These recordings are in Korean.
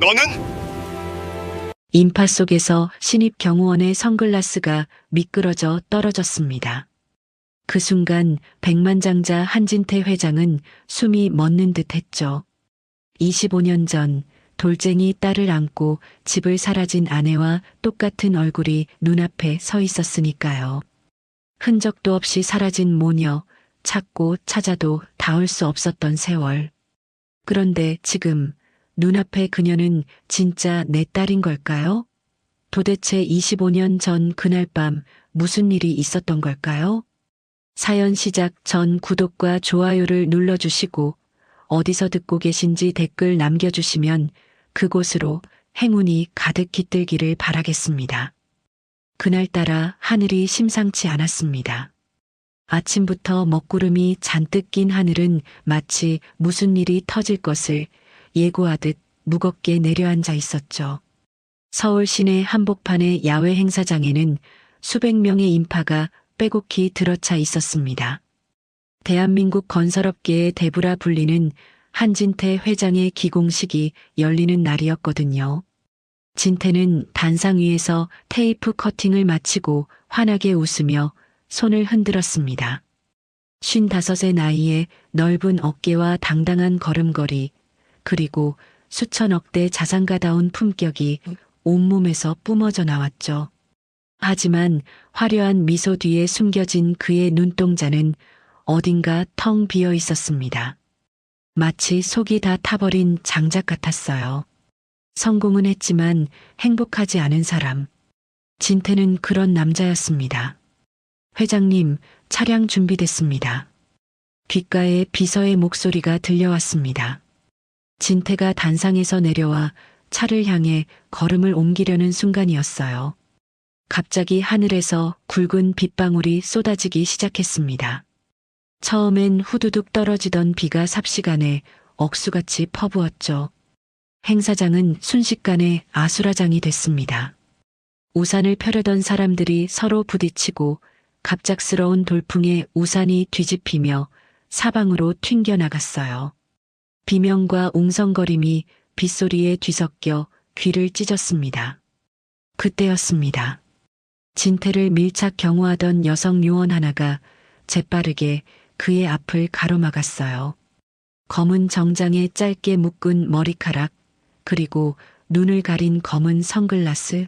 너는? 인파 속에서 신입 경호원의 선글라스가 미끄러져 떨어졌습니다. 그 순간 백만장자 한진태 회장은 숨이 멎는 듯 했죠. 25년 전 돌쟁이 딸을 안고 집을 사라진 아내와 똑같은 얼굴이 눈앞에 서 있었으니까요. 흔적도 없이 사라진 모녀, 찾고 찾아도 닿을 수 없었던 세월. 그런데 지금 눈앞에 그녀는 진짜 내 딸인 걸까요? 도대체 25년 전 그날 밤 무슨 일이 있었던 걸까요? 사연 시작 전 구독과 좋아요를 눌러주시고 어디서 듣고 계신지 댓글 남겨주시면 그곳으로 행운이 가득 깃들기를 바라겠습니다. 그날따라 하늘이 심상치 않았습니다. 아침부터 먹구름이 잔뜩 낀 하늘은 마치 무슨 일이 터질 것을 예고하듯 무겁게 내려앉아 있었죠. 서울 시내 한복판의 야외 행사장에는 수백 명의 인파가 빼곡히 들어차 있었습니다. 대한민국 건설업계의 대부라 불리는 한진태 회장의 기공식이 열리는 날이었거든요. 진태는 단상 위에서 테이프 커팅을 마치고 환하게 웃으며 손을 흔들었습니다. 55의 나이에 넓은 어깨와 당당한 걸음걸이, 그리고 수천억대 자산가다운 품격이 온몸에서 뿜어져 나왔죠. 하지만 화려한 미소 뒤에 숨겨진 그의 눈동자는 어딘가 텅 비어 있었습니다. 마치 속이 다 타버린 장작 같았어요. 성공은 했지만 행복하지 않은 사람. 진태는 그런 남자였습니다. 회장님, 차량 준비됐습니다. 귓가에 비서의 목소리가 들려왔습니다. 진태가 단상에서 내려와 차를 향해 걸음을 옮기려는 순간이었어요. 갑자기 하늘에서 굵은 빗방울이 쏟아지기 시작했습니다. 처음엔 후두둑 떨어지던 비가 삽시간에 억수같이 퍼부었죠. 행사장은 순식간에 아수라장이 됐습니다. 우산을 펴려던 사람들이 서로 부딪히고 갑작스러운 돌풍에 우산이 뒤집히며 사방으로 튕겨나갔어요. 비명과 웅성거림이 빗소리에 뒤섞여 귀를 찢었습니다. 그때였습니다. 진태를 밀착 경호하던 여성 요원 하나가 재빠르게 그의 앞을 가로막았어요. 검은 정장에 짧게 묶은 머리카락, 그리고 눈을 가린 검은 선글라스.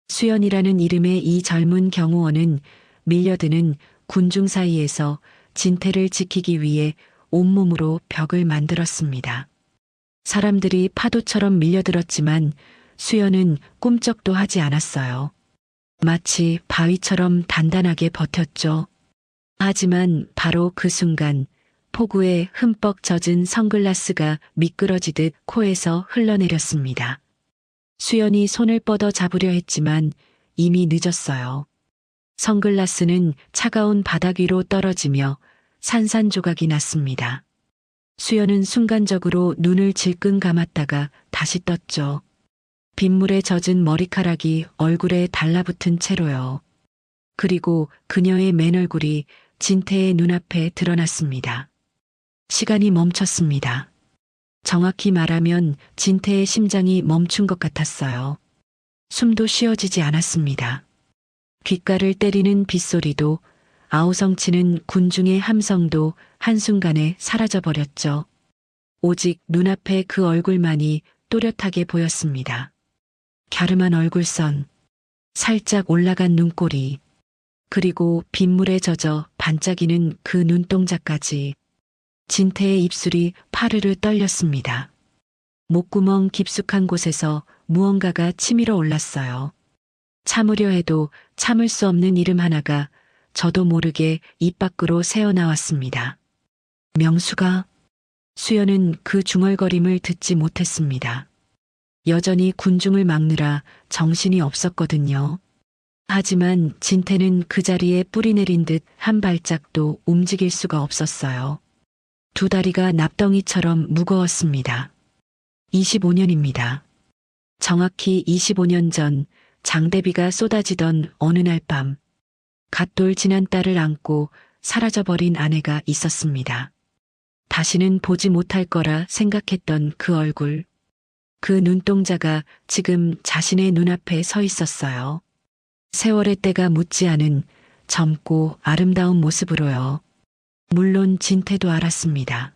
수연이라는 이름의 이 젊은 경호원은 밀려드는 군중 사이에서 진태를 지키기 위해 온몸으로 벽을 만들었습니다. 사람들이 파도처럼 밀려들었지만 수연은 꿈쩍도 하지 않았어요. 마치 바위처럼 단단하게 버텼죠. 하지만 바로 그 순간 폭우에 흠뻑 젖은 선글라스가 미끄러지듯 코에서 흘러내렸습니다. 수연이 손을 뻗어 잡으려 했지만 이미 늦었어요. 선글라스는 차가운 바닥 위로 떨어지며 산산조각이 났습니다. 수연은 순간적으로 눈을 질끈 감았다가 다시 떴죠. 빗물에 젖은 머리카락이 얼굴에 달라붙은 채로요. 그리고 그녀의 맨얼굴이 진태의 눈앞에 드러났습니다. 시간이 멈췄습니다. 정확히 말하면 진태의 심장이 멈춘 것 같았어요. 숨도 쉬어지지 않았습니다. 귓가를 때리는 빗소리도 아우성치는 군중의 함성도 한순간에 사라져버렸죠. 오직 눈앞에 그 얼굴만이 또렷하게 보였습니다. 갸름한 얼굴선, 살짝 올라간 눈꼬리, 그리고 빗물에 젖어 반짝이는 그 눈동자까지. 진태의 입술이 파르르 떨렸습니다. 목구멍 깊숙한 곳에서 무언가가 치밀어 올랐어요. 참으려 해도 참을 수 없는 이름 하나가 저도 모르게 입 밖으로 새어나왔습니다. 명수가. 수연은 그 중얼거림을 듣지 못했습니다. 여전히 군중을 막느라 정신이 없었거든요. 하지만 진태는 그 자리에 뿌리 내린 듯 한 발짝도 움직일 수가 없었어요. 두 다리가 납덩이처럼 무거웠습니다. 25년입니다. 정확히 25년 전 장대비가 쏟아지던 어느 날 밤, 갓돌 지난 딸을 안고 사라져버린 아내가 있었습니다. 다시는 보지 못할 거라 생각했던 그 얼굴. 그 눈동자가 지금 자신의 눈앞에 서 있었어요. 세월의 때가 묻지 않은 젊고 아름다운 모습으로요. 물론 진태도 알았습니다.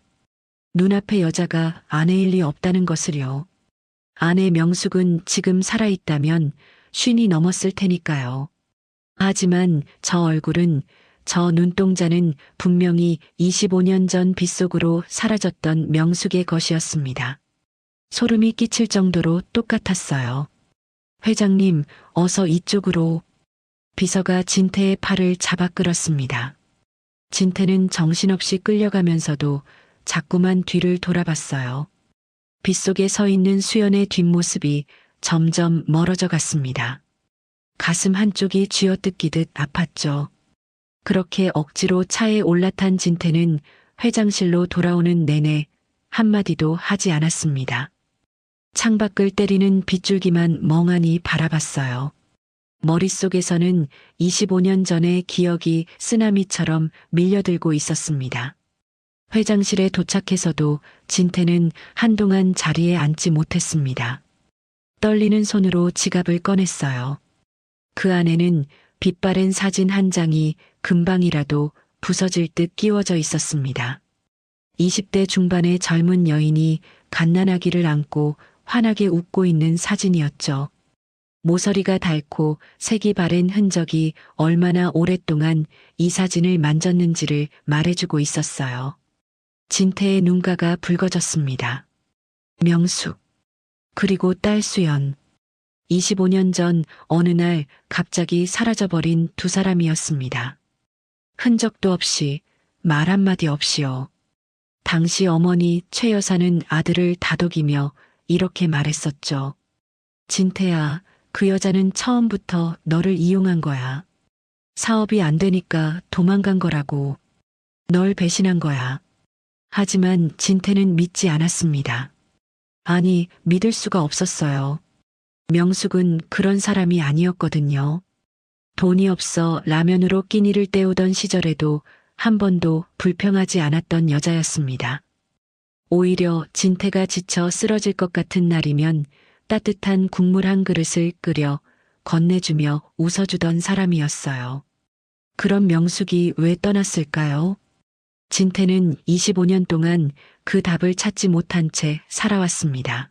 눈앞의 여자가 아내일 리 없다는 것을요. 아내 명숙은 지금 살아있다면 50이 넘었을 테니까요. 하지만 저 얼굴은, 저 눈동자는 분명히 25년 전 빗속으로 사라졌던 명숙의 것이었습니다. 소름이 끼칠 정도로 똑같았어요. 회장님, 어서 이쪽으로. 비서가 진태의 팔을 잡아 끌었습니다. 진태는 정신없이 끌려가면서도 자꾸만 뒤를 돌아봤어요. 빗속에 서 있는 수연의 뒷모습이 점점 멀어져 갔습니다. 가슴 한쪽이 쥐어뜯기듯 아팠죠. 그렇게 억지로 차에 올라탄 진태는 회장실로 돌아오는 내내 한마디도 하지 않았습니다. 창밖을 때리는 빗줄기만 멍하니 바라봤어요. 머릿속에서는 25년 전의 기억이 쓰나미처럼 밀려들고 있었습니다. 회장실에 도착해서도 진태는 한동안 자리에 앉지 못했습니다. 떨리는 손으로 지갑을 꺼냈어요. 그 안에는 빛바랜 사진 한 장이 금방이라도 부서질 듯 끼워져 있었습니다. 20대 중반의 젊은 여인이 갓난아기를 안고 환하게 웃고 있는 사진이었죠. 모서리가 닳고 색이 바랜 흔적이 얼마나 오랫동안 이 사진을 만졌는지를 말해주고 있었어요. 진태의 눈가가 붉어졌습니다. 명숙, 그리고 딸 수연. 25년 전 어느 날 갑자기 사라져버린 두 사람이었습니다. 흔적도 없이, 말 한마디 없이요. 당시 어머니 최 여사는 아들을 다독이며 이렇게 말했었죠. 진태야, 그 여자는 처음부터 너를 이용한 거야. 사업이 안 되니까 도망간 거라고. 널 배신한 거야. 하지만 진태는 믿지 않았습니다. 아니, 믿을 수가 없었어요. 명숙은 그런 사람이 아니었거든요. 돈이 없어 라면으로 끼니를 때우던 시절에도 한 번도 불평하지 않았던 여자였습니다. 오히려 진태가 지쳐 쓰러질 것 같은 날이면 따뜻한 국물 한 그릇을 끓여 건네주며 웃어주던 사람이었어요. 그런 명숙이 왜 떠났을까요? 진태는 25년 동안 그 답을 찾지 못한 채 살아왔습니다.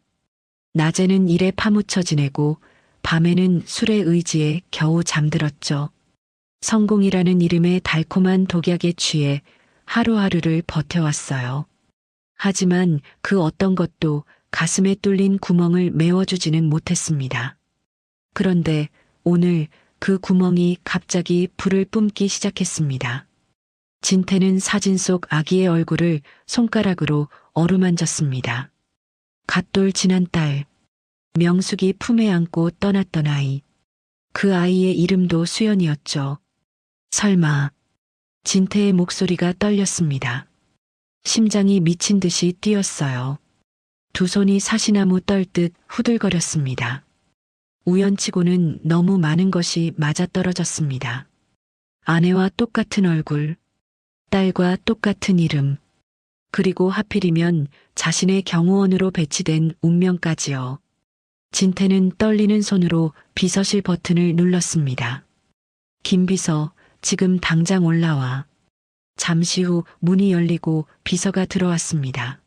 낮에는 일에 파묻혀 지내고 밤에는 술에 의지해 겨우 잠들었죠. 성공이라는 이름의 달콤한 독약에 취해 하루하루를 버텨왔어요. 하지만 그 어떤 것도 가슴에 뚫린 구멍을 메워주지는 못했습니다. 그런데 오늘 그 구멍이 갑자기 불을 뿜기 시작했습니다. 진태는 사진 속 아기의 얼굴을 손가락으로 어루만졌습니다. 갓돌 지난 딸, 명숙이 품에 안고 떠났던 아이. 그 아이의 이름도 수연이었죠. 설마. 진태의 목소리가 떨렸습니다. 심장이 미친 듯이 뛰었어요. 두 손이 사시나무 떨듯 후들거렸습니다. 우연치고는 너무 많은 것이 맞아떨어졌습니다. 아내와 똑같은 얼굴, 딸과 똑같은 이름, 그리고 하필이면 자신의 경호원으로 배치된 운명까지요. 진태는 떨리는 손으로 비서실 버튼을 눌렀습니다. 김 비서, 지금 당장 올라와. 잠시 후 문이 열리고 비서가 들어왔습니다.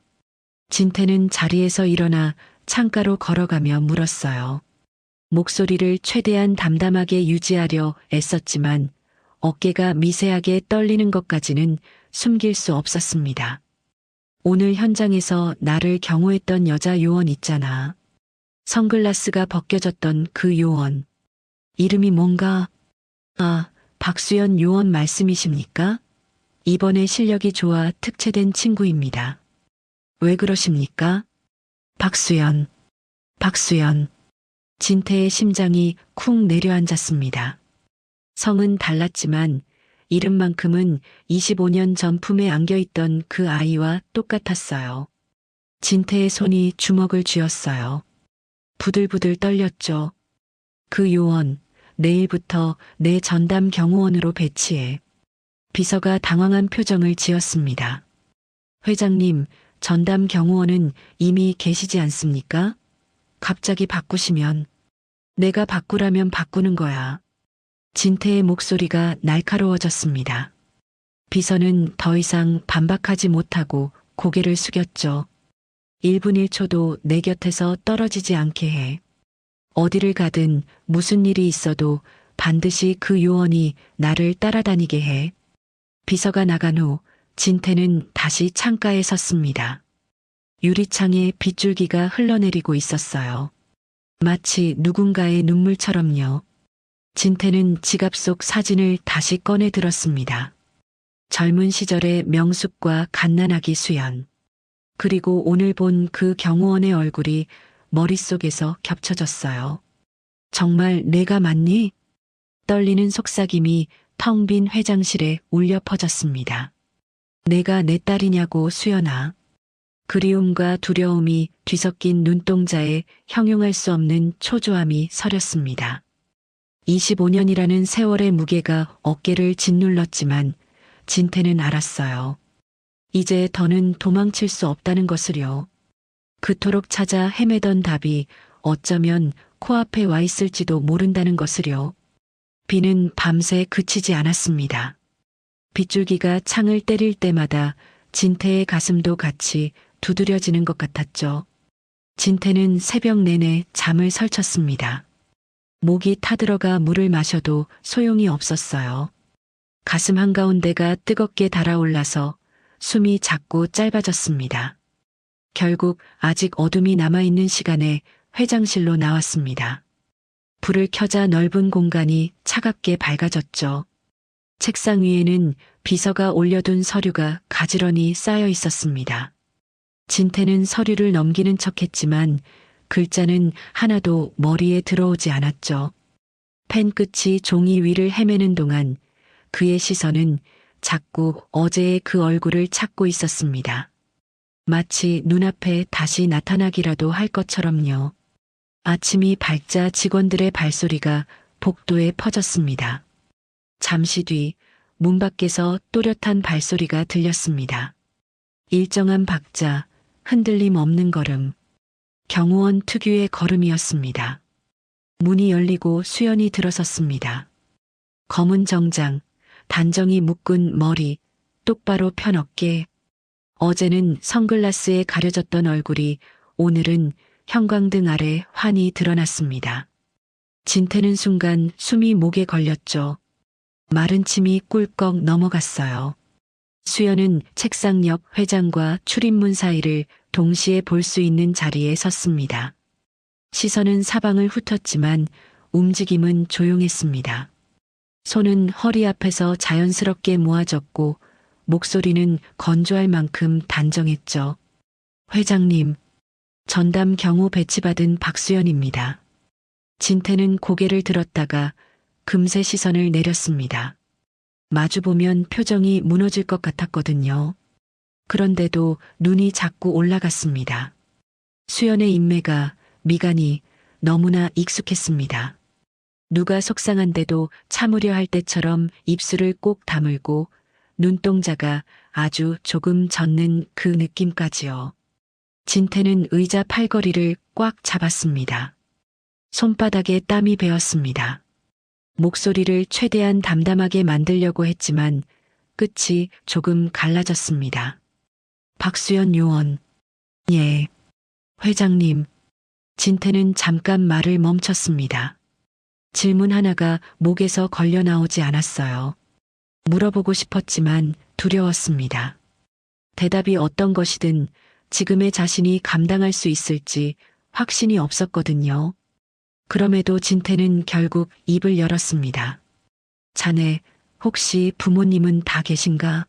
진태는 자리에서 일어나 창가로 걸어가며 물었어요. 목소리를 최대한 담담하게 유지하려 애썼지만 어깨가 미세하게 떨리는 것까지는 숨길 수 없었습니다. 오늘 현장에서 나를 경호했던 여자 요원 있잖아. 선글라스가 벗겨졌던 그 요원. 이름이 뭔가? 아, 박수연 요원 말씀이십니까? 이번에 실력이 좋아 특채된 친구입니다. 왜 그러십니까? 박수연. 진태의 심장이 쿵 내려앉았습니다. 성은 달랐지만 이름만큼은 25년 전 품에 안겨있던 그 아이와 똑같았어요. 진태의 손이 주먹을 쥐었어요. 부들부들 떨렸죠. 그 요원, 내일부터 내 전담 경호원으로 배치해. 비서가 당황한 표정을 지었습니다. 회장님, 전담 경호원은 이미 계시지 않습니까? 갑자기 바꾸시면 내가 바꾸라면 바꾸는 거야. 진태의 목소리가 날카로워졌습니다. 비서는 더 이상 반박하지 못하고 고개를 숙였죠. 1분 1초도 내 곁에서 떨어지지 않게 해. 어디를 가든 무슨 일이 있어도 반드시 그 요원이 나를 따라다니게 해. 비서가 나간 후 진태는 다시 창가에 섰습니다. 유리창에 빗줄기가 흘러내리고 있었어요. 마치 누군가의 눈물처럼요. 진태는 지갑 속 사진을 다시 꺼내 들었습니다. 젊은 시절의 명숙과 갓난아기 수연. 그리고 오늘 본 그 경호원의 얼굴이 머릿속에서 겹쳐졌어요. 정말 내가 맞니? 떨리는 속삭임이 텅 빈 회장실에 울려 퍼졌습니다. 내가 내 딸이냐고 수연아. 그리움과 두려움이 뒤섞인 눈동자에 형용할 수 없는 초조함이 서렸습니다. 25년이라는 세월의 무게가 어깨를 짓눌렀지만 진태는 알았어요. 이제 더는 도망칠 수 없다는 것을요. 그토록 찾아 헤매던 답이 어쩌면 코앞에 와 있을지도 모른다는 것을요. 비는 밤새 그치지 않았습니다. 빗줄기가 창을 때릴 때마다 진태의 가슴도 같이 두드려지는 것 같았죠. 진태는 새벽 내내 잠을 설쳤습니다. 목이 타들어가 물을 마셔도 소용이 없었어요. 가슴 한가운데가 뜨겁게 달아올라서 숨이 자꾸 짧아졌습니다. 결국 아직 어둠이 남아있는 시간에 회장실로 나왔습니다. 불을 켜자 넓은 공간이 차갑게 밝아졌죠. 책상 위에는 비서가 올려둔 서류가 가지런히 쌓여 있었습니다. 진태는 서류를 넘기는 척했지만 글자는 하나도 머리에 들어오지 않았죠. 펜 끝이 종이 위를 헤매는 동안 그의 시선은 자꾸 어제의 그 얼굴을 찾고 있었습니다. 마치 눈앞에 다시 나타나기라도 할 것처럼요. 아침이 밝자 직원들의 발소리가 복도에 퍼졌습니다. 잠시 뒤 문 밖에서 또렷한 발소리가 들렸습니다. 일정한 박자, 흔들림 없는 걸음. 경호원 특유의 걸음이었습니다. 문이 열리고 수연이 들어섰습니다. 검은 정장, 단정히 묶은 머리, 똑바로 편 어깨. 어제는 선글라스에 가려졌던 얼굴이 오늘은 형광등 아래 환히 드러났습니다. 진태는 순간 숨이 목에 걸렸죠. 마른 침이 꿀꺽 넘어갔어요. 수연은 책상 옆 회장과 출입문 사이를 동시에 볼 수 있는 자리에 섰습니다. 시선은 사방을 훑었지만 움직임은 조용했습니다. 손은 허리 앞에서 자연스럽게 모아졌고 목소리는 건조할 만큼 단정했죠. 회장님, 전담 경호 배치받은 박수연입니다. 진태는 고개를 들었다가 금세 시선을 내렸습니다. 마주보면 표정이 무너질 것 같았거든요. 그런데도 눈이 자꾸 올라갔습니다. 수연의 인매가, 미간이 너무나 익숙했습니다. 누가 속상한데도 참으려 할 때처럼 입술을 꼭 다물고 눈동자가 아주 조금 젖는 그 느낌까지요. 진태는 의자 팔걸이를 꽉 잡았습니다. 손바닥에 땀이 배었습니다. 목소리를 최대한 담담하게 만들려고 했지만 끝이 조금 갈라졌습니다. 박수연 요원. 예. 회장님. 진태는 잠깐 말을 멈췄습니다. 질문 하나가 목에서 걸려 나오지 않았어요. 물어보고 싶었지만 두려웠습니다. 대답이 어떤 것이든 지금의 자신이 감당할 수 있을지 확신이 없었거든요. 그럼에도 진태는 결국 입을 열었습니다. 자네, 혹시 부모님은 다 계신가?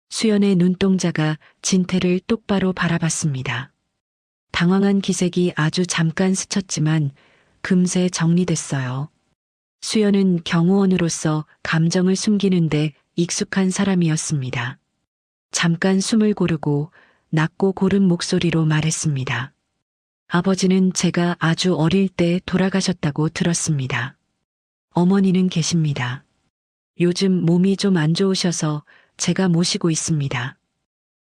수연의 눈동자가 진태를 똑바로 바라봤습니다. 당황한 기색이 아주 잠깐 스쳤지만 금세 정리됐어요. 수연은 경호원으로서 감정을 숨기는데 익숙한 사람이었습니다. 잠깐 숨을 고르고 낮고 고른 목소리로 말했습니다. 아버지는 제가 아주 어릴 때 돌아가셨다고 들었습니다. 어머니는 계십니다. 요즘 몸이 좀 안 좋으셔서 제가 모시고 있습니다.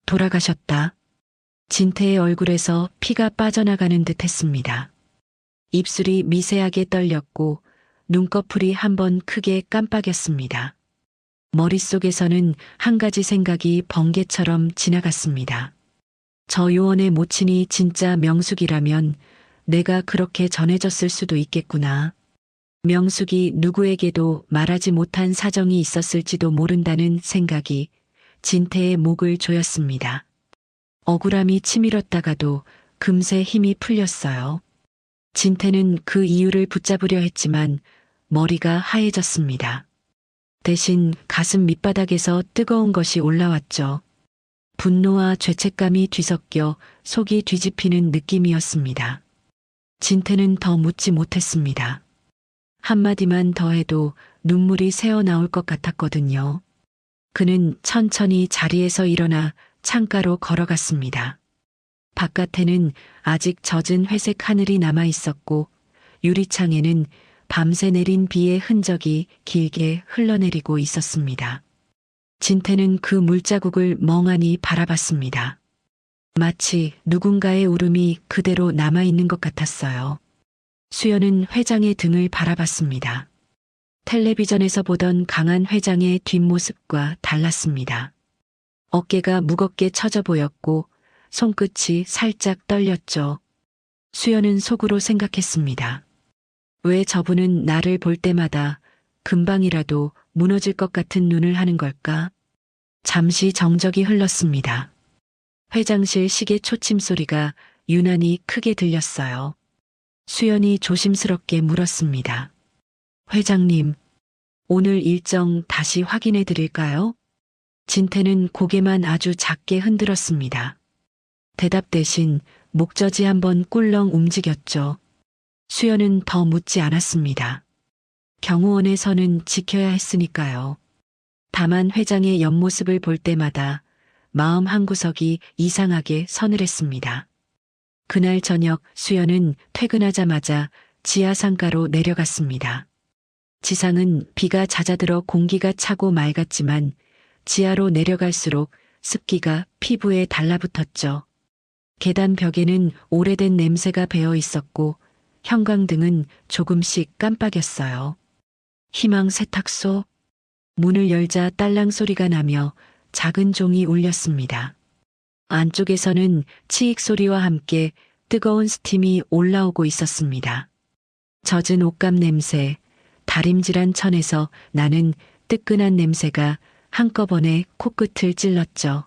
돌아가셨다. 진태의 얼굴에서 피가 빠져나가는 듯 했습니다. 입술이 미세하게 떨렸고 눈꺼풀이 한번 크게 깜빡였습니다. 머릿속에서는 한 가지 생각이 번개처럼 지나갔습니다. 저 요원의 모친이 진짜 명숙이라면 내가 그렇게 전해졌을 수도 있겠구나. 명숙이 누구에게도 말하지 못한 사정이 있었을지도 모른다는 생각이 진태의 목을 조였습니다. 억울함이 치밀었다가도 금세 힘이 풀렸어요. 진태는 그 이유를 붙잡으려 했지만 머리가 하얘졌습니다. 대신 가슴 밑바닥에서 뜨거운 것이 올라왔죠. 분노와 죄책감이 뒤섞여 속이 뒤집히는 느낌이었습니다. 진태는 더 묻지 못했습니다. 한마디만 더 해도 눈물이 새어나올 것 같았거든요. 그는 천천히 자리에서 일어나 창가로 걸어갔습니다. 바깥에는 아직 젖은 회색 하늘이 남아 있었고 유리창에는 밤새 내린 비의 흔적이 길게 흘러내리고 있었습니다. 진태는 그 물자국을 멍하니 바라봤습니다. 마치 누군가의 울음이 그대로 남아있는 것 같았어요. 수연은 회장의 등을 바라봤습니다. 텔레비전에서 보던 강한 회장의 뒷모습과 달랐습니다. 어깨가 무겁게 처져 보였고 손끝이 살짝 떨렸죠. 수연은 속으로 생각했습니다. 왜 저분은 나를 볼 때마다 금방이라도 무너질 것 같은 눈을 하는 걸까? 잠시 정적이 흘렀습니다. 회장실 시계 초침 소리가 유난히 크게 들렸어요. 수연이 조심스럽게 물었습니다. 회장님, 오늘 일정 다시 확인해 드릴까요? 진태는 고개만 아주 작게 흔들었습니다. 대답 대신 목젖이 한번 꿀렁 움직였죠. 수연은 더 묻지 않았습니다. 경호원의 선은 지켜야 했으니까요. 다만 회장의 옆모습을 볼 때마다 마음 한구석이 이상하게 서늘했습니다. 그날 저녁 수연은 퇴근하자마자 지하상가로 내려갔습니다. 지상은 비가 잦아들어 공기가 차고 맑았지만 지하로 내려갈수록 습기가 피부에 달라붙었죠. 계단 벽에는 오래된 냄새가 배어 있었고 형광등은 조금씩 깜빡였어요. 희망 세탁소. 문을 열자 딸랑 소리가 나며 작은 종이 울렸습니다. 안쪽에서는 치익 소리와 함께 뜨거운 스팀이 올라오고 있었습니다. 젖은 옷감 냄새, 다림질한 천에서 나는 뜨끈한 냄새가 한꺼번에 코끝을 찔렀죠.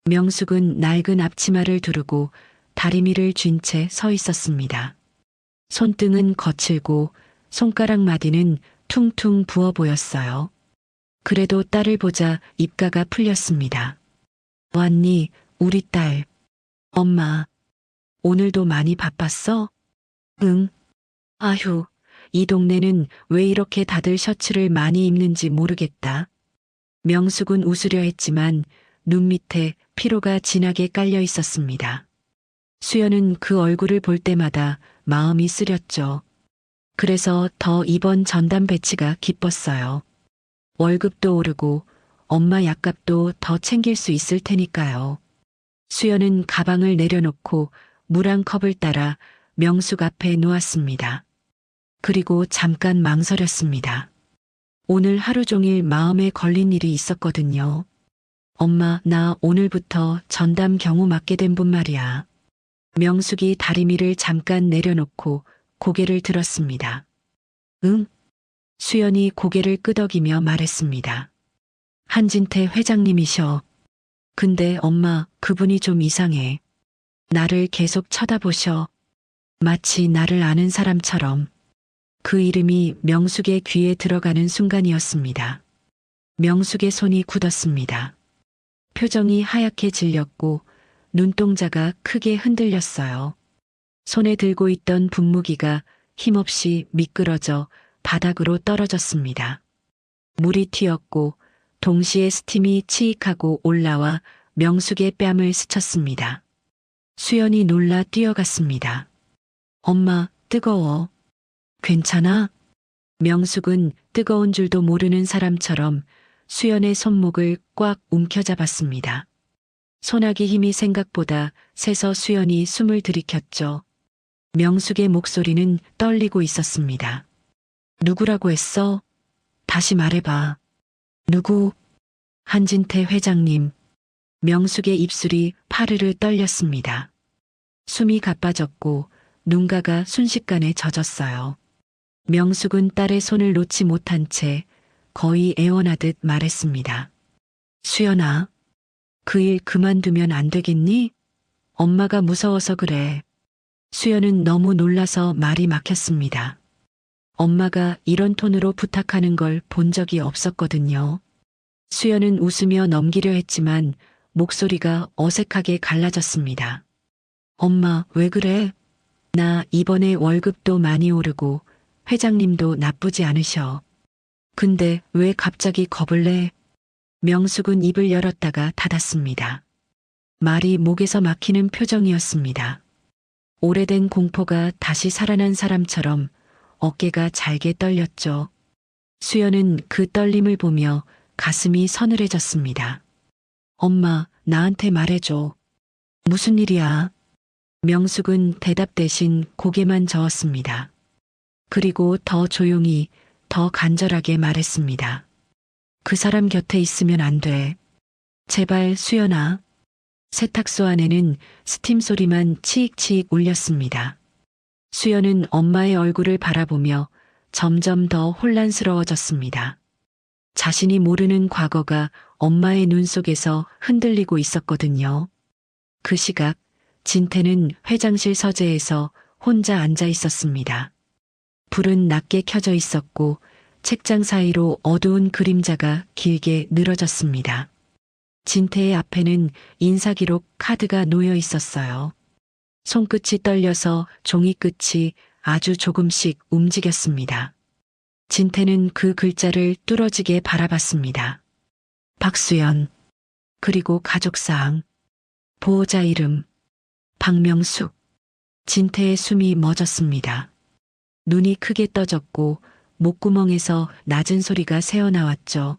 명숙은 낡은 앞치마를 두르고 다리미를 쥔 채 서 있었습니다. 손등은 거칠고 손가락 마디는 퉁퉁 부어 보였어요. 그래도 딸을 보자 입가가 풀렸습니다. 왔니, 우리 딸. 엄마, 오늘도 많이 바빴어? 응. 아휴, 이 동네는 왜 이렇게 다들 셔츠를 많이 입는지 모르겠다. 명숙은 웃으려 했지만 눈 밑에 피로가 진하게 깔려 있었습니다. 수연은 그 얼굴을 볼 때마다 마음이 쓰렸죠. 그래서 더 이번 전담 배치가 기뻤어요. 월급도 오르고 엄마 약값도 더 챙길 수 있을 테니까요. 수연은 가방을 내려놓고 물 한 컵을 따라 명숙 앞에 놓았습니다. 그리고 잠깐 망설였습니다. 오늘 하루 종일 마음에 걸린 일이 있었거든요. 엄마, 나 오늘부터 전담 경호 맡게 된 분 말이야. 명숙이 다리미를 잠깐 내려놓고 고개를 들었습니다. 응? 수연이 고개를 끄덕이며 말했습니다. 한진태 회장님이셔. 근데 엄마, 그분이 좀 이상해. 나를 계속 쳐다보셔. 마치 나를 아는 사람처럼. 그 이름이 명숙의 귀에 들어가는 순간이었습니다. 명숙의 손이 굳었습니다. 표정이 하얗게 질렸고 눈동자가 크게 흔들렸어요. 손에 들고 있던 분무기가 힘없이 미끄러져 바닥으로 떨어졌습니다. 물이 튀었고 동시에 스팀이 치익하고 올라와 명숙의 뺨을 스쳤습니다. 수연이 놀라 뛰어갔습니다. 엄마, 뜨거워. 괜찮아? 명숙은 뜨거운 줄도 모르는 사람처럼 수연의 손목을 꽉 움켜잡았습니다. 소나기 힘이 생각보다 세서 수연이 숨을 들이켰죠. 명숙의 목소리는 떨리고 있었습니다. 누구라고 했어? 다시 말해봐. 누구? 한진태 회장님. 명숙의 입술이 파르르 떨렸습니다. 숨이 가빠졌고 눈가가 순식간에 젖었어요. 명숙은 딸의 손을 놓지 못한 채 거의 애원하듯 말했습니다. 수연아, 그 일 그만두면 안 되겠니? 엄마가 무서워서 그래. 수연은 너무 놀라서 말이 막혔습니다. 엄마가 이런 톤으로 부탁하는 걸 본 적이 없었거든요. 수연은 웃으며 넘기려 했지만 목소리가 어색하게 갈라졌습니다. 엄마, 왜 그래? 나 이번에 월급도 많이 오르고 회장님도 나쁘지 않으셔. 근데 왜 갑자기 겁을 내? 명숙은 입을 열었다가 닫았습니다. 말이 목에서 막히는 표정이었습니다. 오래된 공포가 다시 살아난 사람처럼 어깨가 잘게 떨렸죠. 수연은 그 떨림을 보며 가슴이 서늘해졌습니다. 엄마, 나한테 말해줘. 무슨 일이야? 명숙은 대답 대신 고개만 저었습니다. 그리고 더 조용히, 더 간절하게 말했습니다. 그 사람 곁에 있으면 안 돼. 제발 수연아. 세탁소 안에는 스팀 소리만 치익치익 울렸습니다. 수연은 엄마의 얼굴을 바라보며 점점 더 혼란스러워졌습니다. 자신이 모르는 과거가 엄마의 눈 속에서 흔들리고 있었거든요. 그 시각 진태는 회장실 서재에서 혼자 앉아 있었습니다. 불은 낮게 켜져 있었고 책장 사이로 어두운 그림자가 길게 늘어졌습니다. 진태의 앞에는 인사기록 카드가 놓여 있었어요. 손끝이 떨려서 종이 끝이 아주 조금씩 움직였습니다. 진태는 그 글자를 뚫어지게 바라봤습니다. 박수연, 그리고 가족사항, 보호자 이름, 박명숙. 진태의 숨이 멎었습니다. 눈이 크게 떠졌고 목구멍에서 낮은 소리가 새어나왔죠.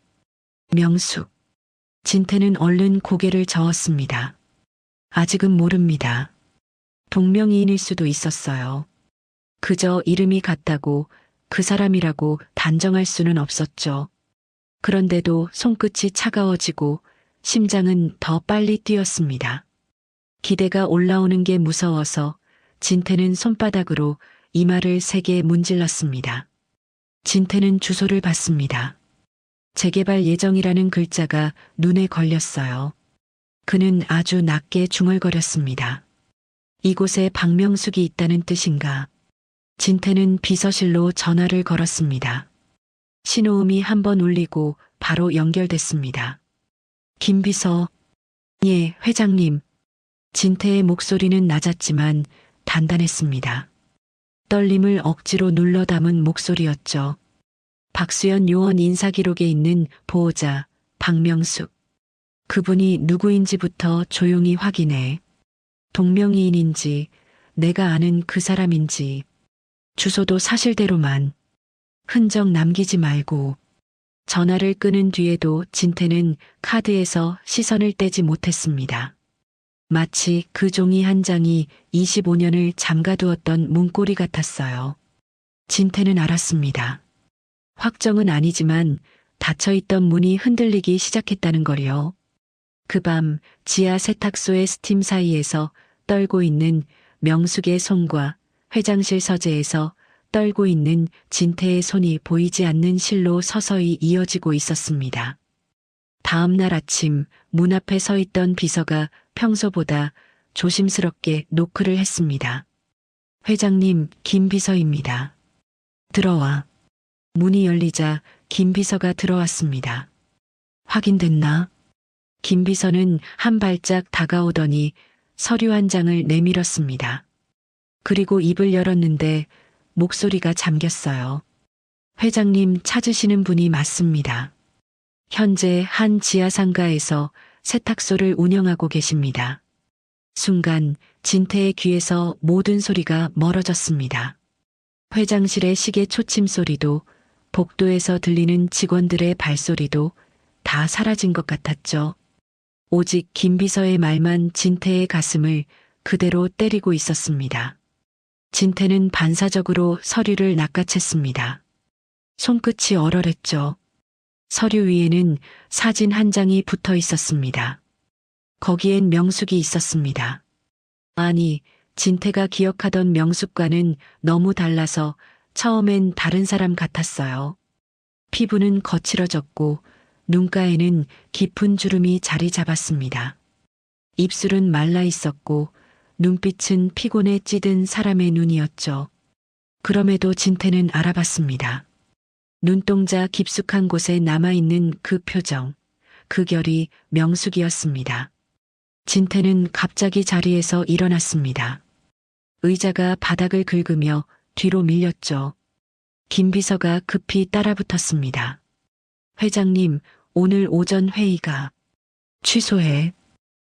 명숙. 진태는 얼른 고개를 저었습니다. 아직은 모릅니다. 동명이인일 수도 있었어요. 그저 이름이 같다고 그 사람이라고 단정할 수는 없었죠. 그런데도 손끝이 차가워지고 심장은 더 빨리 뛰었습니다. 기대가 올라오는 게 무서워서 진태는 손바닥으로 이마를 세게 문질렀습니다. 진태는 주소를 봤습니다. 재개발 예정이라는 글자가 눈에 걸렸어요. 그는 아주 낮게 중얼거렸습니다. 이곳에 박명숙이 있다는 뜻인가? 진태는 비서실로 전화를 걸었습니다. 신호음이 한 번 울리고 바로 연결됐습니다. 김 비서. 예, 회장님. 진태의 목소리는 낮았지만 단단했습니다. 떨림을 억지로 눌러 담은 목소리였죠. 박수연 요원 인사기록에 있는 보호자 박명숙. 그분이 누구인지부터 조용히 확인해. 동명이인인지 내가 아는 그 사람인지 주소도 사실대로만. 흔적 남기지 말고. 전화를 끊은 뒤에도 진태는 카드에서 시선을 떼지 못했습니다. 마치 그 종이 한 장이 25년을 잠가두었던 문고리 같았어요. 진태는 알았습니다. 확정은 아니지만 닫혀있던 문이 흔들리기 시작했다는 걸요. 그 밤 지하 세탁소의 스팀 사이에서 떨고 있는 명숙의 손과 회장실 서재에서 떨고 있는 진태의 손이 보이지 않는 실로 서서히 이어지고 있었습니다. 다음 날 아침 문 앞에 서 있던 비서가 평소보다 조심스럽게 노크를 했습니다. 회장님, 김 비서입니다. 들어와. 문이 열리자 김 비서가 들어왔습니다. 확인됐나? 김 비서는 한 발짝 다가오더니 서류 한 장을 내밀었습니다. 그리고 입을 열었는데 목소리가 잠겼어요. 회장님 찾으시는 분이 맞습니다. 현재 한 지하상가에서 세탁소를 운영하고 계십니다. 순간 진태의 귀에서 모든 소리가 멀어졌습니다. 회장실의 시계 초침 소리도 복도에서 들리는 직원들의 발소리도 다 사라진 것 같았죠. 오직 김 비서의 말만 진태의 가슴을 그대로 때리고 있었습니다. 진태는 반사적으로 서류를 낚아챘습니다. 손끝이 얼얼했죠. 서류 위에는 사진 한 장이 붙어 있었습니다. 거기엔 명숙이 있었습니다. 아니, 진태가 기억하던 명숙과는 너무 달라서 처음엔 다른 사람 같았어요. 피부는 거칠어졌고 눈가에는 깊은 주름이 자리 잡았습니다. 입술은 말라 있었고 눈빛은 피곤에 찌든 사람의 눈이었죠. 그럼에도 진태는 알아봤습니다. 눈동자 깊숙한 곳에 남아있는 그 표정, 그 결이 명숙이었습니다. 진태는 갑자기 자리에서 일어났습니다. 의자가 바닥을 긁으며 뒤로 밀렸죠. 김 비서가 급히 따라붙었습니다. 회장님, 오늘 오전 회의가 취소해.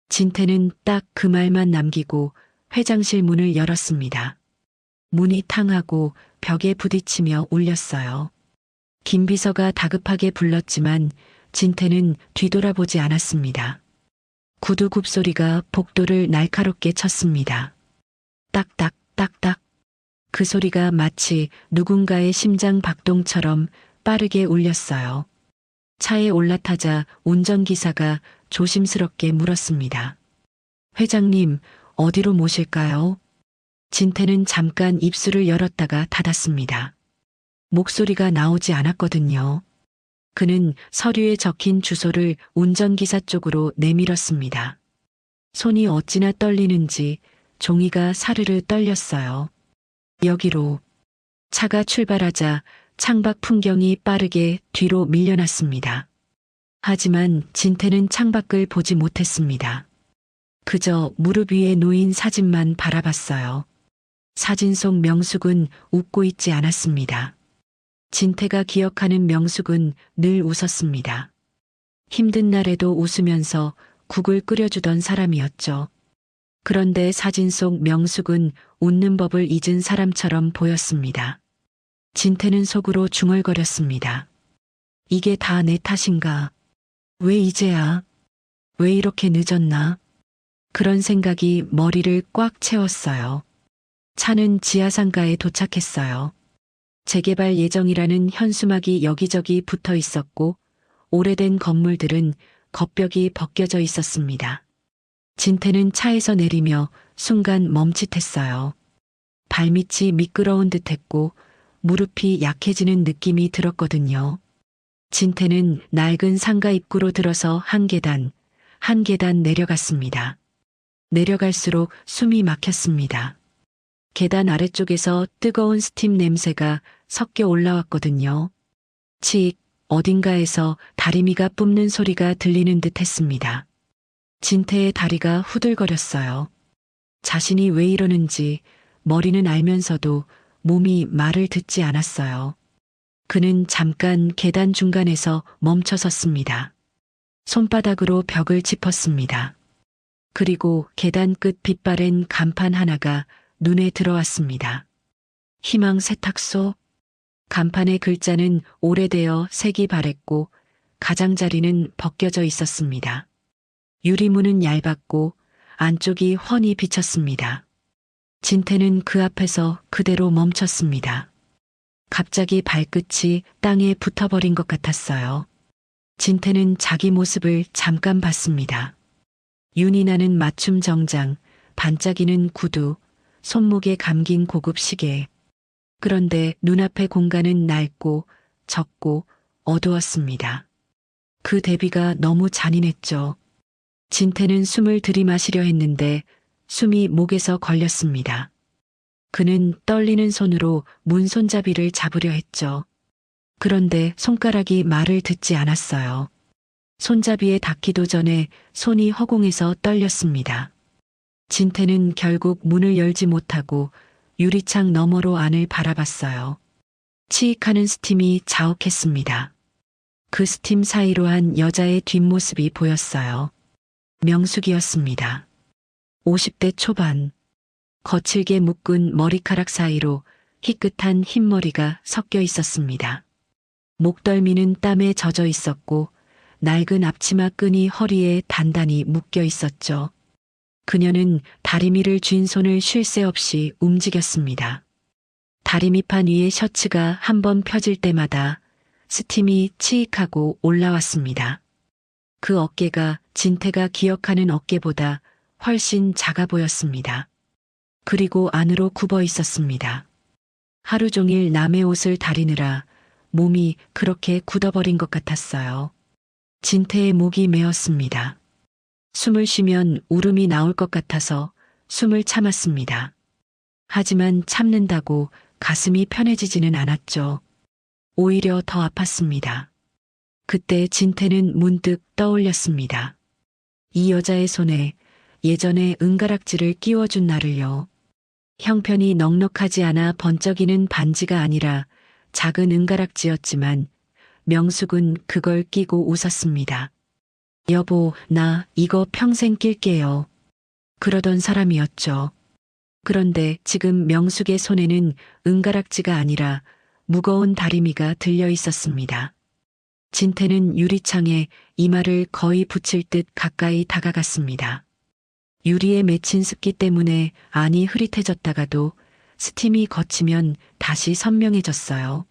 진태는 딱 그 말만 남기고 회장실 문을 열었습니다. 문이 탕하고 벽에 부딪히며 울렸어요. 김 비서가 다급하게 불렀지만 진태는 뒤돌아보지 않았습니다. 구두 굽소리가 복도를 날카롭게 쳤습니다. 딱딱 딱딱. 그 소리가 마치 누군가의 심장 박동처럼 빠르게 울렸어요. 차에 올라타자 운전기사가 조심스럽게 물었습니다. 회장님, 어디로 모실까요? 진태는 잠깐 입술을 열었다가 닫았습니다. 목소리가 나오지 않았거든요. 그는 서류에 적힌 주소를 운전기사 쪽으로 내밀었습니다. 손이 어찌나 떨리는지 종이가 사르르 떨렸어요. 여기로. 차가 출발하자 창밖 풍경이 빠르게 뒤로 밀려났습니다. 하지만 진태는 창밖을 보지 못했습니다. 그저 무릎 위에 놓인 사진만 바라봤어요. 사진 속 명숙은 웃고 있지 않았습니다. 진태가 기억하는 명숙은 늘 웃었습니다. 힘든 날에도 웃으면서 국을 끓여주던 사람이었죠. 그런데 사진 속 명숙은 웃는 법을 잊은 사람처럼 보였습니다. 진태는 속으로 중얼거렸습니다. 이게 다 내 탓인가? 왜 이제야? 왜 이렇게 늦었나? 그런 생각이 머리를 꽉 채웠어요. 차는 지하상가에 도착했어요. 재개발 예정이라는 현수막이 여기저기 붙어 있었고 오래된 건물들은 겉벽이 벗겨져 있었습니다. 진태는 차에서 내리며 순간 멈칫했어요. 발밑이 미끄러운 듯했고 무릎이 약해지는 느낌이 들었거든요. 진태는 낡은 상가 입구로 들어서 한 계단 내려갔습니다. 내려갈수록 숨이 막혔습니다. 계단 아래쪽에서 뜨거운 스팀 냄새가 섞여 올라왔거든요. 칙, 어딘가에서 다리미가 뿜는 소리가 들리는 듯 했습니다. 진태의 다리가 후들거렸어요. 자신이 왜 이러는지 머리는 알면서도 몸이 말을 듣지 않았어요. 그는 잠깐 계단 중간에서 멈춰 섰습니다. 손바닥으로 벽을 짚었습니다. 그리고 계단 끝 빛바랜 간판 하나가 눈에 들어왔습니다. 희망 세탁소. 간판의 글자는 오래되어 색이 바랬고 가장자리는 벗겨져 있었습니다. 유리문은 얇았고 안쪽이 훤히 비쳤습니다. 진태는 그 앞에서 그대로 멈췄습니다. 갑자기 발끝이 땅에 붙어버린 것 같았어요. 진태는 자기 모습을 잠깐 봤습니다. 윤이 나는 맞춤 정장, 반짝이는 구두, 손목에 감긴 고급 시계. 그런데 눈앞의 공간은 낡고 적고 어두웠습니다. 그 대비가 너무 잔인했죠. 진태는 숨을 들이마시려 했는데 숨이 목에서 걸렸습니다. 그는 떨리는 손으로 문 손잡이를 잡으려 했죠. 그런데 손가락이 말을 듣지 않았어요. 손잡이에 닿기도 전에 손이 허공에서 떨렸습니다. 진태는 결국 문을 열지 못하고 유리창 너머로 안을 바라봤어요. 치익하는 스팀이 자욱했습니다. 그 스팀 사이로 한 여자의 뒷모습이 보였어요. 명숙이었습니다. 50대 초반. 거칠게 묶은 머리카락 사이로 희끗한 흰머리가 섞여 있었습니다. 목덜미는 땀에 젖어 있었고 낡은 앞치마 끈이 허리에 단단히 묶여 있었죠. 그녀는 다리미를 쥔 손을 쉴 새 없이 움직였습니다. 다리미판 위의 셔츠가 한번 펴질 때마다 스팀이 치익하고 올라왔습니다. 그 어깨가 진태가 기억하는 어깨보다 훨씬 작아 보였습니다. 그리고 안으로 굽어 있었습니다. 하루 종일 남의 옷을 다리느라 몸이 그렇게 굳어버린 것 같았어요. 진태의 목이 메었습니다. 숨을 쉬면 울음이 나올 것 같아서 숨을 참았습니다. 하지만 참는다고 가슴이 편해지지는 않았죠. 오히려 더 아팠습니다. 그때 진태는 문득 떠올렸습니다. 이 여자의 손에 예전에 은가락지를 끼워준 날을요. 형편이 넉넉하지 않아 번쩍이는 반지가 아니라 작은 은가락지였지만 명숙은 그걸 끼고 웃었습니다. 여보, 나 이거 평생 낄게요. 그러던 사람이었죠. 그런데 지금 명숙의 손에는 은가락지가 아니라 무거운 다리미가 들려 있었습니다. 진태는 유리창에 이마를 거의 붙일 듯 가까이 다가갔습니다. 유리에 맺힌 습기 때문에 안이 흐릿해졌다가도 스팀이 거치면 다시 선명해졌어요.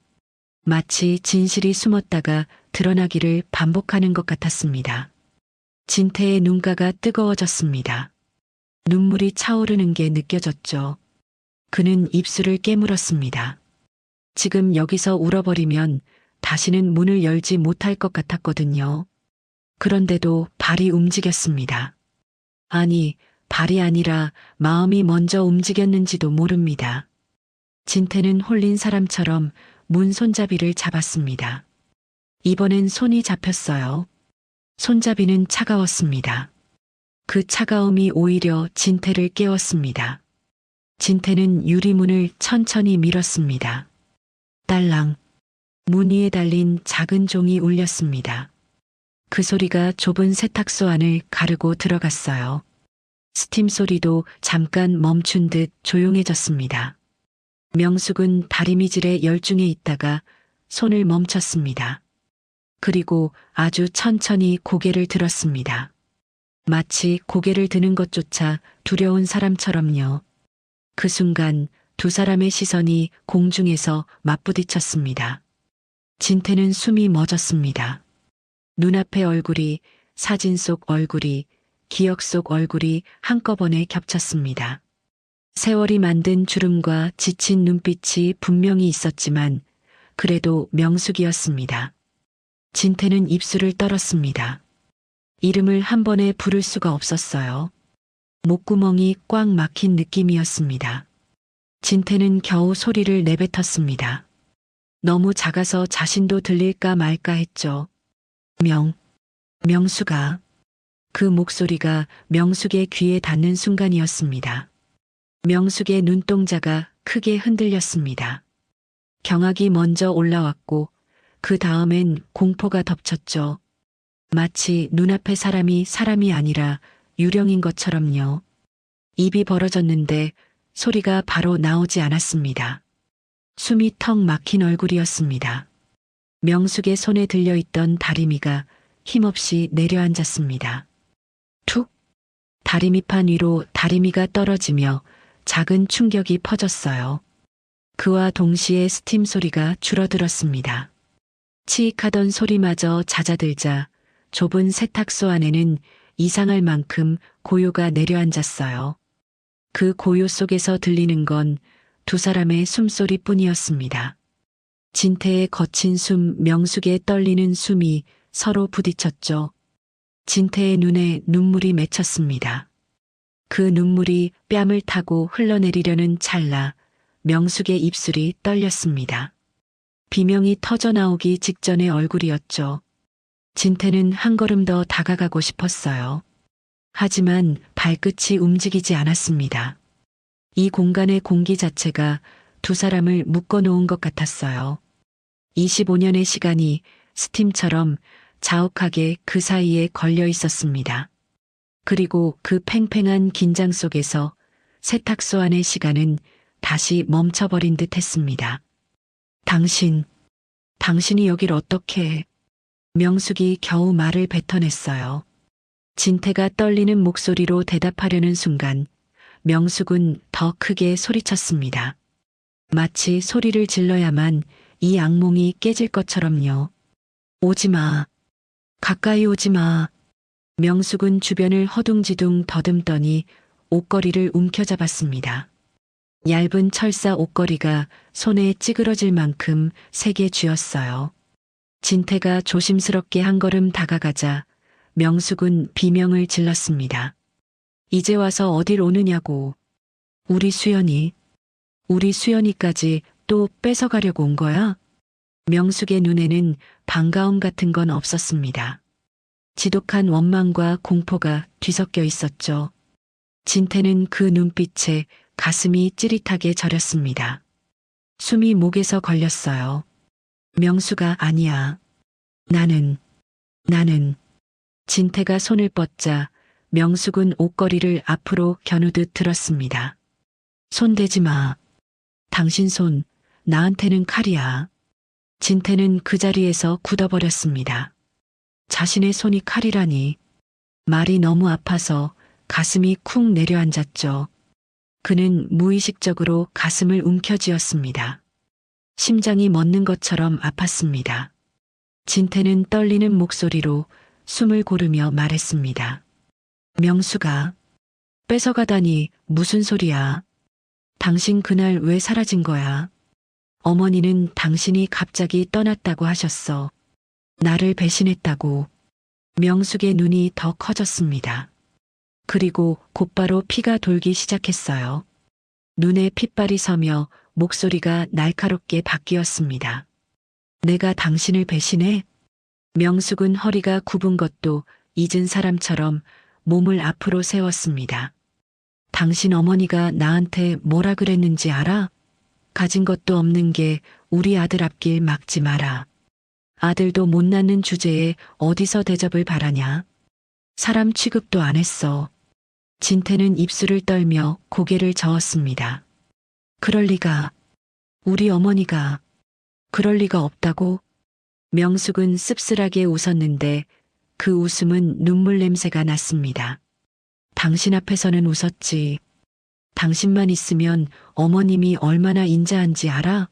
마치 진실이 숨었다가 드러나기를 반복하는 것 같았습니다. 진태의 눈가가 뜨거워졌습니다. 눈물이 차오르는 게 느껴졌죠. 그는 입술을 깨물었습니다. 지금 여기서 울어버리면 다시는 문을 열지 못할 것 같았거든요. 그런데도 발이 움직였습니다. 아니, 발이 아니라 마음이 먼저 움직였는지도 모릅니다. 진태는 홀린 사람처럼 문 손잡이를 잡았습니다. 이번엔 손이 잡혔어요. 손잡이는 차가웠습니다. 그 차가움이 오히려 진태를 깨웠습니다. 진태는 유리문을 천천히 밀었습니다. 딸랑. 문 위에 달린 작은 종이 울렸습니다. 그 소리가 좁은 세탁소 안을 가르고 들어갔어요. 스팀 소리도 잠깐 멈춘 듯 조용해졌습니다. 명숙은 다리미질에 열중해 있다가 손을 멈췄습니다. 그리고 아주 천천히 고개를 들었습니다. 마치 고개를 드는 것조차 두려운 사람처럼요. 그 순간 두 사람의 시선이 공중에서 맞부딪혔습니다. 진태는 숨이 멎었습니다. 눈앞의 얼굴이, 사진 속 얼굴이, 기억 속 얼굴이 한꺼번에 겹쳤습니다. 세월이 만든 주름과 지친 눈빛이 분명히 있었지만 그래도 명숙이었습니다. 진태는 입술을 떨었습니다. 이름을 한 번에 부를 수가 없었어요. 목구멍이 꽉 막힌 느낌이었습니다. 진태는 겨우 소리를 내뱉었습니다. 너무 작아서 자신도 들릴까 말까 했죠. 명수가. 그 목소리가 명숙의 귀에 닿는 순간이었습니다. 명숙의 눈동자가 크게 흔들렸습니다. 경악이 먼저 올라왔고 그 다음엔 공포가 덮쳤죠. 마치 눈앞의 사람이 아니라 유령인 것처럼요. 입이 벌어졌는데 소리가 바로 나오지 않았습니다. 숨이 턱 막힌 얼굴이었습니다. 명숙의 손에 들려있던 다리미가 힘없이 내려앉았습니다. 툭! 다리미판 위로 다리미가 떨어지며 작은 충격이 퍼졌어요. 그와 동시에 스팀 소리가 줄어들었습니다. 치익하던 소리마저 잦아들자 좁은 세탁소 안에는 이상할 만큼 고요가 내려앉았어요. 그 고요 속에서 들리는 건 두 사람의 숨소리뿐이었습니다. 진태의 거친 숨, 명숙의 떨리는 숨이 서로 부딪혔죠. 진태의 눈에 눈물이 맺혔습니다. 그 눈물이 뺨을 타고 흘러내리려는 찰나 명숙의 입술이 떨렸습니다. 비명이 터져나오기 직전의 얼굴이었죠. 진태는 한 걸음 더 다가가고 싶었어요. 하지만 발끝이 움직이지 않았습니다. 이 공간의 공기 자체가 두 사람을 묶어놓은 것 같았어요. 25년의 시간이 스팀처럼 자욱하게 그 사이에 걸려 있었습니다. 그리고 그 팽팽한 긴장 속에서 세탁소 안의 시간은 다시 멈춰버린 듯 했습니다. 당신이 여길 어떻게 해? 명숙이 겨우 말을 뱉어냈어요. 진태가 떨리는 목소리로 대답하려는 순간 명숙은 더 크게 소리쳤습니다. 마치 소리를 질러야만 이 악몽이 깨질 것처럼요. 오지 마. 가까이 오지 마. 명숙은 주변을 허둥지둥 더듬더니 옷걸이를 움켜잡았습니다. 얇은 철사 옷걸이가 손에 찌그러질 만큼 세게 쥐었어요. 진태가 조심스럽게 한 걸음 다가가자 명숙은 비명을 질렀습니다. 이제 와서 어딜 오느냐고. 우리 수연이까지 또 뺏어가려고 온 거야? 명숙의 눈에는 반가움 같은 건 없었습니다. 지독한 원망과 공포가 뒤섞여 있었죠. 진태는 그 눈빛에 가슴이 찌릿하게 저렸습니다. 숨이 목에서 걸렸어요. 명수가 아니야. 나는. 진태가 손을 뻗자 명숙은 옷걸이를 앞으로 겨누듯 들었습니다. 손대지 마. 당신 손, 나한테는 칼이야. 진태는 그 자리에서 굳어버렸습니다. 자신의 손이 칼이라니. 말이 너무 아파서 가슴이 쿵 내려앉았죠. 그는 무의식적으로 가슴을 움켜쥐었습니다. 심장이 멎는 것처럼 아팠습니다. 진태는 떨리는 목소리로 숨을 고르며 말했습니다. 명수가 뺏어가다니 무슨 소리야? 당신 그날 왜 사라진 거야? 어머니는 당신이 갑자기 떠났다고 하셨어. 나를 배신했다고. 명숙의 눈이 더 커졌습니다. 그리고 곧바로 피가 돌기 시작했어요. 눈에 핏발이 서며 목소리가 날카롭게 바뀌었습니다. 내가 당신을 배신해? 명숙은 허리가 굽은 것도 잊은 사람처럼 몸을 앞으로 세웠습니다. 당신 어머니가 나한테 뭐라 그랬는지 알아? 가진 것도 없는 게 우리 아들 앞길 막지 마라. 아들도 못 낳는 주제에 어디서 대접을 바라냐? 사람 취급도 안 했어. 진태는 입술을 떨며 고개를 저었습니다. 그럴 리가. 우리 어머니가. 그럴 리가 없다고? 명숙은 씁쓸하게 웃었는데 그 웃음은 눈물 냄새가 났습니다. 당신 앞에서는 웃었지. 당신만 있으면 어머님이 얼마나 인자한지 알아?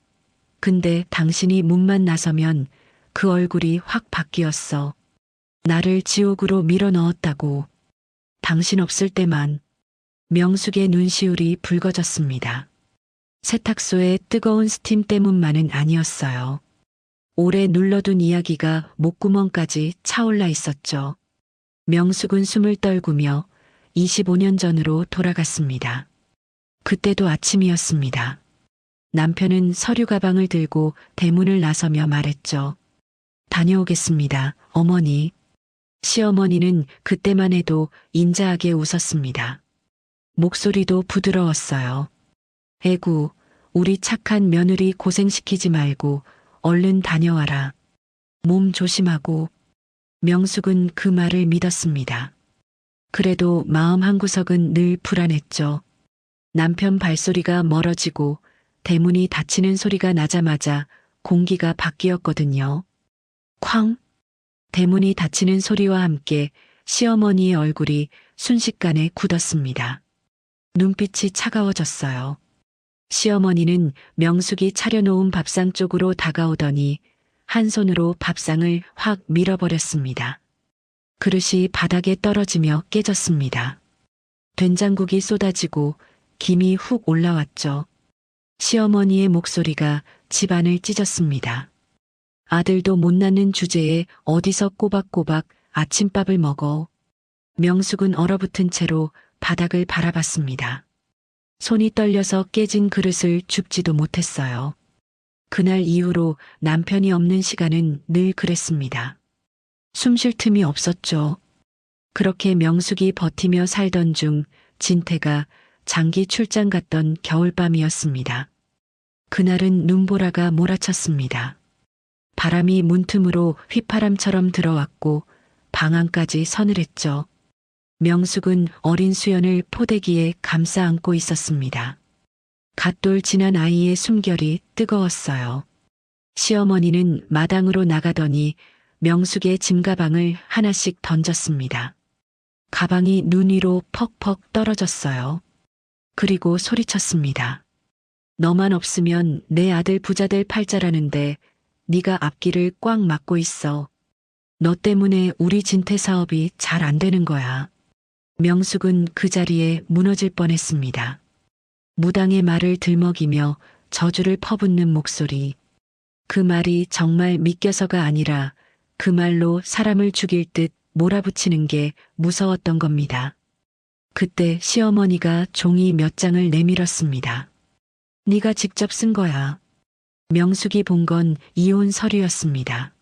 근데 당신이 문만 나서면 그 얼굴이 확 바뀌었어. 나를 지옥으로 밀어 넣었다고. 당신 없을 때만. 명숙의 눈시울이 붉어졌습니다. 세탁소의 뜨거운 스팀 때문만은 아니었어요. 오래 눌러둔 이야기가 목구멍까지 차올라 있었죠. 명숙은 숨을 떨구며 25년 전으로 돌아갔습니다. 그때도 아침이었습니다. 남편은 서류 가방을 들고 대문을 나서며 말했죠. 다녀오겠습니다, 어머니. 시어머니는 그때만 해도 인자하게 웃었습니다. 목소리도 부드러웠어요. 에구, 우리 착한 며느리 고생시키지 말고 얼른 다녀와라. 몸 조심하고. 명숙은 그 말을 믿었습니다. 그래도 마음 한구석은 늘 불안했죠. 남편 발소리가 멀어지고 대문이 닫히는 소리가 나자마자 공기가 바뀌었거든요. 쾅! 대문이 닫히는 소리와 함께 시어머니의 얼굴이 순식간에 굳었습니다. 눈빛이 차가워졌어요. 시어머니는 명숙이 차려놓은 밥상 쪽으로 다가오더니 한 손으로 밥상을 확 밀어버렸습니다. 그릇이 바닥에 떨어지며 깨졌습니다. 된장국이 쏟아지고 김이 훅 올라왔죠. 시어머니의 목소리가 집안을 찢었습니다. 아들도 못 낳는 주제에 어디서 꼬박꼬박 아침밥을 먹어. 명숙은 얼어붙은 채로 바닥을 바라봤습니다. 손이 떨려서 깨진 그릇을 줍지도 못했어요. 그날 이후로 남편이 없는 시간은 늘 그랬습니다. 숨 쉴 틈이 없었죠. 그렇게 명숙이 버티며 살던 중 진태가 장기 출장 갔던 겨울밤이었습니다. 그날은 눈보라가 몰아쳤습니다. 바람이 문틈으로 휘파람처럼 들어왔고 방 안까지 서늘했죠. 명숙은 어린 수연을 포대기에 감싸 안고 있었습니다. 갓돌 지난 아이의 숨결이 뜨거웠어요. 시어머니는 마당으로 나가더니 명숙의 짐가방을 하나씩 던졌습니다. 가방이 눈 위로 퍽퍽 떨어졌어요. 그리고 소리쳤습니다. 너만 없으면 내 아들 부자 될 팔자라는데 네가 앞길을 꽉 막고 있어. 너 때문에 우리 진태 사업이 잘 안 되는 거야. 명숙은 그 자리에 무너질 뻔했습니다. 무당의 말을 들먹이며 저주를 퍼붓는 목소리. 그 말이 정말 믿겨서가 아니라 그 말로 사람을 죽일 듯 몰아붙이는 게 무서웠던 겁니다. 그때 시어머니가 종이 몇 장을 내밀었습니다. 네가 직접 쓴 거야. 명숙이 본 건 이혼 서류였습니다.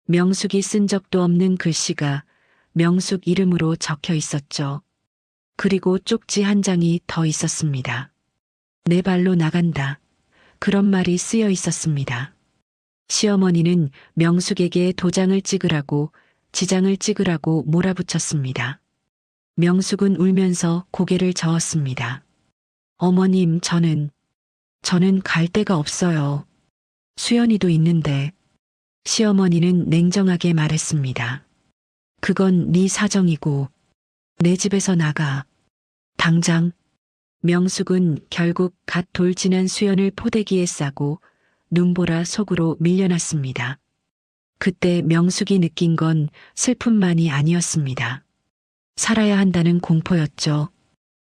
명숙이 쓴 적도 없는 글씨가 명숙 이름으로 적혀 있었죠. 그리고 쪽지 한 장이 더 있었습니다. 내 발로 나간다. 그런 말이 쓰여 있었습니다. 시어머니는 명숙에게 도장을 찍으라고 지장을 찍으라고 몰아붙였습니다. 명숙은 울면서 고개를 저었습니다. 어머님, 저는 갈 데가 없어요. 수연이도 있는데. 시어머니는 냉정하게 말했습니다. 그건 네 사정이고 내 집에서 나가. 당장. 명숙은 결국 갓 돌진한 수연을 포대기에 싸고 눈보라 속으로 밀려났습니다. 그때 명숙이 느낀 건 슬픔만이 아니었습니다. 살아야 한다는 공포였죠.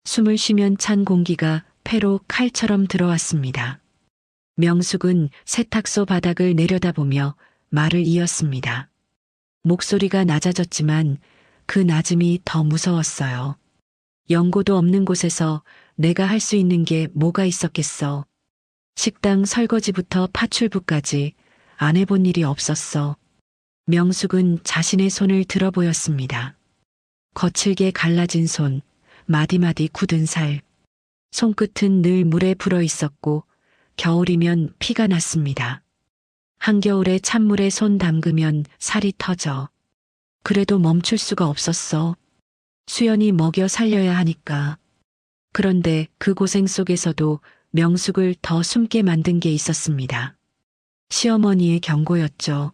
숨을 쉬면 찬 공기가 폐로 칼처럼 들어왔습니다. 명숙은 세탁소 바닥을 내려다보며 말을 이었습니다. 목소리가 낮아졌지만 그 낮음이 더 무서웠어요. 연고도 없는 곳에서 내가 할 수 있는 게 뭐가 있었겠어. 식당 설거지부터 파출부까지 안 해본 일이 없었어. 명숙은 자신의 손을 들어 보였습니다. 거칠게 갈라진 손, 마디마디 굳은 살. 손끝은 늘 물에 불어 있었고 겨울이면 피가 났습니다. 한겨울에 찬물에 손 담그면 살이 터져. 그래도 멈출 수가 없었어. 수연이 먹여 살려야 하니까. 그런데 그 고생 속에서도 명숙을 더 숨게 만든 게 있었습니다. 시어머니의 경고였죠.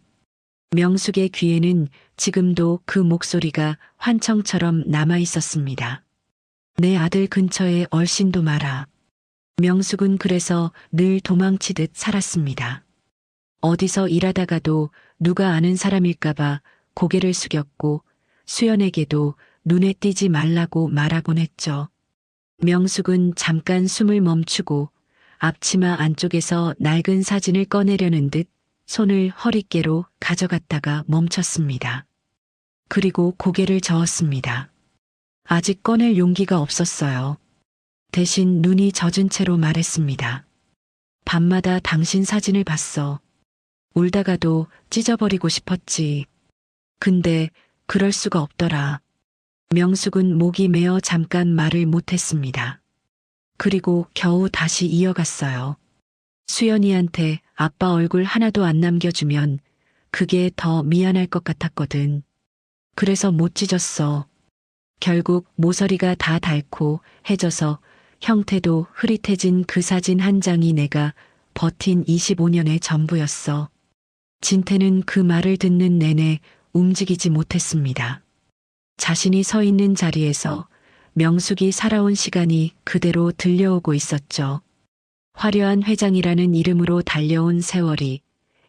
명숙의 귀에는 지금도 그 목소리가 환청처럼 남아 있었습니다. 내 아들 근처에 얼씬도 마라. 명숙은 그래서 늘 도망치듯 살았습니다. 어디서 일하다가도 누가 아는 사람일까봐 고개를 숙였고 수연에게도 눈에 띄지 말라고 말하곤 했죠. 명숙은 잠깐 숨을 멈추고 앞치마 안쪽에서 낡은 사진을 꺼내려는 듯 손을 허리께로 가져갔다가 멈췄습니다. 그리고 고개를 저었습니다. 아직 꺼낼 용기가 없었어요. 대신 눈이 젖은 채로 말했습니다. 밤마다 당신 사진을 봤어. 울다가도 찢어버리고 싶었지. 근데 그럴 수가 없더라. 명숙은 목이 메어 잠깐 말을 못했습니다. 그리고 겨우 다시 이어갔어요. 수연이한테 아빠 얼굴 하나도 안 남겨주면 그게 더 미안할 것 같았거든. 그래서 못 찢었어. 결국 모서리가 다 닳고 해져서 형태도 흐릿해진 그 사진 한 장이 내가 버틴 25년의 전부였어. 진태는 그 말을 듣는 내내 움직이지 못했습니다. 자신이 서 있는 자리에서 명숙이 살아온 시간이 그대로 들려오고 있었죠. 화려한 회장이라는 이름으로 달려온 세월이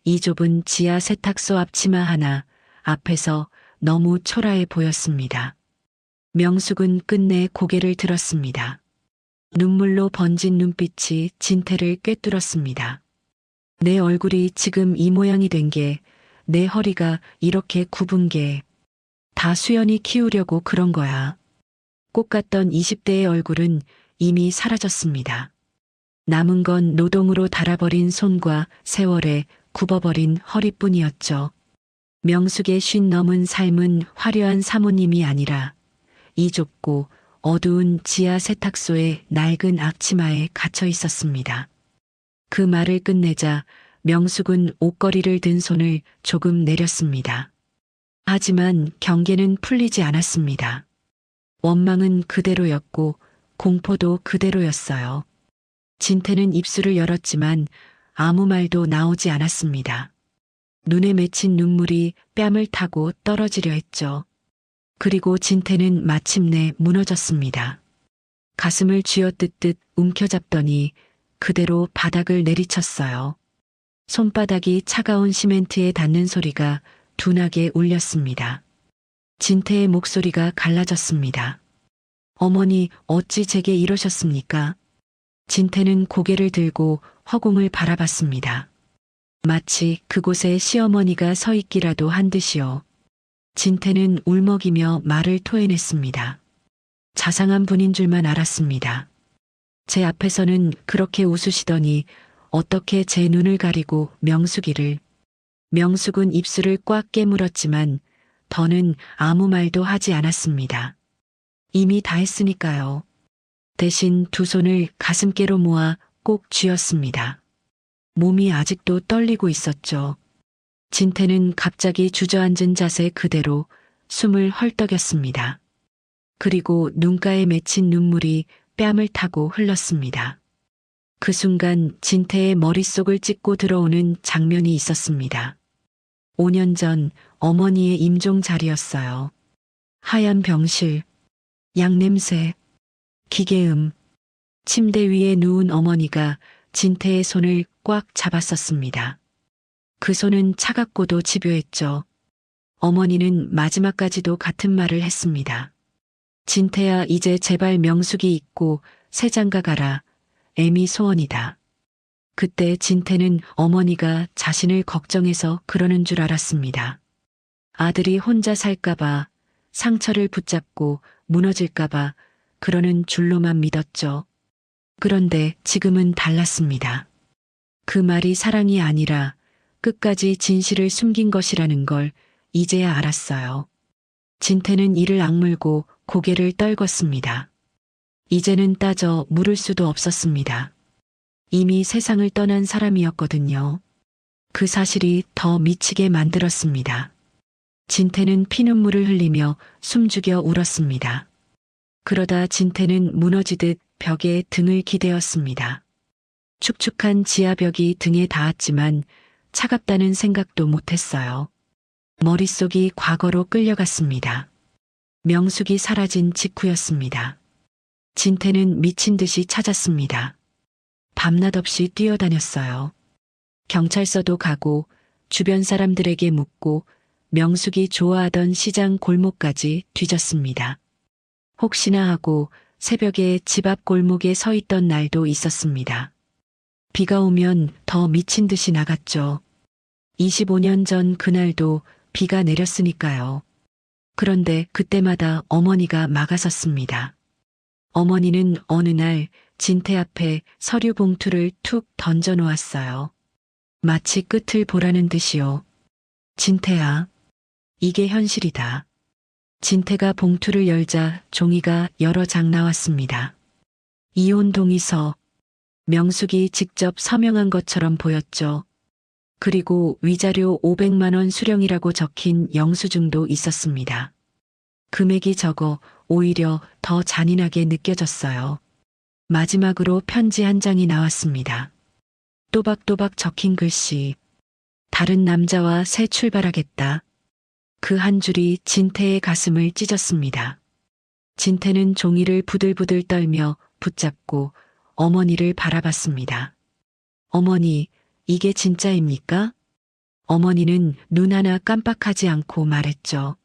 이 좁은 지하 세탁소 앞치마 하나 앞에서 너무 초라해 보였습니다. 명숙은 끝내 고개를 들었습니다. 눈물로 번진 눈빛이 진태를 꿰뚫었습니다. 내 얼굴이 지금 이 모양이 된 게, 내 허리가 이렇게 굽은 게 다 수연이 키우려고 그런 거야. 꽃 같던 20대의 얼굴은 이미 사라졌습니다. 남은 건 노동으로 닳아버린 손과 세월에 굽어버린 허리뿐이었죠. 명숙의 50 넘은 삶은 화려한 사모님이 아니라 이 좁고 어두운 지하 세탁소의 낡은 앞치마에 갇혀 있었습니다. 그 말을 끝내자 명숙은 옷걸이를 든 손을 조금 내렸습니다. 하지만 경계는 풀리지 않았습니다. 원망은 그대로였고 공포도 그대로였어요. 진태는 입술을 열었지만 아무 말도 나오지 않았습니다. 눈에 맺힌 눈물이 뺨을 타고 떨어지려 했죠. 그리고 진태는 마침내 무너졌습니다. 가슴을 쥐어뜯듯 움켜잡더니 그대로 바닥을 내리쳤어요. 손바닥이 차가운 시멘트에 닿는 소리가 둔하게 울렸습니다. 진태의 목소리가 갈라졌습니다. 어머니, 어찌 제게 이러셨습니까? 진태는 고개를 들고 허공을 바라봤습니다. 마치 그곳에 시어머니가 서 있기라도 한 듯이요. 진태는 울먹이며 말을 토해냈습니다. 자상한 분인 줄만 알았습니다. 제 앞에서는 그렇게 웃으시더니 어떻게 제 눈을 가리고 명숙이를. 명숙은 입술을 꽉 깨물었지만 더는 아무 말도 하지 않았습니다. 이미 다 했으니까요. 대신 두 손을 가슴께로 모아 꼭 쥐었습니다. 몸이 아직도 떨리고 있었죠. 진태는 갑자기 주저앉은 자세 그대로 숨을 헐떡였습니다. 그리고 눈가에 맺힌 눈물이 뺨을 타고 흘렀습니다. 그 순간 진태의 머릿속을 찍고 들어오는 장면이 있었습니다. 5년 전 어머니의 임종 자리였어요. 하얀 병실, 약냄새, 기계음, 침대 위에 누운 어머니가 진태의 손을 꽉 잡았었습니다. 그 손은 차갑고도 집요했죠. 어머니는 마지막까지도 같은 말을 했습니다. 진태야, 이제 제발 명숙이 있고 새 장가 가라. 애미 소원이다. 그때 진태는 어머니가 자신을 걱정해서 그러는 줄 알았습니다. 아들이 혼자 살까봐, 상처를 붙잡고 무너질까봐 그러는 줄로만 믿었죠. 그런데 지금은 달랐습니다. 그 말이 사랑이 아니라 끝까지 진실을 숨긴 것이라는 걸 이제야 알았어요. 진태는 이를 악물고 고개를 떨궜습니다. 이제는 따져 물을 수도 없었습니다. 이미 세상을 떠난 사람이었거든요. 그 사실이 더 미치게 만들었습니다. 진태는 피눈물을 흘리며 숨죽여 울었습니다. 그러다 진태는 무너지듯 벽에 등을 기대었습니다. 축축한 지하벽이 등에 닿았지만 차갑다는 생각도 못했어요. 머릿속이 과거로 끌려갔습니다. 명숙이 사라진 직후였습니다. 진태는 미친 듯이 찾았습니다. 밤낮 없이 뛰어다녔어요. 경찰서도 가고 주변 사람들에게 묻고 명숙이 좋아하던 시장 골목까지 뒤졌습니다. 혹시나 하고 새벽에 집 앞 골목에 서 있던 날도 있었습니다. 비가 오면 더 미친 듯이 나갔죠. 25년 전 그날도 비가 내렸으니까요. 그런데 그때마다 어머니가 막아섰습니다. 어머니는 어느 날 진태 앞에 서류 봉투를 툭 던져 놓았어요. 마치 끝을 보라는 듯이요. 진태야, 이게 현실이다. 진태가 봉투를 열자 종이가 여러 장 나왔습니다. 이혼 동의서, 명숙이 직접 서명한 것처럼 보였죠. 그리고 위자료 500만 원 수령이라고 적힌 영수증도 있었습니다. 금액이 적어 오히려 더 잔인하게 느껴졌어요. 마지막으로 편지 한 장이 나왔습니다. 또박또박 적힌 글씨. 다른 남자와 새 출발하겠다. 그 한 줄이 진태의 가슴을 찢었습니다. 진태는 종이를 부들부들 떨며 붙잡고 어머니를 바라봤습니다. 어머니, 이게 진짜입니까? 어머니는 눈 하나 깜빡하지 않고 말했죠.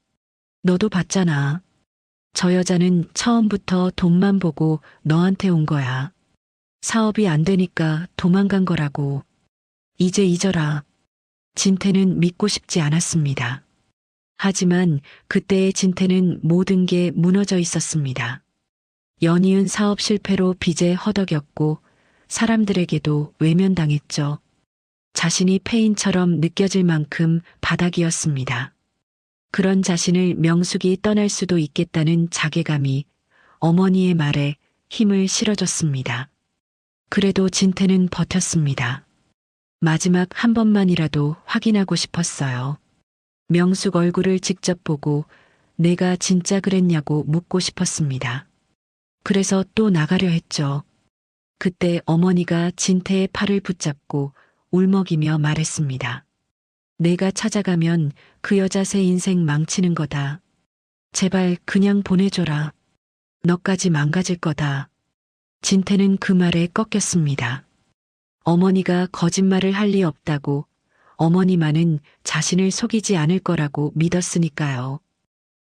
너도 봤잖아. 저 여자는 처음부터 돈만 보고 너한테 온 거야. 사업이 안 되니까 도망간 거라고. 이제 잊어라. 진태는 믿고 싶지 않았습니다. 하지만 그때의 진태는 모든 게 무너져 있었습니다. 연이은 사업 실패로 빚에 허덕였고 사람들에게도 외면당했죠. 자신이 폐인처럼 느껴질 만큼 바닥이었습니다. 그런 자신을 명숙이 떠날 수도 있겠다는 자괴감이 어머니의 말에 힘을 실어줬습니다. 그래도 진태는 버텼습니다. 마지막 한 번만이라도 확인하고 싶었어요. 명숙 얼굴을 직접 보고 내가 진짜 그랬냐고 묻고 싶었습니다. 그래서 또 나가려 했죠. 그때 어머니가 진태의 팔을 붙잡고 울먹이며 말했습니다. 내가 찾아가면 그 여자 새 인생 망치는 거다. 제발 그냥 보내줘라. 너까지 망가질 거다. 진태는 그 말에 꺾였습니다. 어머니가 거짓말을 할 리 없다고, 어머니만은 자신을 속이지 않을 거라고 믿었으니까요.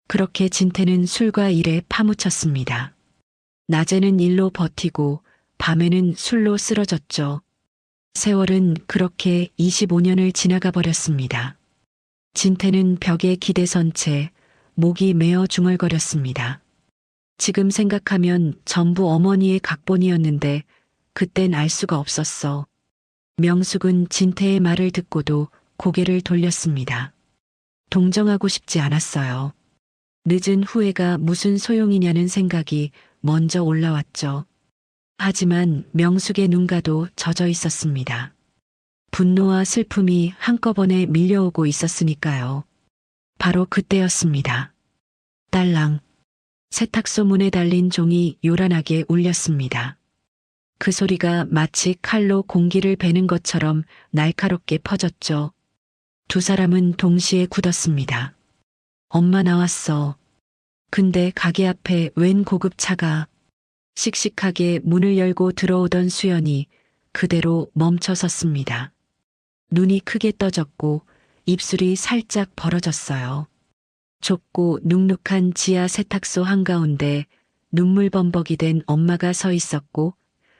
그렇게 진태는 술과 일에 파묻혔습니다. 낮에는 일로 버티고 밤에는 술로 쓰러졌죠. 세월은 그렇게 25년을 지나가 버렸습니다. 진태는 벽에 기대선 채 목이 메어 중얼거렸습니다. 지금 생각하면 전부 어머니의 각본이었는데 그땐 알 수가 없었어. 명숙은 진태의 말을 듣고도 고개를 돌렸습니다. 동정하고 싶지 않았어요. 늦은 후회가 무슨 소용이냐는 생각이 먼저 올라왔죠. 하지만 명숙의 눈가도 젖어 있었습니다. 분노와 슬픔이 한꺼번에 밀려오고 있었으니까요. 바로 그때였습니다. 딸랑. 세탁소 문에 달린 종이 요란하게 울렸습니다. 그 소리가 마치 칼로 공기를 베는 것처럼 날카롭게 퍼졌죠. 두 사람은 동시에 굳었습니다. 엄마 나왔어. 근데 가게 앞에 웬 고급차가. 씩씩하게 문을 열고 들어오던 수연이 그대로 멈춰 섰습니다. 눈이 크게 떠졌고 입술이 살짝 벌어졌어요. 좁고 눅눅한 지하 세탁소 한가운데 눈물범벅이 된 엄마가 서 있었고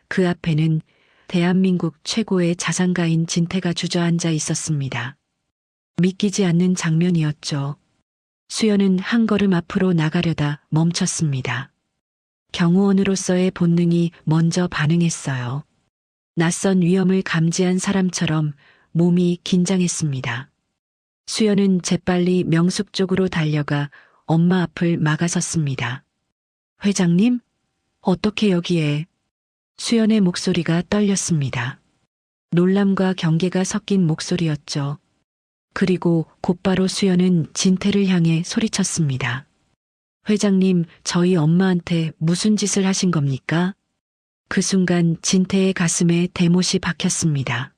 그 앞에는 대한민국 최고의 자산가인 진태가 주저앉아 있었습니다. 믿기지 않는 장면이었죠. 수연은 한 걸음 앞으로 나가려다 멈췄습니다. 경호원으로서의 본능이 먼저 반응했어요. 낯선 위험을 감지한 사람처럼 몸이 긴장했습니다. 수연은 재빨리 명숙 쪽으로 달려가 엄마 앞을 막아섰습니다. 회장님? 어떻게 여기에? 수연의 목소리가 떨렸습니다. 놀람과 경계가 섞인 목소리였죠. 그리고 곧바로 수연은 진태를 향해 소리쳤습니다. 회장님, 저희 엄마한테 무슨 짓을 하신 겁니까? 그 순간 진태의 가슴에 대못이 박혔습니다.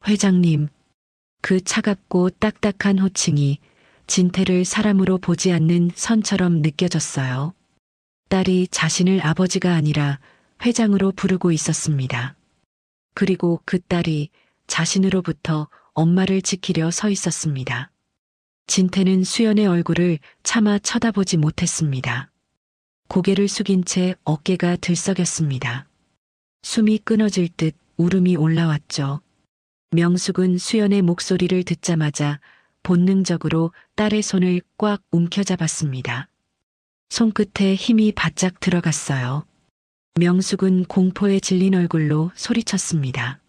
회장님. 그 차갑고 딱딱한 호칭이 진태를 사람으로 보지 않는 선처럼 느껴졌어요. 딸이 자신을 아버지가 아니라 회장으로 부르고 있었습니다. 그리고 그 딸이 자신으로부터 엄마를 지키려 서 있었습니다. 진태는 수연의 얼굴을 차마 쳐다보지 못했습니다. 고개를 숙인 채 어깨가 들썩였습니다. 숨이 끊어질 듯 울음이 올라왔죠. 명숙은 수연의 목소리를 듣자마자 본능적으로 딸의 손을 꽉 움켜잡았습니다. 손끝에 힘이 바짝 들어갔어요. 명숙은 공포에 질린 얼굴로 소리쳤습니다.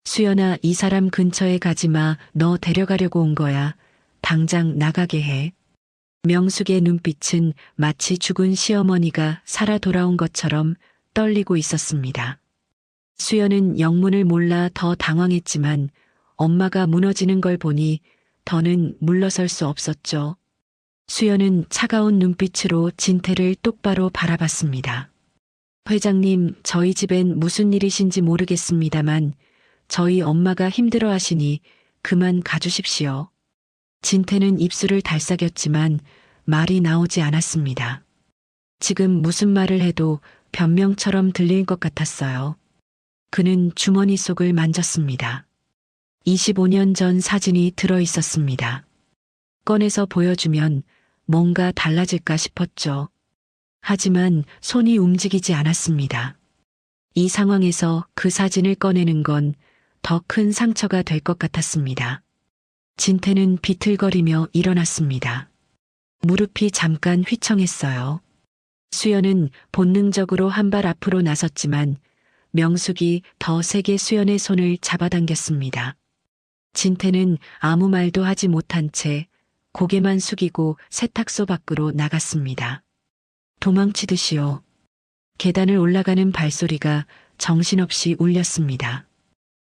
수연아, 이 사람 근처에 가지마. 너 데려가려고 온 거야. 당장 나가게 해. 명숙의 눈빛은 마치 죽은 시어머니가 살아 돌아온 것처럼 떨리고 있었습니다. 수연은 영문을 몰라 더 당황했지만 엄마가 무너지는 걸 보니 더는 물러설 수 없었죠. 수연은 차가운 눈빛으로 진태를 똑바로 바라봤습니다. 회장님, 저희 집엔 무슨 일이신지 모르겠습니다만 저희 엄마가 힘들어 하시니 그만 가주십시오. 진태는 입술을 달싹였지만 말이 나오지 않았습니다. 지금 무슨 말을 해도 변명처럼 들릴 것 같았어요. 그는 주머니 속을 만졌습니다. 25년 전 사진이 들어 있었습니다. 꺼내서 보여주면 뭔가 달라질까 싶었죠. 하지만 손이 움직이지 않았습니다. 이 상황에서 그 사진을 꺼내는 건 더 큰 상처가 될 것 같았습니다. 진태는 비틀거리며 일어났습니다. 무릎이 잠깐 휘청했어요. 수연은 본능적으로 한 발 앞으로 나섰지만 명숙이 더 세게 수연의 손을 잡아당겼습니다. 진태는 아무 말도 하지 못한 채 고개만 숙이고 세탁소 밖으로 나갔습니다. 도망치듯이요. 계단을 올라가는 발소리가 정신없이 울렸습니다.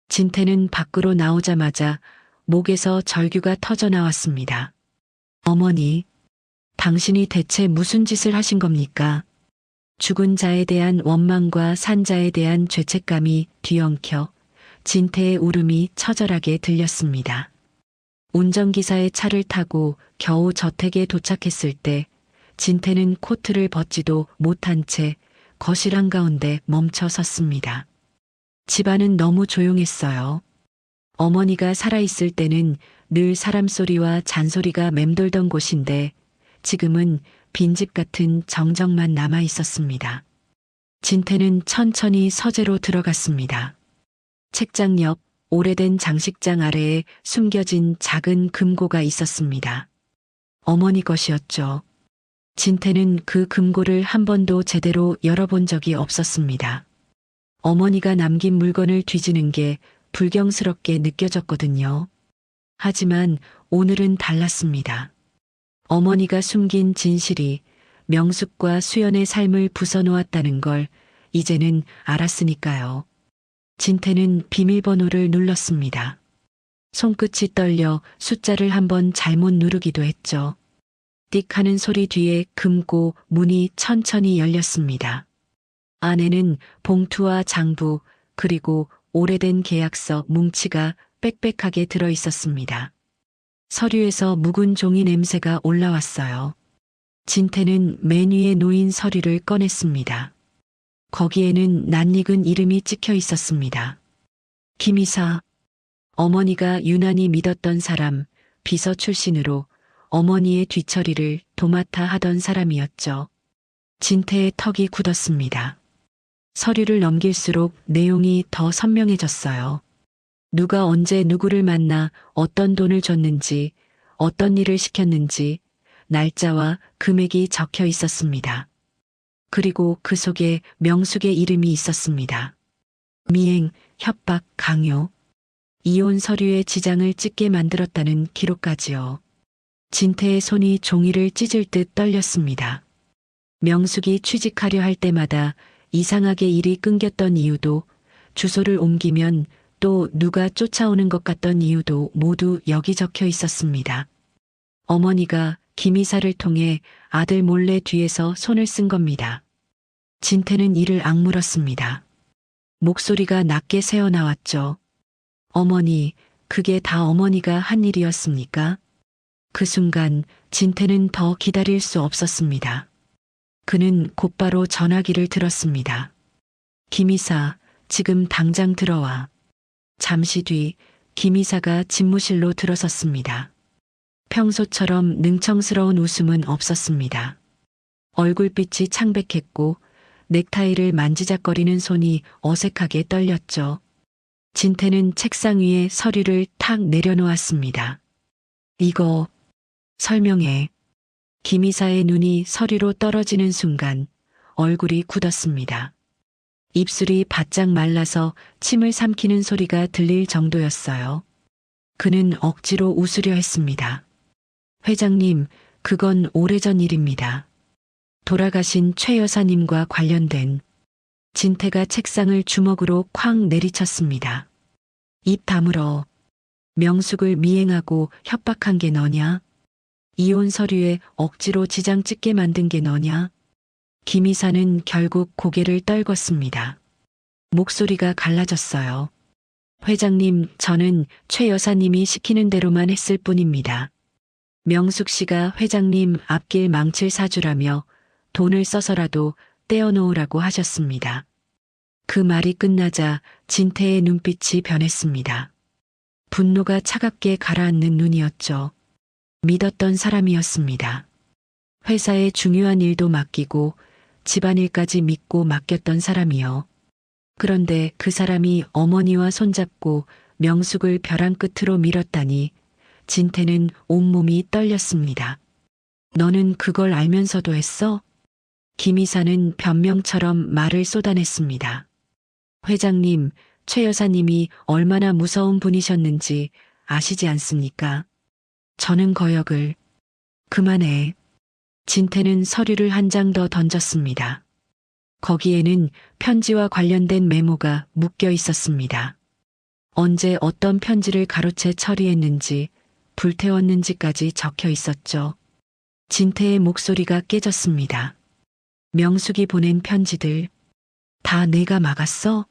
진태는 밖으로 나오자마자 목에서 절규가 터져 나왔습니다. 어머니, 당신이 대체 무슨 짓을 하신 겁니까? 죽은 자에 대한 원망과 산 자에 대한 죄책감이 뒤엉켜 진태의 울음이 처절하게 들렸습니다. 운전기사의 차를 타고 겨우 저택에 도착했을 때 진태는 코트를 벗지도 못한 채 거실 한가운데 멈춰 섰습니다. 집안은 너무 조용했어요. 어머니가 살아있을 때는 늘 사람 소리와 잔소리가 맴돌던 곳인데 지금은 빈집 같은 정적만 남아 있었습니다. 진태는 천천히 서재로 들어갔습니다. 책장 옆 오래된 장식장 아래에 숨겨진 작은 금고가 있었습니다. 어머니 것이었죠. 진태는 그 금고를 한 번도 제대로 열어본 적이 없었습니다. 어머니가 남긴 물건을 뒤지는 게 불경스럽게 느껴졌거든요. 하지만 오늘은 달랐습니다. 어머니가 숨긴 진실이 명숙과 수연의 삶을 부숴놓았다는 걸 이제는 알았으니까요. 진태는 비밀번호를 눌렀습니다. 손끝이 떨려 숫자를 한번 잘못 누르기도 했죠. 띡 하는 소리 뒤에 금고 문이 천천히 열렸습니다. 안에는 봉투와 장부 그리고 오래된 계약서 뭉치가 빽빽하게 들어 있었습니다. 서류에서 묵은 종이 냄새가 올라왔어요. 진태는 맨 위에 놓인 서류를 꺼냈습니다. 거기에는 낯익은 이름이 찍혀 있었습니다. 김이사. 어머니가 유난히 믿었던 사람, 비서 출신으로 어머니의 뒤처리를 도맡아 하던 사람이었죠. 진태의 턱이 굳었습니다. 서류를 넘길수록 내용이 더 선명해졌어요. 누가 언제 누구를 만나 어떤 돈을 줬는지, 어떤 일을 시켰는지, 날짜와 금액이 적혀 있었습니다. 그리고 그 속에 명숙의 이름이 있었습니다. 미행, 협박, 강요. 이혼 서류에 지장을 찍게 만들었다는 기록까지요. 진태의 손이 종이를 찢을 듯 떨렸습니다. 명숙이 취직하려 할 때마다 이상하게 일이 끊겼던 이유도, 주소를 옮기면 또 누가 쫓아오는 것 같던 이유도 모두 여기 적혀 있었습니다. 어머니가 김이사를 통해 아들 몰래 뒤에서 손을 쓴 겁니다. 진태는 이를 악물었습니다. 목소리가 낮게 새어나왔죠. 어머니, 그게 다 어머니가 한 일이었습니까? 그 순간 진태는 더 기다릴 수 없었습니다. 그는 곧바로 전화기를 들었습니다. 김이사, 지금 당장 들어와. 잠시 뒤 김이사가 집무실로 들어섰습니다. 평소처럼 능청스러운 웃음은 없었습니다. 얼굴빛이 창백했고 넥타이를 만지작거리는 손이 어색하게 떨렸죠. 진태는 책상 위에 서류를 탁 내려놓았습니다. 이거 설명해. 김이사의 눈이 서류로 떨어지는 순간 얼굴이 굳었습니다. 입술이 바짝 말라서 침을 삼키는 소리가 들릴 정도였어요. 그는 억지로 웃으려 했습니다. 회장님, 그건 오래전 일입니다. 돌아가신 최 여사님과 관련된. 진태가 책상을 주먹으로 쾅 내리쳤습니다. 입 다물어. 명숙을 미행하고 협박한 게 너냐? 이혼 서류에 억지로 지장 찍게 만든 게 너냐? 김이사는 결국 고개를 떨궜습니다. 목소리가 갈라졌어요. 회장님, 저는 최 여사님이 시키는 대로만 했을 뿐입니다. 명숙 씨가 회장님 앞길 망칠 사주라며 돈을 써서라도 떼어놓으라고 하셨습니다. 그 말이 끝나자 진태의 눈빛이 변했습니다. 분노가 차갑게 가라앉는 눈이었죠. 믿었던 사람이었습니다. 회사의 중요한 일도 맡기고 집안일까지 믿고 맡겼던 사람이요. 그런데 그 사람이 어머니와 손잡고 명숙을 벼랑 끝으로 밀었다니 진태는 온몸이 떨렸습니다. 너는 그걸 알면서도 했어? 김이사는 변명처럼 말을 쏟아냈습니다. 회장님, 최 여사님이 얼마나 무서운 분이셨는지 아시지 않습니까? 저는 거역을. 그만해. 진태는 서류를 한 장 더 던졌습니다. 거기에는 편지와 관련된 메모가 묶여 있었습니다. 언제 어떤 편지를 가로채 처리했는지, 불태웠는지까지 적혀 있었죠. 진태의 목소리가 깨졌습니다. 명숙이 보낸 편지들, 다 내가 막았어?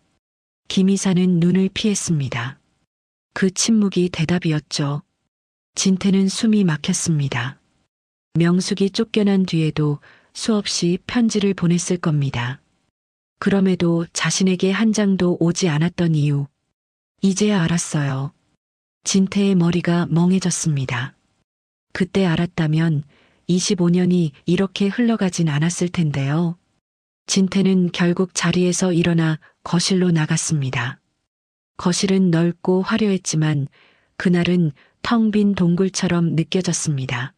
김이사는 눈을 피했습니다. 그 침묵이 대답이었죠. 진태는 숨이 막혔습니다. 명숙이 쫓겨난 뒤에도 수없이 편지를 보냈을 겁니다. 그럼에도 자신에게 한 장도 오지 않았던 이유. 이제야 알았어요. 진태의 머리가 멍해졌습니다. 그때 알았다면 25년이 이렇게 흘러가진 않았을 텐데요. 진태는 결국 자리에서 일어나 거실로 나갔습니다. 거실은 넓고 화려했지만 그날은 텅 빈 동굴처럼 느껴졌습니다.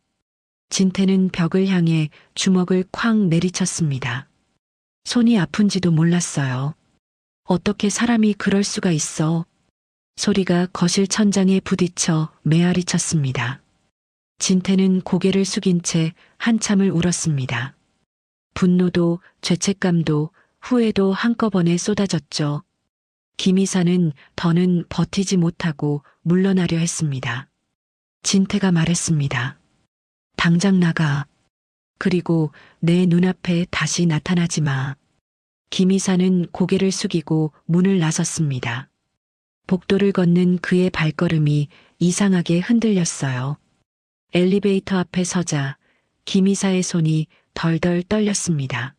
진태는 벽을 향해 주먹을 쾅 내리쳤습니다. 손이 아픈지도 몰랐어요. 어떻게 사람이 그럴 수가 있어. 소리가 거실 천장에 부딪혀 메아리 쳤습니다. 진태는 고개를 숙인 채 한참을 울었습니다. 분노도 죄책감도 후회도 한꺼번에 쏟아졌죠. 김이사는 더는 버티지 못하고 물러나려 했습니다. 진태가 말했습니다. 당장 나가. 그리고 내 눈앞에 다시 나타나지 마. 김이사는 고개를 숙이고 문을 나섰습니다. 복도를 걷는 그의 발걸음이 이상하게 흔들렸어요. 엘리베이터 앞에 서자 김이사의 손이 덜덜 떨렸습니다.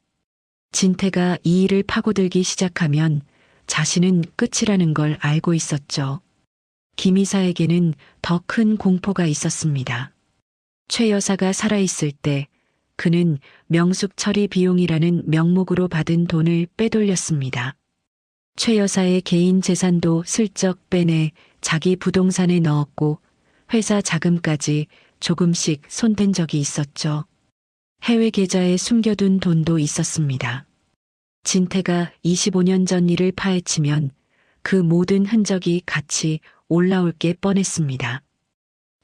진태가 이 일을 파고들기 시작하면 자신은 끝이라는 걸 알고 있었죠. 김이사에게는 더 큰 공포가 있었습니다. 최 여사가 살아있을 때 그는 명숙 처리 비용이라는 명목으로 받은 돈을 빼돌렸습니다. 최 여사의 개인 재산도 슬쩍 빼내 자기 부동산에 넣었고 회사 자금까지 조금씩 손댄 적이 있었죠. 해외 계좌에 숨겨둔 돈도 있었습니다. 진태가 25년 전 일을 파헤치면 그 모든 흔적이 같이 올라올 게 뻔했습니다.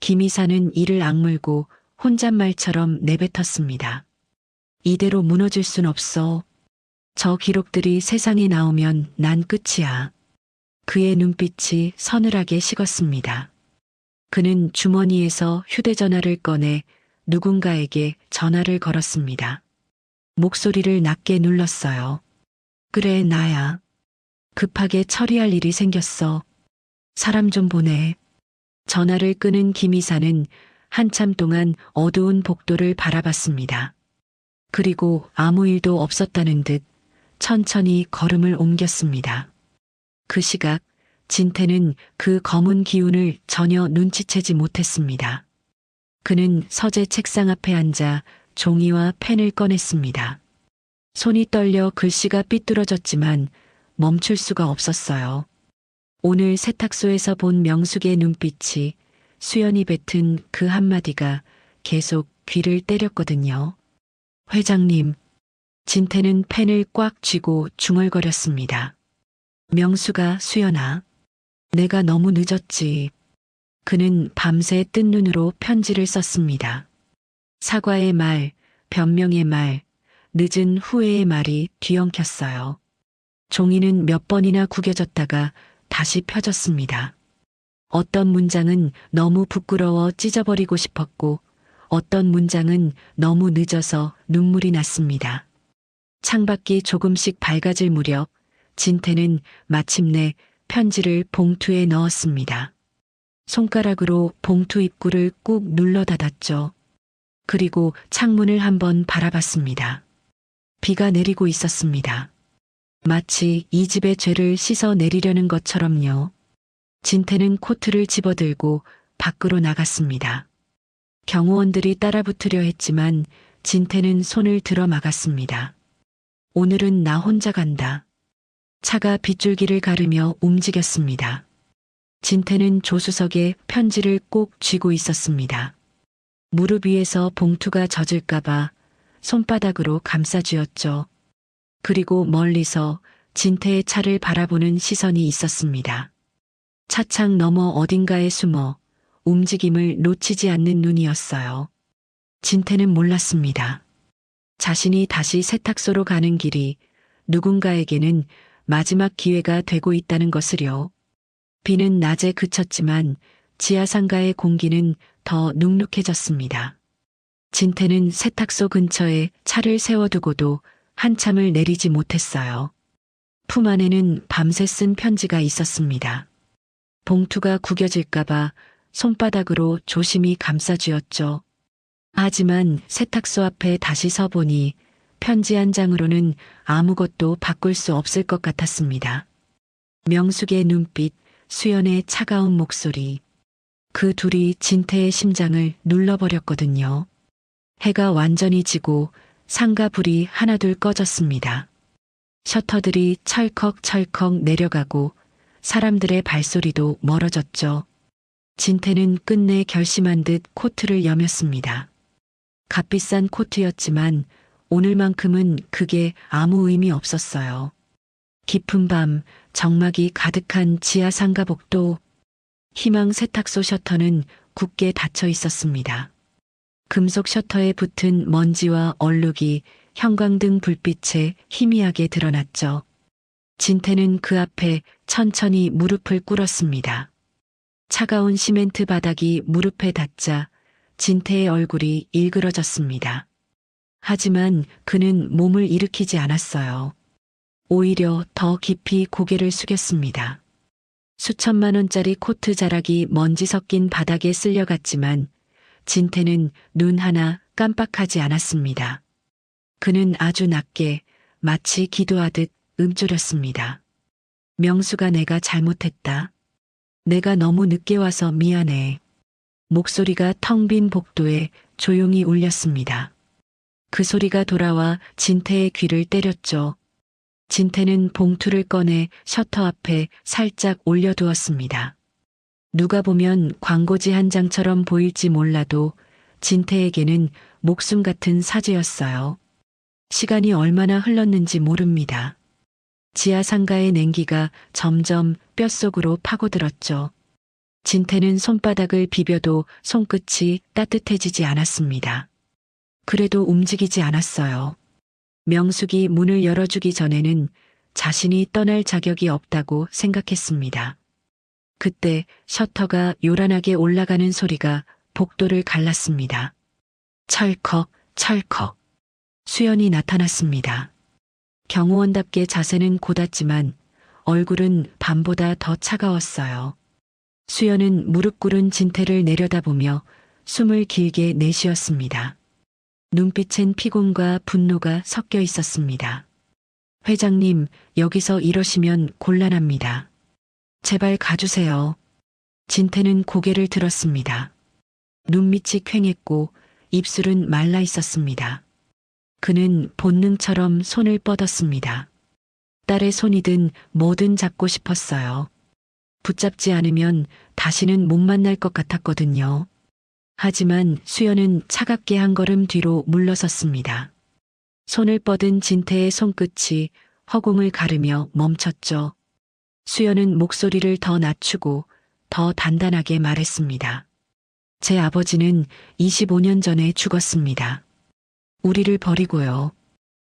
김이사는 이를 악물고 혼잣말처럼 내뱉었습니다. 이대로 무너질 순 없어. 저 기록들이 세상에 나오면 난 끝이야. 그의 눈빛이 서늘하게 식었습니다. 그는 주머니에서 휴대전화를 꺼내 누군가에게 전화를 걸었습니다. 목소리를 낮게 눌렀어요. 그래, 나야. 급하게 처리할 일이 생겼어. 사람 좀 보내. 전화를 끄는 김이사는 한참 동안 어두운 복도를 바라봤습니다. 그리고 아무 일도 없었다는 듯 천천히 걸음을 옮겼습니다. 그 시각 진태는 그 검은 기운을 전혀 눈치채지 못했습니다. 그는 서재 책상 앞에 앉아 종이와 펜을 꺼냈습니다. 손이 떨려 글씨가 삐뚤어졌지만 멈출 수가 없었어요. 오늘 세탁소에서 본 명숙의 눈빛이 수연이 뱉은 그 한마디가 계속 귀를 때렸거든요. 회장님. 진태는 펜을 꽉 쥐고 중얼거렸습니다. 명수가 수연아. 내가 너무 늦었지. 그는 밤새 뜬 눈으로 편지를 썼습니다. 사과의 말, 변명의 말, 늦은 후회의 말이 뒤엉켰어요. 종이는 몇 번이나 구겨졌다가 다시 펴졌습니다. 어떤 문장은 너무 부끄러워 찢어버리고 싶었고 어떤 문장은 너무 늦어서 눈물이 났습니다. 창밖이 조금씩 밝아질 무렵 진태는 마침내 편지를 봉투에 넣었습니다. 손가락으로 봉투 입구를 꾹 눌러 닫았죠. 그리고 창문을 한번 바라봤습니다. 비가 내리고 있었습니다. 마치 이 집의 죄를 씻어 내리려는 것처럼요. 진태는 코트를 집어들고 밖으로 나갔습니다. 경호원들이 따라붙으려 했지만 진태는 손을 들어 막았습니다. 오늘은 나 혼자 간다. 차가 빗줄기를 가르며 움직였습니다. 진태는 조수석에 편지를 꼭 쥐고 있었습니다. 무릎 위에서 봉투가 젖을까봐 손바닥으로 감싸쥐었죠. 그리고 멀리서 진태의 차를 바라보는 시선이 있었습니다. 차창 너머 어딘가에 숨어 움직임을 놓치지 않는 눈이었어요. 진태는 몰랐습니다. 자신이 다시 세탁소로 가는 길이 누군가에게는 마지막 기회가 되고 있다는 것을요. 비는 낮에 그쳤지만 지하상가의 공기는 더 눅눅해졌습니다. 진태는 세탁소 근처에 차를 세워두고도 한참을 내리지 못했어요. 품 안에는 밤새 쓴 편지가 있었습니다. 봉투가 구겨질까봐 손바닥으로 조심히 감싸쥐었죠. 하지만 세탁소 앞에 다시 서보니 편지 한 장으로는 아무것도 바꿀 수 없을 것 같았습니다. 명숙의 눈빛, 수연의 차가운 목소리. 그 둘이 진태의 심장을 눌러버렸거든요. 해가 완전히 지고 상가 불이 하나둘 꺼졌습니다. 셔터들이 철컥철컥 내려가고 사람들의 발소리도 멀어졌죠. 진태는 끝내 결심한 듯 코트를 여몄습니다. 값비싼 코트였지만 오늘만큼은 그게 아무 의미 없었어요. 깊은 밤 적막이 가득한 지하 상가복도 희망 세탁소 셔터는 굳게 닫혀 있었습니다. 금속 셔터에 붙은 먼지와 얼룩이 형광등 불빛에 희미하게 드러났죠. 진태는 그 앞에 천천히 무릎을 꿇었습니다. 차가운 시멘트 바닥이 무릎에 닿자 진태의 얼굴이 일그러졌습니다. 하지만 그는 몸을 일으키지 않았어요. 오히려 더 깊이 고개를 숙였습니다. 수천만 원짜리 코트 자락이 먼지 섞인 바닥에 쓸려갔지만 진태는 눈 하나 깜빡하지 않았습니다. 그는 아주 낮게 마치 기도하듯 움츠렸습니다. 명수가 내가 잘못했다. 내가 너무 늦게 와서 미안해. 목소리가 텅 빈 복도에 조용히 울렸습니다. 그 소리가 돌아와 진태의 귀를 때렸죠. 진태는 봉투를 꺼내 셔터 앞에 살짝 올려두었습니다. 누가 보면 광고지 한 장처럼 보일지 몰라도 진태에게는 목숨 같은 사죄였어요. 시간이 얼마나 흘렀는지 모릅니다. 지하 상가의 냉기가 점점 뼛속으로 파고들었죠. 진태는 손바닥을 비벼도 손끝이 따뜻해지지 않았습니다. 그래도 움직이지 않았어요. 명숙이 문을 열어주기 전에는 자신이 떠날 자격이 없다고 생각했습니다. 그때 셔터가 요란하게 올라가는 소리가 복도를 갈랐습니다. 철컥, 철컥. 수연이 나타났습니다. 경호원답게 자세는 곧았지만 얼굴은 밤보다 더 차가웠어요. 수연은 무릎 꿇은 진태를 내려다보며 숨을 길게 내쉬었습니다. 눈빛엔 피곤과 분노가 섞여 있었습니다. 회장님, 여기서 이러시면 곤란합니다. 제발 가주세요. 진태는 고개를 들었습니다. 눈밑이 퀭했고 입술은 말라 있었습니다. 그는 본능처럼 손을 뻗었습니다. 딸의 손이든 뭐든 잡고 싶었어요. 붙잡지 않으면 다시는 못 만날 것 같았거든요. 하지만 수연은 차갑게 한 걸음 뒤로 물러섰습니다. 손을 뻗은 진태의 손끝이 허공을 가르며 멈췄죠. 수연은 목소리를 더 낮추고 더 단단하게 말했습니다. 제 아버지는 25년 전에 죽었습니다. 우리를 버리고요.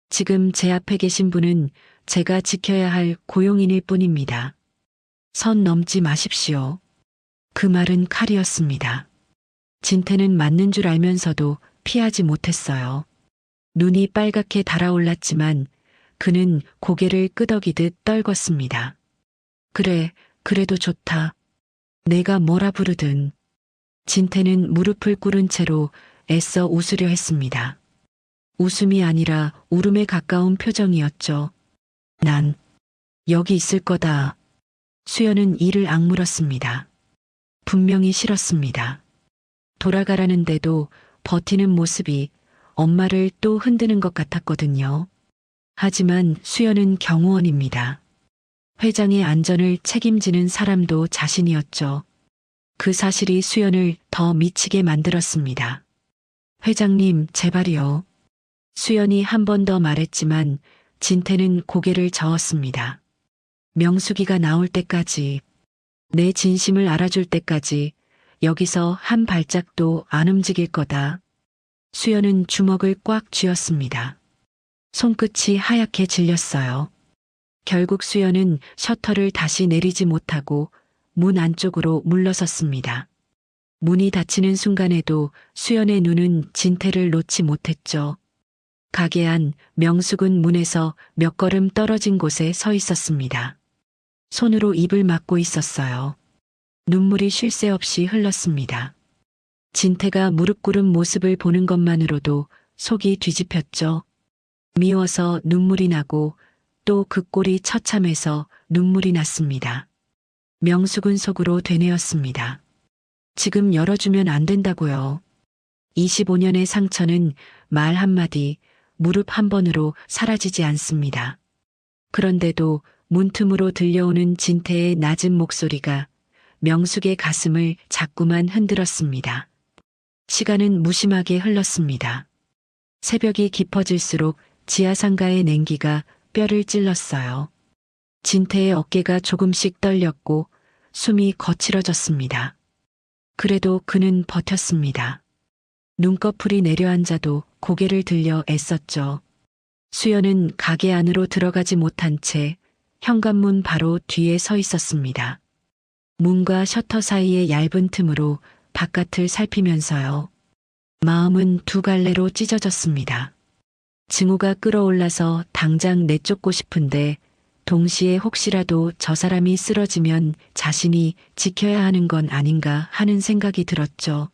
지금 제 앞에 계신 분은 제가 지켜야 할 고용인일 뿐입니다. 선 넘지 마십시오. 그 말은 칼이었습니다. 진태는 맞는 줄 알면서도 피하지 못했어요. 눈이 빨갛게 달아올랐지만 그는 고개를 끄덕이듯 떨궜습니다. 그래, 그래도 좋다. 내가 뭐라 부르든. 진태는 무릎을 꿇은 채로 애써 웃으려 했습니다. 웃음이 아니라 울음에 가까운 표정이었죠. 난 여기 있을 거다. 수연은 이를 악물었습니다. 분명히 싫었습니다. 돌아가라는데도 버티는 모습이 엄마를 또 흔드는 것 같았거든요. 하지만 수연은 경호원입니다. 회장의 안전을 책임지는 사람도 자신이었죠. 그 사실이 수연을 더 미치게 만들었습니다. 회장님, 제발이요. 수연이 한 번 더 말했지만 진태는 고개를 저었습니다. 명숙이가 나올 때까지, 내 진심을 알아줄 때까지 여기서 한 발짝도 안 움직일 거다. 수연은 주먹을 꽉 쥐었습니다. 손끝이 하얗게 질렸어요. 결국 수연은 셔터를 다시 내리지 못하고 문 안쪽으로 물러섰습니다. 문이 닫히는 순간에도 수연의 눈은 진태를 놓지 못했죠. 가게 안 명숙은 문에서 몇 걸음 떨어진 곳에 서 있었습니다. 손으로 입을 막고 있었어요. 눈물이 쉴 새 없이 흘렀습니다. 진태가 무릎 꿇은 모습을 보는 것만으로도 속이 뒤집혔죠. 미워서 눈물이 나고 또 그 꼴이 처참해서 눈물이 났습니다. 명숙은 속으로 되뇌었습니다. 지금 열어주면 안 된다고요. 25년의 상처는 말 한마디, 무릎 한 번으로 사라지지 않습니다. 그런데도 문틈으로 들려오는 진태의 낮은 목소리가 명숙의 가슴을 자꾸만 흔들었습니다. 시간은 무심하게 흘렀습니다. 새벽이 깊어질수록 지하상가의 냉기가 뼈를 찔렀어요. 진태의 어깨가 조금씩 떨렸고 숨이 거칠어졌습니다. 그래도 그는 버텼습니다. 눈꺼풀이 내려앉아도 고개를 들려 애썼죠. 수연은 가게 안으로 들어가지 못한 채 현관문 바로 뒤에 서 있었습니다. 문과 셔터 사이의 얇은 틈으로 바깥을 살피면서요. 마음은 두 갈래로 찢어졌습니다. 증오가 끌어올라서 당장 내쫓고 싶은데 동시에 혹시라도 저 사람이 쓰러지면 자신이 지켜야 하는 건 아닌가 하는 생각이 들었죠.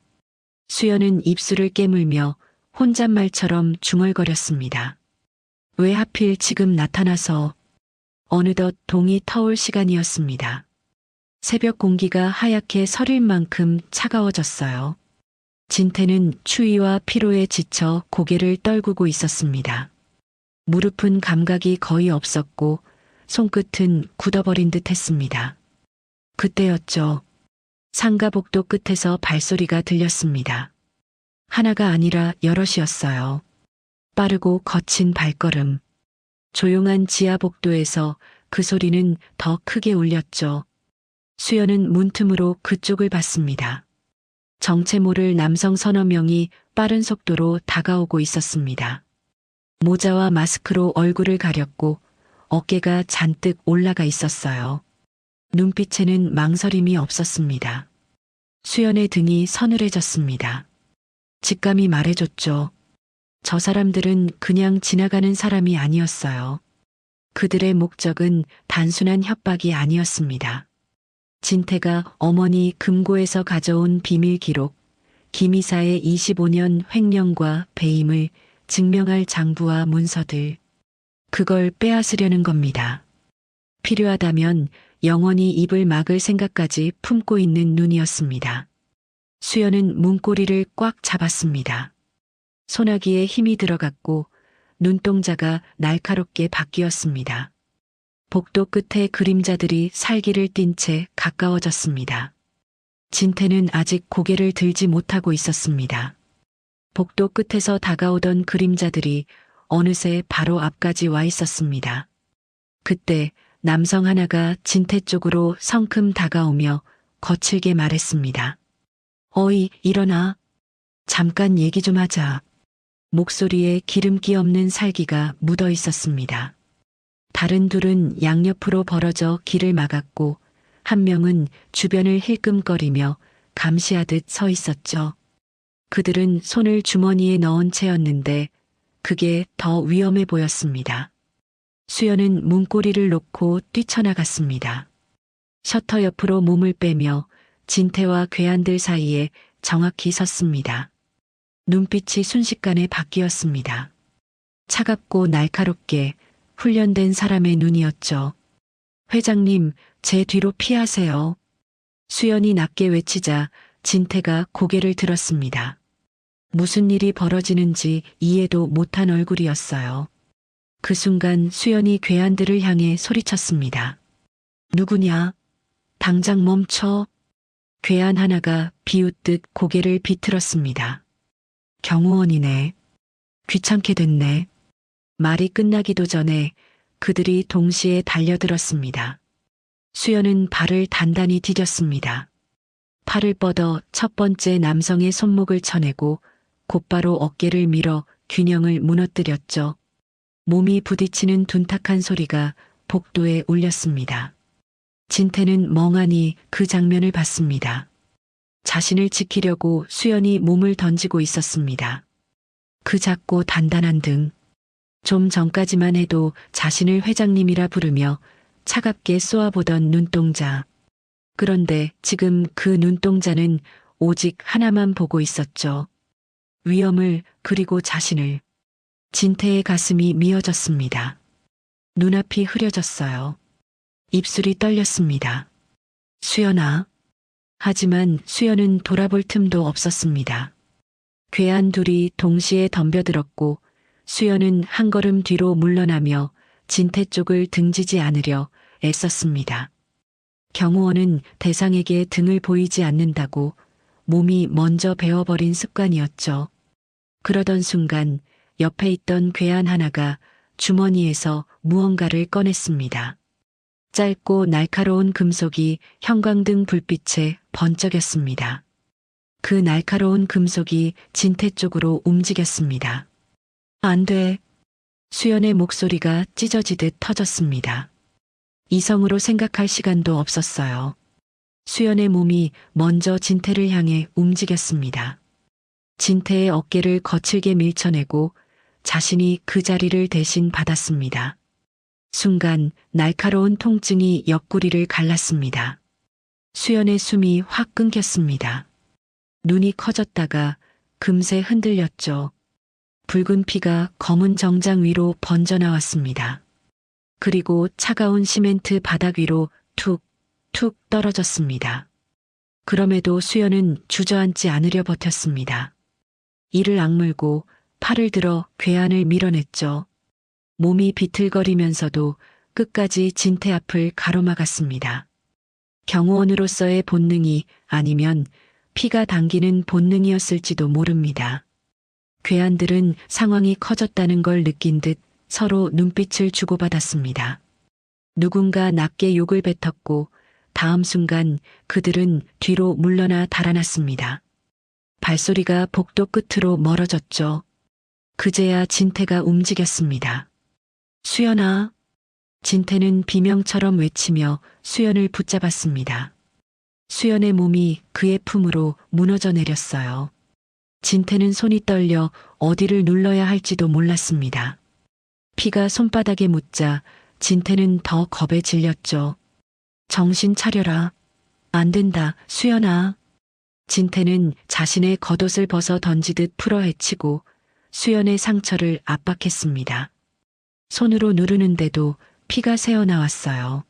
수연은 입술을 깨물며 혼잣말처럼 중얼거렸습니다. 왜 하필 지금 나타나서. 어느덧 동이 터올 시간이었습니다. 새벽 공기가 하얗게 서릴 만큼 차가워졌어요. 진태는 추위와 피로에 지쳐 고개를 떨구고 있었습니다. 무릎은 감각이 거의 없었고 손끝은 굳어버린 듯 했습니다. 그때였죠. 상가 복도 끝에서 발소리가 들렸습니다. 하나가 아니라 여럿이었어요. 빠르고 거친 발걸음. 조용한 지하 복도에서 그 소리는 더 크게 울렸죠. 수연은 문틈으로 그쪽을 봤습니다. 정체 모를 남성 서너 명이 빠른 속도로 다가오고 있었습니다. 모자와 마스크로 얼굴을 가렸고 어깨가 잔뜩 올라가 있었어요. 눈빛에는 망설임이 없었습니다. 수연의 등이 서늘해졌습니다. 직감이 말해줬죠. 저 사람들은 그냥 지나가는 사람이 아니었어요. 그들의 목적은 단순한 협박이 아니었습니다. 진태가 어머니 금고에서 가져온 비밀 기록, 김이사의 25년 횡령과 배임을 증명할 장부와 문서들, 그걸 빼앗으려는 겁니다. 필요하다면 영원히 입을 막을 생각까지 품고 있는 눈이었습니다. 수연은 문고리를 꽉 잡았습니다. 소나기에 힘이 들어갔고 눈동자가 날카롭게 바뀌었습니다. 복도 끝에 그림자들이 살기를 띤 채 가까워졌습니다. 진태는 아직 고개를 들지 못하고 있었습니다. 복도 끝에서 다가오던 그림자들이 어느새 바로 앞까지 와 있었습니다. 그때 남성 하나가 진태 쪽으로 성큼 다가오며 거칠게 말했습니다. 어이, 일어나. 잠깐 얘기 좀 하자. 목소리에 기름기 없는 살기가 묻어 있었습니다. 다른 둘은 양옆으로 벌어져 길을 막았고 한 명은 주변을 힐끔거리며 감시하듯 서 있었죠. 그들은 손을 주머니에 넣은 채였는데 그게 더 위험해 보였습니다. 수연은 문고리를 놓고 뛰쳐나갔습니다. 셔터 옆으로 몸을 빼며 진태와 괴한들 사이에 정확히 섰습니다. 눈빛이 순식간에 바뀌었습니다. 차갑고 날카롭게 훈련된 사람의 눈이었죠. 회장님, 제 뒤로 피하세요. 수연이 낮게 외치자 진태가 고개를 들었습니다. 무슨 일이 벌어지는지 이해도 못한 얼굴이었어요. 그 순간 수연이 괴한들을 향해 소리쳤습니다. 누구냐? 당장 멈춰. 괴한 하나가 비웃듯 고개를 비틀었습니다. 경호원이네. 귀찮게 됐네. 말이 끝나기도 전에 그들이 동시에 달려들었습니다. 수연은 발을 단단히 디뎠습니다. 팔을 뻗어 첫 번째 남성의 손목을 쳐내고 곧바로 어깨를 밀어 균형을 무너뜨렸죠. 몸이 부딪히는 둔탁한 소리가 복도에 울렸습니다. 진태는 멍하니 그 장면을 봤습니다. 자신을 지키려고 수연이 몸을 던지고 있었습니다. 그 작고 단단한 등, 좀 전까지만 해도 자신을 회장님이라 부르며 차갑게 쏘아보던 눈동자. 그런데 지금 그 눈동자는 오직 하나만 보고 있었죠. 위험을, 그리고 자신을. 진태의 가슴이 미어졌습니다. 눈앞이 흐려졌어요. 입술이 떨렸습니다. 수연아. 하지만 수연은 돌아볼 틈도 없었습니다. 괴한 둘이 동시에 덤벼들었고 수연은 한 걸음 뒤로 물러나며 진태 쪽을 등지지 않으려 애썼습니다. 경호원은 대상에게 등을 보이지 않는다고 몸이 먼저 베어버린 습관이었죠. 그러던 순간 옆에 있던 괴한 하나가 주머니에서 무언가를 꺼냈습니다. 짧고 날카로운 금속이 형광등 불빛에 번쩍였습니다. 그 날카로운 금속이 진태 쪽으로 움직였습니다. 안 돼. 수연의 목소리가 찢어지듯 터졌습니다. 이성으로 생각할 시간도 없었어요. 수연의 몸이 먼저 진태를 향해 움직였습니다. 진태의 어깨를 거칠게 밀쳐내고 자신이 그 자리를 대신 받았습니다. 순간 날카로운 통증이 옆구리를 갈랐습니다. 수연의 숨이 확 끊겼습니다. 눈이 커졌다가 금세 흔들렸죠. 붉은 피가 검은 정장 위로 번져나왔습니다. 그리고 차가운 시멘트 바닥 위로 툭, 툭 떨어졌습니다. 그럼에도 수연은 주저앉지 않으려 버텼습니다. 이를 악물고 팔을 들어 괴한을 밀어냈죠. 몸이 비틀거리면서도 끝까지 진태 앞을 가로막았습니다. 경호원으로서의 본능이 아니면 피가 당기는 본능이었을지도 모릅니다. 괴한들은 상황이 커졌다는 걸 느낀 듯 서로 눈빛을 주고받았습니다. 누군가 낮게 욕을 뱉었고 다음 순간 그들은 뒤로 물러나 달아났습니다. 발소리가 복도 끝으로 멀어졌죠. 그제야 진태가 움직였습니다. 수연아. 진태는 비명처럼 외치며 수연을 붙잡았습니다. 수연의 몸이 그의 품으로 무너져 내렸어요. 진태는 손이 떨려 어디를 눌러야 할지도 몰랐습니다. 피가 손바닥에 묻자 진태는 더 겁에 질렸죠. 정신 차려라. 안 된다, 수연아. 진태는 자신의 겉옷을 벗어 던지듯 풀어헤치고 수연의 상처를 압박했습니다. 손으로 누르는데도 피가 새어나왔어요.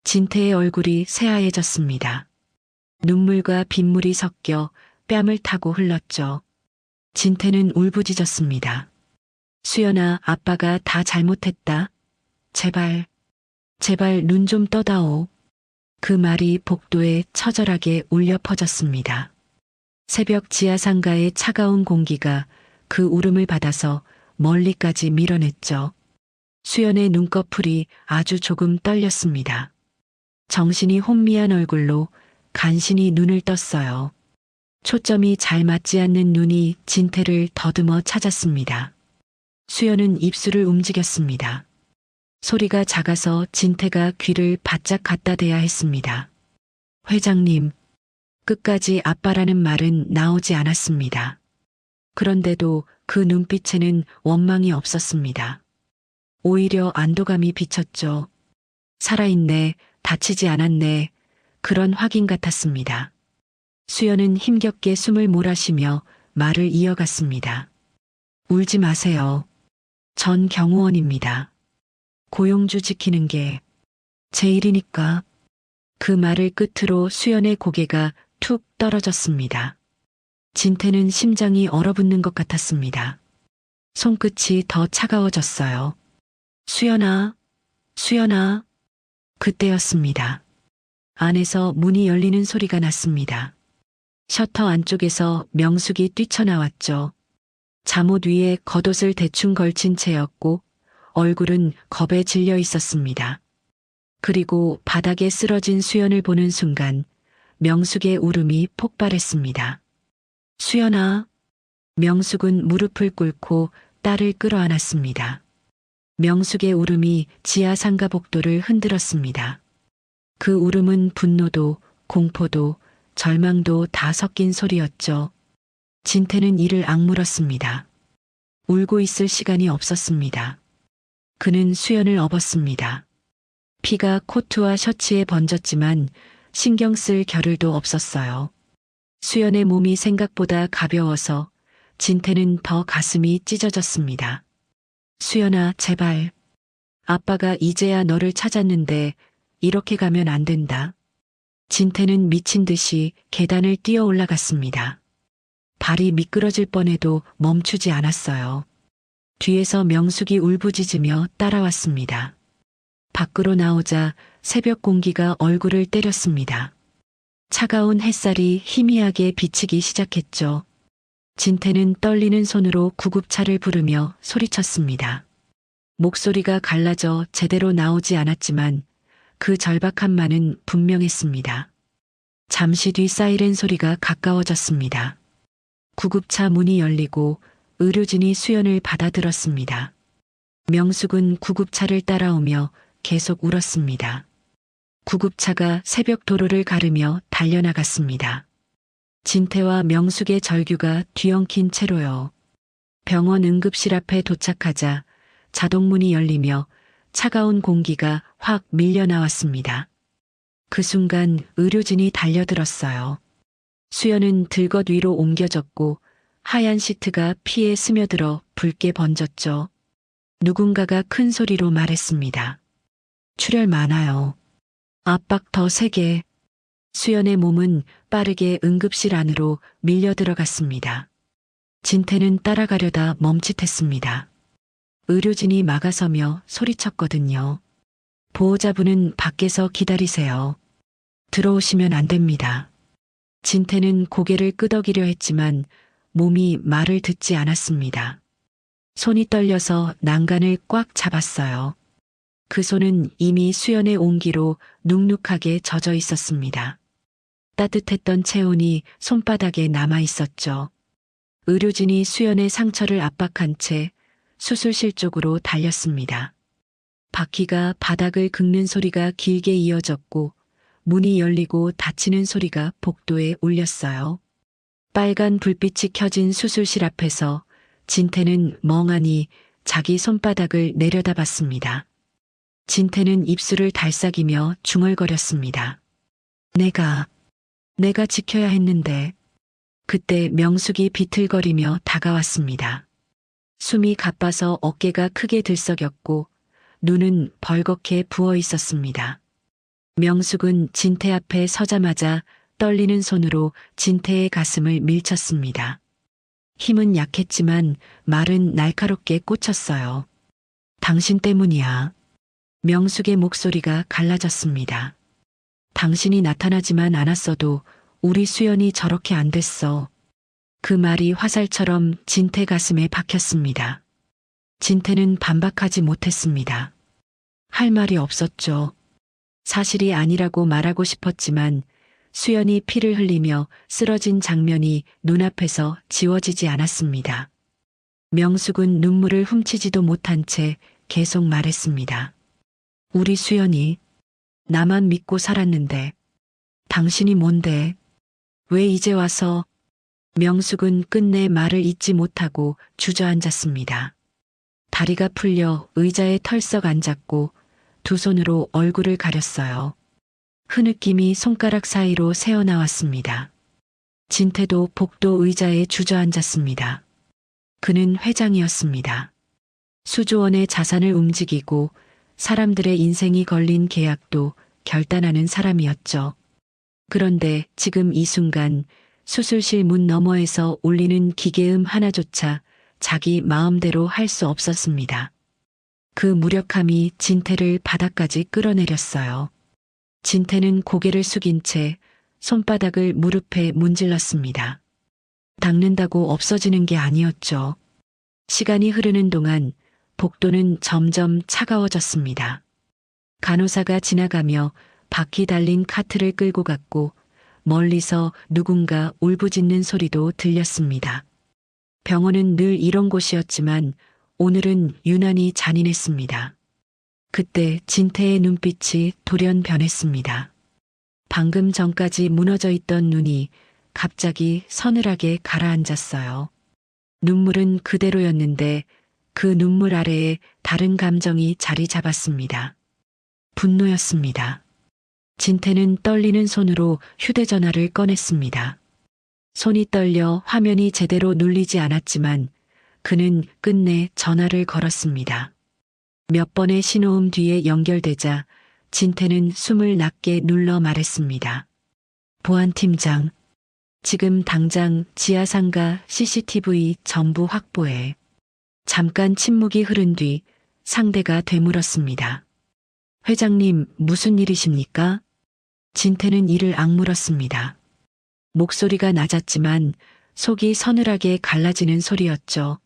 진태의 얼굴이 새하얘졌습니다. 눈물과 빗물이 섞여 뺨을 타고 흘렀죠. 진태는 울부짖었습니다. 수연아, 아빠가 다 잘못했다. 제발, 제발 눈 좀 떠다오. 그 말이 복도에 처절하게 울려 퍼졌습니다. 새벽 지하상가의 차가운 공기가 그 울음을 받아서 멀리까지 밀어냈죠. 수연의 눈꺼풀이 아주 조금 떨렸습니다. 정신이 혼미한 얼굴로 간신히 눈을 떴어요. 초점이 잘 맞지 않는 눈이 진태를 더듬어 찾았습니다. 수연은 입술을 움직였습니다. 소리가 작아서 진태가 귀를 바짝 갖다 대야 했습니다. 회장님. 끝까지 아빠라는 말은 나오지 않았습니다. 그런데도 그 눈빛에는 원망이 없었습니다. 오히려 안도감이 비쳤죠. 살아있네, 다치지 않았네, 그런 확인 같았습니다. 수연은 힘겹게 숨을 몰아쉬며 말을 이어갔습니다. 울지 마세요. 전 경호원입니다. 고용주 지키는 게 제 일이니까. 그 말을 끝으로 수연의 고개가 툭 떨어졌습니다. 진태는 심장이 얼어붙는 것 같았습니다. 손끝이 더 차가워졌어요. 수연아, 수연아. 그때였습니다. 안에서 문이 열리는 소리가 났습니다. 셔터 안쪽에서 명숙이 뛰쳐나왔죠. 잠옷 위에 겉옷을 대충 걸친 채였고 얼굴은 겁에 질려 있었습니다. 그리고 바닥에 쓰러진 수연을 보는 순간 명숙의 울음이 폭발했습니다. 수연아. 명숙은 무릎을 꿇고 딸을 끌어안았습니다. 명숙의 울음이 지하상가 복도를 흔들었습니다. 그 울음은 분노도 공포도 절망도 다 섞인 소리였죠. 진태는 이를 악물었습니다. 울고 있을 시간이 없었습니다. 그는 수연을 업었습니다. 피가 코트와 셔츠에 번졌지만 신경 쓸 겨를도 없었어요. 수연의 몸이 생각보다 가벼워서 진태는 더 가슴이 찢어졌습니다. 수연아, 제발. 아빠가 이제야 너를 찾았는데 이렇게 가면 안 된다. 진태는 미친 듯이 계단을 뛰어 올라갔습니다. 발이 미끄러질 뻔해도 멈추지 않았어요. 뒤에서 명숙이 울부짖으며 따라왔습니다. 밖으로 나오자 새벽 공기가 얼굴을 때렸습니다. 차가운 햇살이 희미하게 비치기 시작했죠. 진태는 떨리는 손으로 구급차를 부르며 소리쳤습니다. 목소리가 갈라져 제대로 나오지 않았지만 그 절박함만은 분명했습니다. 잠시 뒤 사이렌 소리가 가까워졌습니다. 구급차 문이 열리고 의료진이 수연을 받아들었습니다. 명숙은 구급차를 따라오며 계속 울었습니다. 구급차가 새벽 도로를 가르며 달려나갔습니다. 진태와 명숙의 절규가 뒤엉킨 채로요. 병원 응급실 앞에 도착하자 자동문이 열리며 차가운 공기가 확 밀려나왔습니다. 그 순간 의료진이 달려들었어요. 수연은 들것 위로 옮겨졌고 하얀 시트가 피에 스며들어 붉게 번졌죠. 누군가가 큰 소리로 말했습니다. 출혈 많아요. 압박 더 세게. 수연의 몸은 빠르게 응급실 안으로 밀려 들어갔습니다. 진태는 따라가려다 멈칫했습니다. 의료진이 막아서며 소리쳤거든요. 보호자분은 밖에서 기다리세요. 들어오시면 안 됩니다. 진태는 고개를 끄덕이려 했지만 몸이 말을 듣지 않았습니다. 손이 떨려서 난간을 꽉 잡았어요. 그 손은 이미 수연의 온기로 눅눅하게 젖어 있었습니다. 따뜻했던 체온이 손바닥에 남아 있었죠. 의료진이 수연의 상처를 압박한 채 수술실 쪽으로 달렸습니다. 바퀴가 바닥을 긁는 소리가 길게 이어졌고 문이 열리고 닫히는 소리가 복도에 울렸어요. 빨간 불빛이 켜진 수술실 앞에서 진태는 멍하니 자기 손바닥을 내려다봤습니다. 진태는 입술을 달싹이며 중얼거렸습니다. 내가 지켜야 했는데. 그때 명숙이 비틀거리며 다가왔습니다. 숨이 가빠서 어깨가 크게 들썩였고 눈은 벌겋게 부어 있었습니다. 명숙은 진태 앞에 서자마자 떨리는 손으로 진태의 가슴을 밀쳤습니다. 힘은 약했지만 말은 날카롭게 꽂혔어요. 당신 때문이야. 명숙의 목소리가 갈라졌습니다. 당신이 나타나지만 않았어도 우리 수연이 저렇게 안 됐어. 그 말이 화살처럼 진태 가슴에 박혔습니다. 진태는 반박하지 못했습니다. 할 말이 없었죠. 사실이 아니라고 말하고 싶었지만 수연이 피를 흘리며 쓰러진 장면이 눈앞에서 지워지지 않았습니다. 명숙은 눈물을 훔치지도 못한 채 계속 말했습니다. 우리 수연이 나만 믿고 살았는데 당신이 뭔데? 왜 이제 와서? 명숙은 끝내 말을 잇지 못하고 주저앉았습니다. 다리가 풀려 의자에 털썩 앉았고 두 손으로 얼굴을 가렸어요. 흐느낌이 손가락 사이로 새어나왔습니다. 진태도 복도 의자에 주저앉았습니다. 그는 회장이었습니다. 수조원의 자산을 움직이고 사람들의 인생이 걸린 계약도 결단하는 사람이었죠. 그런데 지금 이 순간 수술실 문 너머에서 울리는 기계음 하나조차 자기 마음대로 할 수 없었습니다. 그 무력함이 진태를 바닥까지 끌어내렸어요. 진태는 고개를 숙인 채 손바닥을 무릎에 문질렀습니다. 닦는다고 없어지는 게 아니었죠. 시간이 흐르는 동안 복도는 점점 차가워졌습니다. 간호사가 지나가며 바퀴 달린 카트를 끌고 갔고 멀리서 누군가 울부짖는 소리도 들렸습니다. 병원은 늘 이런 곳이었지만 오늘은 유난히 잔인했습니다. 그때 진태의 눈빛이 돌연 변했습니다. 방금 전까지 무너져 있던 눈이 갑자기 서늘하게 가라앉았어요. 눈물은 그대로였는데 그 눈물 아래에 다른 감정이 자리 잡았습니다. 분노였습니다. 진태는 떨리는 손으로 휴대전화를 꺼냈습니다. 손이 떨려 화면이 제대로 눌리지 않았지만 그는 끝내 전화를 걸었습니다. 몇 번의 신호음 뒤에 연결되자 진태는 숨을 낮게 눌러 말했습니다. 보안팀장, 지금 당장 지하상가 CCTV 전부 확보해. 잠깐 침묵이 흐른 뒤 상대가 되물었습니다. 회장님, 무슨 일이십니까? 진태는 이를 악물었습니다. 목소리가 낮았지만 속이 서늘하게 갈라지는 소리였죠.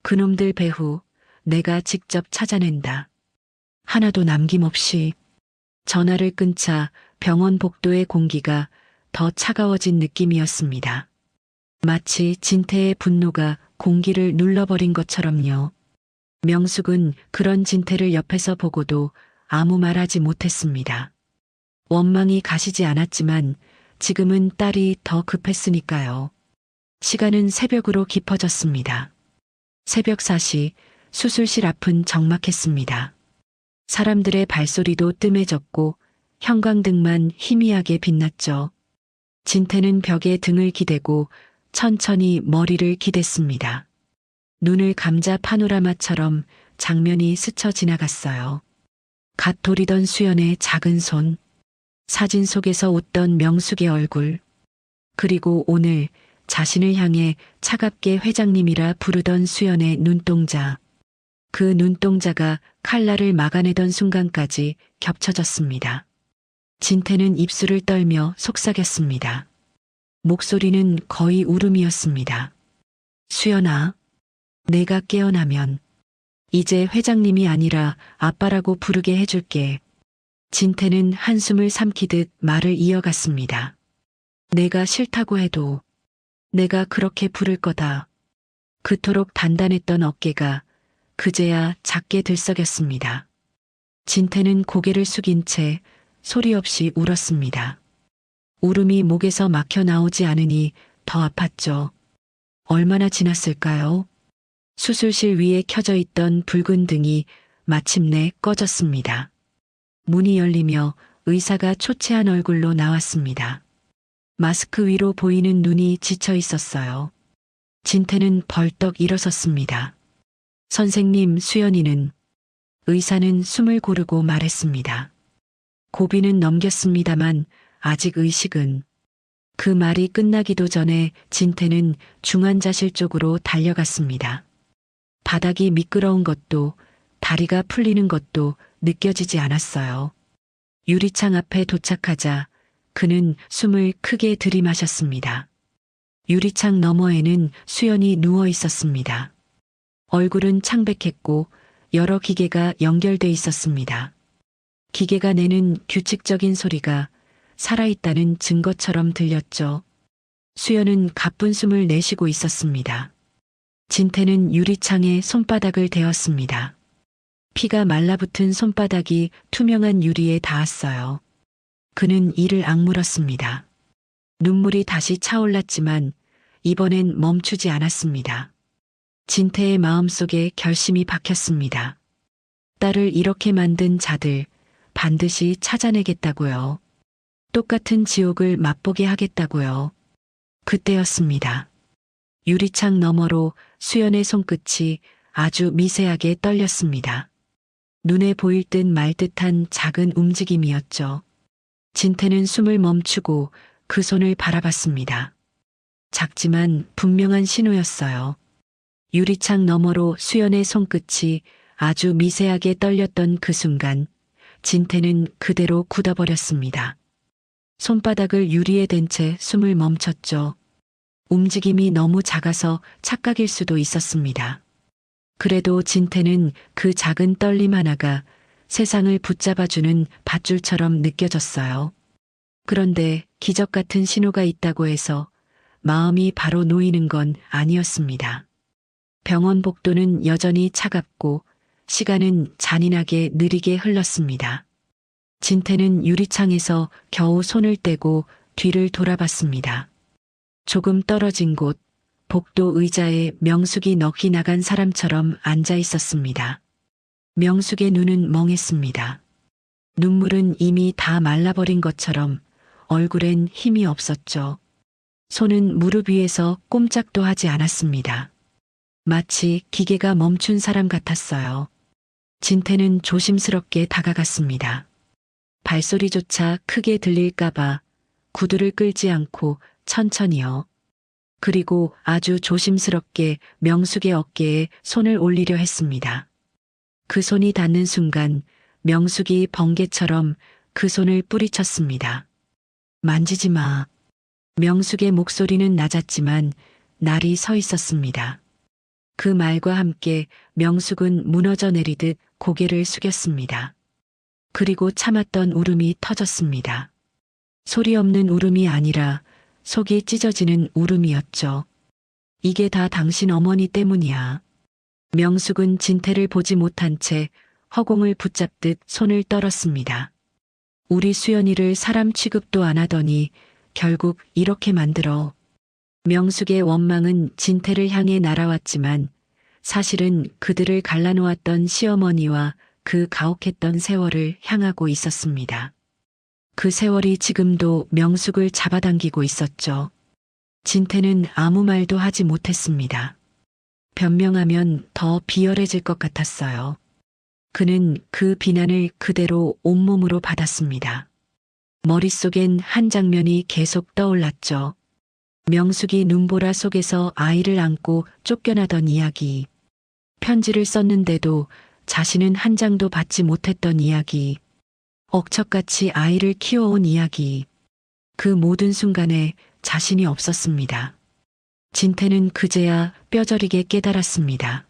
그놈들 배후 내가 직접 찾아낸다. 하나도 남김없이. 전화를 끊자 병원 복도의 공기가 더 차가워진 느낌이었습니다. 마치 진태의 분노가 공기를 눌러버린 것처럼요. 명숙은 그런 진태를 옆에서 보고도 아무 말하지 못했습니다. 원망이 가시지 않았지만 지금은 딸이 더 급했으니까요. 시간은 새벽으로 깊어졌습니다. 새벽 4시 수술실 앞은 적막했습니다. 사람들의 발소리도 뜸해졌고 형광등만 희미하게 빛났죠. 진태는 벽에 등을 기대고 천천히 머리를 기댔습니다. 눈을 감자 파노라마처럼 장면이 스쳐 지나갔어요. 갓 돌이던 수연의 작은 손, 사진 속에서 웃던 명숙의 얼굴, 그리고 오늘 자신을 향해 차갑게 회장님이라 부르던 수연의 눈동자. 그 눈동자가 칼날을 막아내던 순간까지 겹쳐졌습니다. 진태는 입술을 떨며 속삭였습니다. 목소리는 거의 울음이었습니다. 수연아, 내가 깨어나면 이제 회장님이 아니라 아빠라고 부르게 해줄게. 진태는 한숨을 삼키듯 말을 이어갔습니다. 내가 싫다고 해도 내가 그렇게 부를 거다. 그토록 단단했던 어깨가 그제야 작게 들썩였습니다. 진태는 고개를 숙인 채 소리 없이 울었습니다. 울음이 목에서 막혀 나오지 않으니 더 아팠죠. 얼마나 지났을까요? 수술실 위에 켜져 있던 붉은 등이 마침내 꺼졌습니다. 문이 열리며 의사가 초췌한 얼굴로 나왔습니다. 마스크 위로 보이는 눈이 지쳐 있었어요. 진태는 벌떡 일어섰습니다. 선생님, 수연이는? 의사는 숨을 고르고 말했습니다. 고비는 넘겼습니다만 아직 의식은. 그 말이 끝나기도 전에 진태는 중환자실 쪽으로 달려갔습니다. 바닥이 미끄러운 것도 다리가 풀리는 것도 느껴지지 않았어요. 유리창 앞에 도착하자 그는 숨을 크게 들이마셨습니다. 유리창 너머에는 수연이 누워 있었습니다. 얼굴은 창백했고 여러 기계가 연결돼 있었습니다. 기계가 내는 규칙적인 소리가 살아있다는 증거처럼 들렸죠. 수연은 가쁜 숨을 내쉬고 있었습니다. 진태는 유리창에 손바닥을 대었습니다. 피가 말라붙은 손바닥이 투명한 유리에 닿았어요. 그는 이를 악물었습니다. 눈물이 다시 차올랐지만 이번엔 멈추지 않았습니다. 진태의 마음속에 결심이 박혔습니다. 딸을 이렇게 만든 자들 반드시 찾아내겠다고요. 똑같은 지옥을 맛보게 하겠다고요. 그때였습니다. 유리창 너머로 수연의 손끝이 아주 미세하게 떨렸습니다. 눈에 보일 듯 말 듯한 작은 움직임이었죠. 진태는 숨을 멈추고 그 손을 바라봤습니다. 작지만 분명한 신호였어요. 유리창 너머로 수연의 손끝이 아주 미세하게 떨렸던 그 순간 진태는 그대로 굳어버렸습니다. 손바닥을 유리에 댄 채 숨을 멈췄죠. 움직임이 너무 작아서 착각일 수도 있었습니다. 그래도 진태는 그 작은 떨림 하나가 세상을 붙잡아주는 밧줄처럼 느껴졌어요. 그런데 기적 같은 신호가 있다고 해서 마음이 바로 놓이는 건 아니었습니다. 병원 복도는 여전히 차갑고 시간은 잔인하게 느리게 흘렀습니다. 진태는 유리창에서 겨우 손을 떼고 뒤를 돌아봤습니다. 조금 떨어진 곳, 복도 의자에 명숙이 넋이 나간 사람처럼 앉아 있었습니다. 명숙의 눈은 멍했습니다. 눈물은 이미 다 말라버린 것처럼 얼굴엔 힘이 없었죠. 손은 무릎 위에서 꼼짝도 하지 않았습니다. 마치 기계가 멈춘 사람 같았어요. 진태는 조심스럽게 다가갔습니다. 발소리조차 크게 들릴까봐 구두를 끌지 않고 천천히요. 그리고 아주 조심스럽게 명숙의 어깨에 손을 올리려 했습니다. 그 손이 닿는 순간 명숙이 번개처럼 그 손을 뿌리쳤습니다. 만지지 마. 명숙의 목소리는 낮았지만 날이 서 있었습니다. 그 말과 함께 명숙은 무너져 내리듯 고개를 숙였습니다. 그리고 참았던 울음이 터졌습니다. 소리 없는 울음이 아니라 속이 찢어지는 울음이었죠. 이게 다 당신 어머니 때문이야. 명숙은 진태를 보지 못한 채 허공을 붙잡듯 손을 떨었습니다. 우리 수연이를 사람 취급도 안 하더니 결국 이렇게 만들어. 명숙의 원망은 진태를 향해 날아왔지만 사실은 그들을 갈라놓았던 시어머니와 그 가혹했던 세월을 향하고 있었습니다. 그 세월이 지금도 명숙을 잡아당기고 있었죠. 진태는 아무 말도 하지 못했습니다. 변명하면 더 비열해질 것 같았어요. 그는 그 비난을 그대로 온몸으로 받았습니다. 머릿속엔 한 장면이 계속 떠올랐죠. 명숙이 눈보라 속에서 아이를 안고 쫓겨나던 이야기. 편지를 썼는데도 자신은 한 장도 받지 못했던 이야기. 억척같이 아이를 키워온 이야기. 그 모든 순간에 자신이 없었습니다. 진태는 그제야 뼈저리게 깨달았습니다.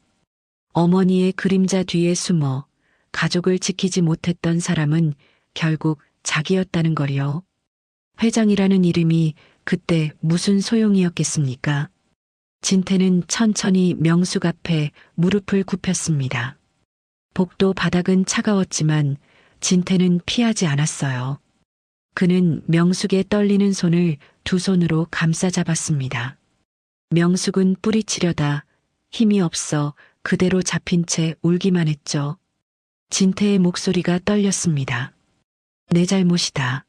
어머니의 그림자 뒤에 숨어 가족을 지키지 못했던 사람은 결국 자기였다는 거리요. 회장이라는 이름이 그때 무슨 소용이었겠습니까? 진태는 천천히 명숙 앞에 무릎을 굽혔습니다. 복도 바닥은 차가웠지만 진태는 피하지 않았어요. 그는 명숙의 떨리는 손을 두 손으로 감싸 잡았습니다. 명숙은 뿌리치려다 힘이 없어 그대로 잡힌 채 울기만 했죠. 진태의 목소리가 떨렸습니다. 내 잘못이다.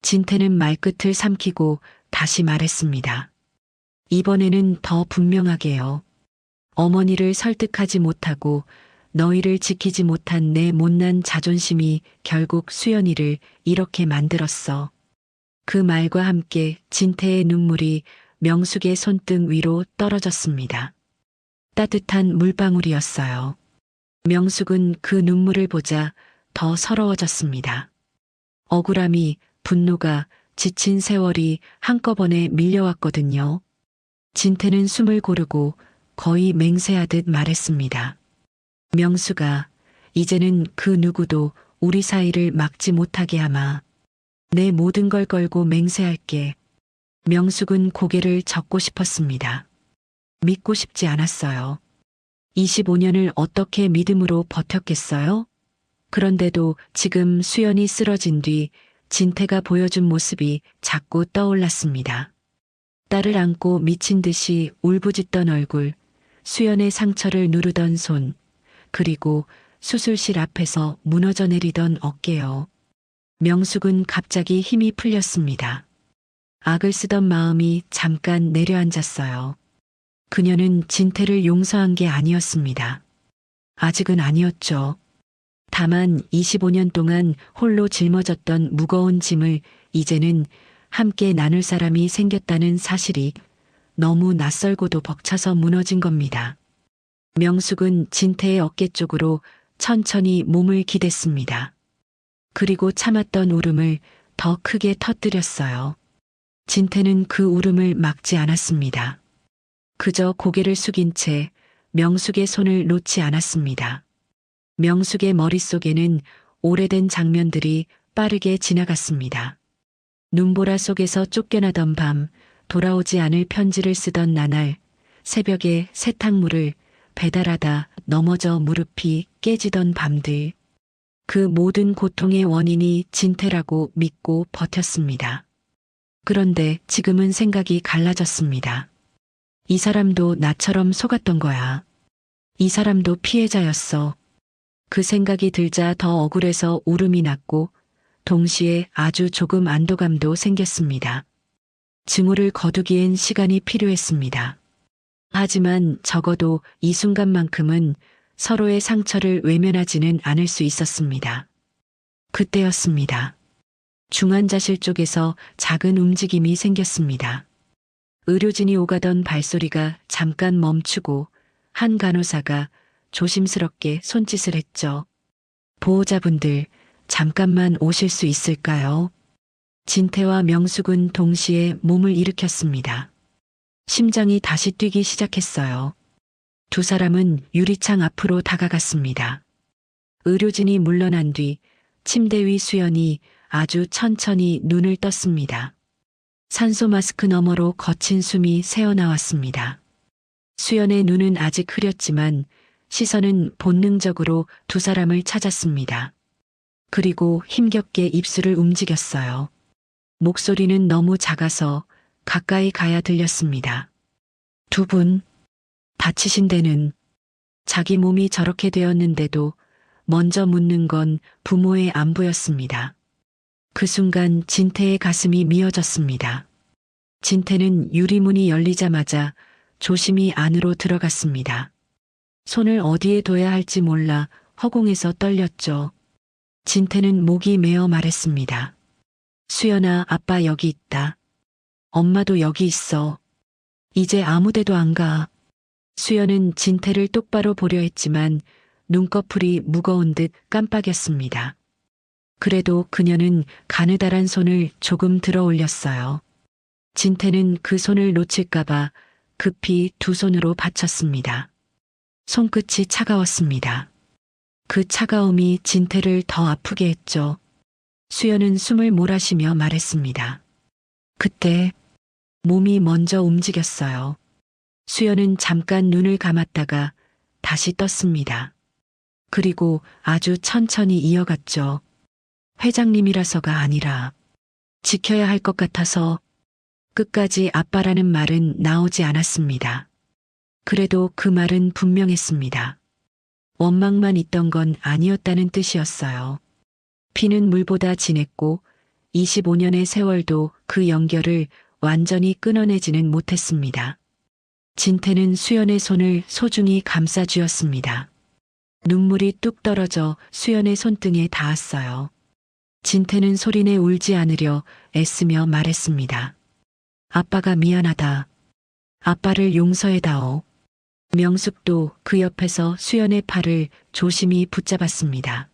진태는 말끝을 삼키고 다시 말했습니다. 이번에는 더 분명하게요. 어머니를 설득하지 못하고 너희를 지키지 못한 내 못난 자존심이 결국 수연이를 이렇게 만들었어. 그 말과 함께 진태의 눈물이 명숙의 손등 위로 떨어졌습니다. 따뜻한 물방울이었어요. 명숙은 그 눈물을 보자 더 서러워졌습니다. 억울함이, 분노가, 지친 세월이 한꺼번에 밀려왔거든요. 진태는 숨을 고르고 거의 맹세하듯 말했습니다. 명숙아, 이제는 그 누구도 우리 사이를 막지 못하게 하마. 내 모든 걸 걸고 맹세할게. 명숙은 고개를 젓고 싶었습니다. 믿고 싶지 않았어요. 25년을 어떻게 믿음으로 버텼겠어요? 그런데도 지금 수연이 쓰러진 뒤 진태가 보여준 모습이 자꾸 떠올랐습니다. 딸을 안고 미친 듯이 울부짖던 얼굴, 수연의 상처를 누르던 손, 그리고 수술실 앞에서 무너져 내리던 어깨요. 명숙은 갑자기 힘이 풀렸습니다. 악을 쓰던 마음이 잠깐 내려앉았어요. 그녀는 진태를 용서한 게 아니었습니다. 아직은 아니었죠. 다만 25년 동안 홀로 짊어졌던 무거운 짐을 이제는 함께 나눌 사람이 생겼다는 사실이 너무 낯설고도 벅차서 무너진 겁니다. 명숙은 진태의 어깨 쪽으로 천천히 몸을 기댔습니다. 그리고 참았던 울음을 더 크게 터뜨렸어요. 진태는 그 울음을 막지 않았습니다. 그저 고개를 숙인 채 명숙의 손을 놓지 않았습니다. 명숙의 머릿속에는 오래된 장면들이 빠르게 지나갔습니다. 눈보라 속에서 쫓겨나던 밤, 돌아오지 않을 편지를 쓰던 나날, 새벽에 세탁물을 배달하다 넘어져 무릎이 깨지던 밤들. 그 모든 고통의 원인이 진태라고 믿고 버텼습니다. 그런데 지금은 생각이 갈라졌습니다. 이 사람도 나처럼 속았던 거야. 이 사람도 피해자였어. 그 생각이 들자 더 억울해서 울음이 났고 동시에 아주 조금 안도감도 생겼습니다. 증오를 거두기엔 시간이 필요했습니다. 하지만 적어도 이 순간만큼은 서로의 상처를 외면하지는 않을 수 있었습니다. 그때였습니다. 중환자실 쪽에서 작은 움직임이 생겼습니다. 의료진이 오가던 발소리가 잠깐 멈추고 한 간호사가 조심스럽게 손짓을 했죠. 보호자분들, 잠깐만 오실 수 있을까요? 진태와 명숙은 동시에 몸을 일으켰습니다. 심장이 다시 뛰기 시작했어요. 두 사람은 유리창 앞으로 다가갔습니다. 의료진이 물러난 뒤 침대 위 수연이 아주 천천히 눈을 떴습니다. 산소 마스크 너머로 거친 숨이 새어나왔습니다. 수연의 눈은 아직 흐렸지만 시선은 본능적으로 두 사람을 찾았습니다. 그리고 힘겹게 입술을 움직였어요. 목소리는 너무 작아서 가까이 가야 들렸습니다. 두 분, 다치신 데는 자기 몸이 저렇게 되었는데도 먼저 묻는 건 부모의 안부였습니다. 그 순간 진태의 가슴이 미어졌습니다. 진태는 유리문이 열리자마자 조심히 안으로 들어갔습니다. 손을 어디에 둬야 할지 몰라 허공에서 떨렸죠. 진태는 목이 메어 말했습니다. 수연아, 아빠 여기 있다. 엄마도 여기 있어. 이제 아무데도 안 가. 수연은 진태를 똑바로 보려 했지만 눈꺼풀이 무거운 듯 깜빡였습니다. 그래도 그녀는 가느다란 손을 조금 들어 올렸어요. 진태는 그 손을 놓칠까봐 급히 두 손으로 받쳤습니다. 손끝이 차가웠습니다. 그 차가움이 진태를 더 아프게 했죠. 수연은 숨을 몰아쉬며 말했습니다. 그때 몸이 먼저 움직였어요. 수연은 잠깐 눈을 감았다가 다시 떴습니다. 그리고 아주 천천히 이어갔죠. 회장님이라서가 아니라 지켜야 할 것 같아서. 끝까지 아빠라는 말은 나오지 않았습니다. 그래도 그 말은 분명했습니다. 원망만 있던 건 아니었다는 뜻이었어요. 피는 물보다 진했고 25년의 세월도 그 연결을 완전히 끊어내지는 못했습니다. 진태는 수연의 손을 소중히 감싸쥐었습니다. 눈물이 뚝 떨어져 수연의 손등에 닿았어요. 진태는 소리내 울지 않으려 애쓰며 말했습니다. 아빠가 미안하다. 아빠를 용서해다오. 명숙도 그 옆에서 수연의 팔을 조심히 붙잡았습니다.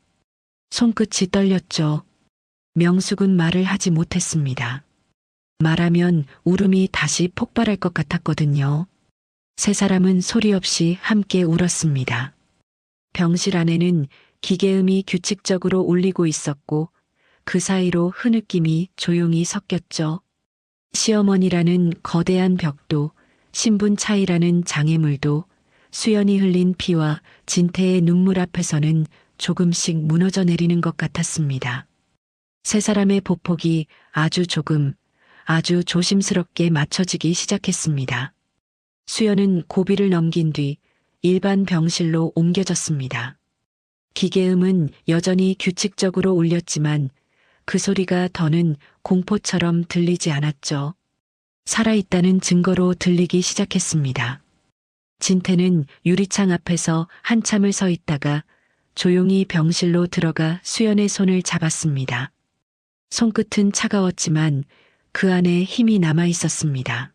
손끝이 떨렸죠. 명숙은 말을 하지 못했습니다. 말하면 울음이 다시 폭발할 것 같았거든요. 세 사람은 소리 없이 함께 울었습니다. 병실 안에는 기계음이 규칙적으로 울리고 있었고 그 사이로 흐느낌이 조용히 섞였죠. 시어머니라는 거대한 벽도, 신분 차이라는 장애물도, 수연이 흘린 피와 진태의 눈물 앞에서는 조금씩 무너져 내리는 것 같았습니다. 세 사람의 보폭이 아주 조금, 아주 조심스럽게 맞춰지기 시작했습니다. 수연은 고비를 넘긴 뒤 일반 병실로 옮겨졌습니다. 기계음은 여전히 규칙적으로 울렸지만 그 소리가 더는 공포처럼 들리지 않았죠. 살아있다는 증거로 들리기 시작했습니다. 진태는 유리창 앞에서 한참을 서 있다가 조용히 병실로 들어가 수연의 손을 잡았습니다. 손끝은 차가웠지만 그 안에 힘이 남아 있었습니다.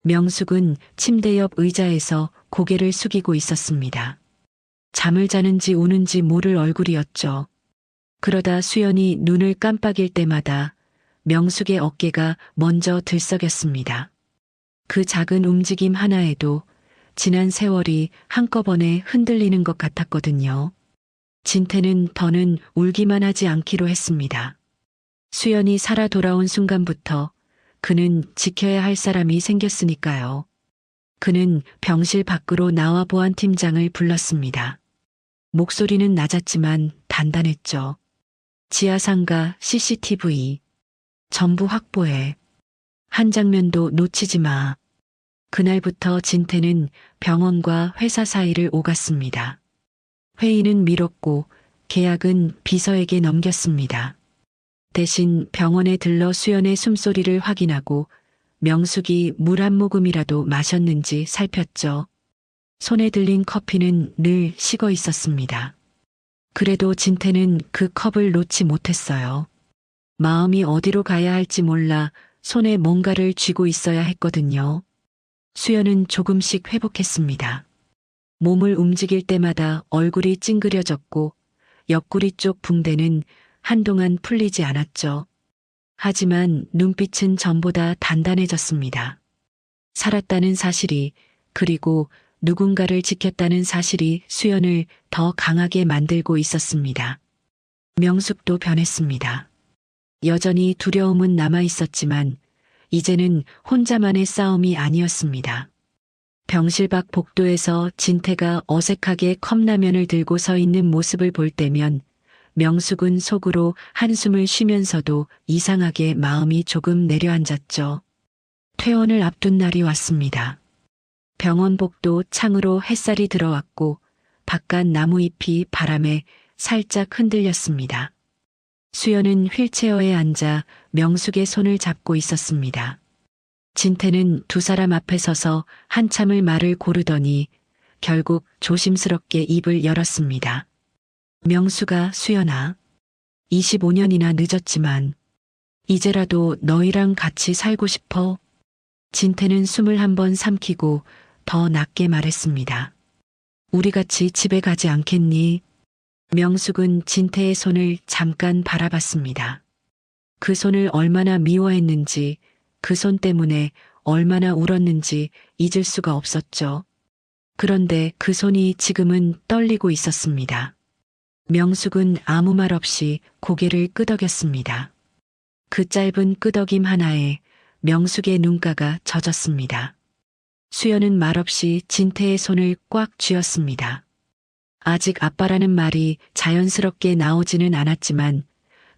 명숙은 침대 옆 의자에서 고개를 숙이고 있었습니다. 잠을 자는지 우는지 모를 얼굴이었죠. 그러다 수연이 눈을 깜빡일 때마다 명숙의 어깨가 먼저 들썩였습니다. 그 작은 움직임 하나에도 지난 세월이 한꺼번에 흔들리는 것 같았거든요. 진태는 더는 울기만 하지 않기로 했습니다. 수연이 살아 돌아온 순간부터 그는 지켜야 할 사람이 생겼으니까요. 그는 병실 밖으로 나와 보안팀장을 불렀습니다. 목소리는 낮았지만 단단했죠. 지하상가 CCTV 전부 확보해. 한 장면도 놓치지 마. 그날부터 진태는 병원과 회사 사이를 오갔습니다. 회의는 미뤘고 계약은 비서에게 넘겼습니다. 대신 병원에 들러 수연의 숨소리를 확인하고 명숙이 물 한 모금이라도 마셨는지 살폈죠. 손에 들린 커피는 늘 식어 있었습니다. 그래도 진태는 그 컵을 놓지 못했어요. 마음이 어디로 가야 할지 몰라 손에 뭔가를 쥐고 있어야 했거든요. 수연은 조금씩 회복했습니다. 몸을 움직일 때마다 얼굴이 찡그려졌고 옆구리 쪽 붕대는 한동안 풀리지 않았죠. 하지만 눈빛은 전보다 단단해졌습니다. 살았다는 사실이, 그리고 누군가를 지켰다는 사실이 수연을 더 강하게 만들고 있었습니다. 명숙도 변했습니다. 여전히 두려움은 남아 있었지만 이제는 혼자만의 싸움이 아니었습니다. 병실 밖 복도에서 진태가 어색하게 컵라면을 들고 서 있는 모습을 볼 때면 명숙은 속으로 한숨을 쉬면서도 이상하게 마음이 조금 내려앉았죠. 퇴원을 앞둔 날이 왔습니다. 병원 복도 창으로 햇살이 들어왔고 바깥 나무잎이 바람에 살짝 흔들렸습니다. 수연은 휠체어에 앉아 명숙의 손을 잡고 있었습니다. 진태는 두 사람 앞에 서서 한참을 말을 고르더니 결국 조심스럽게 입을 열었습니다. 명숙아, 수연아, 25년이나 늦었지만 이제라도 너희랑 같이 살고 싶어. 진태는 숨을 한번 삼키고 더 낮게 말했습니다. 우리 같이 집에 가지 않겠니? 명숙은 진태의 손을 잠깐 바라봤습니다. 그 손을 얼마나 미워했는지, 그 손 때문에 얼마나 울었는지 잊을 수가 없었죠. 그런데 그 손이 지금은 떨리고 있었습니다. 명숙은 아무 말 없이 고개를 끄덕였습니다. 그 짧은 끄덕임 하나에 명숙의 눈가가 젖었습니다. 수연은 말없이 진태의 손을 꽉 쥐었습니다. 아직 아빠라는 말이 자연스럽게 나오지는 않았지만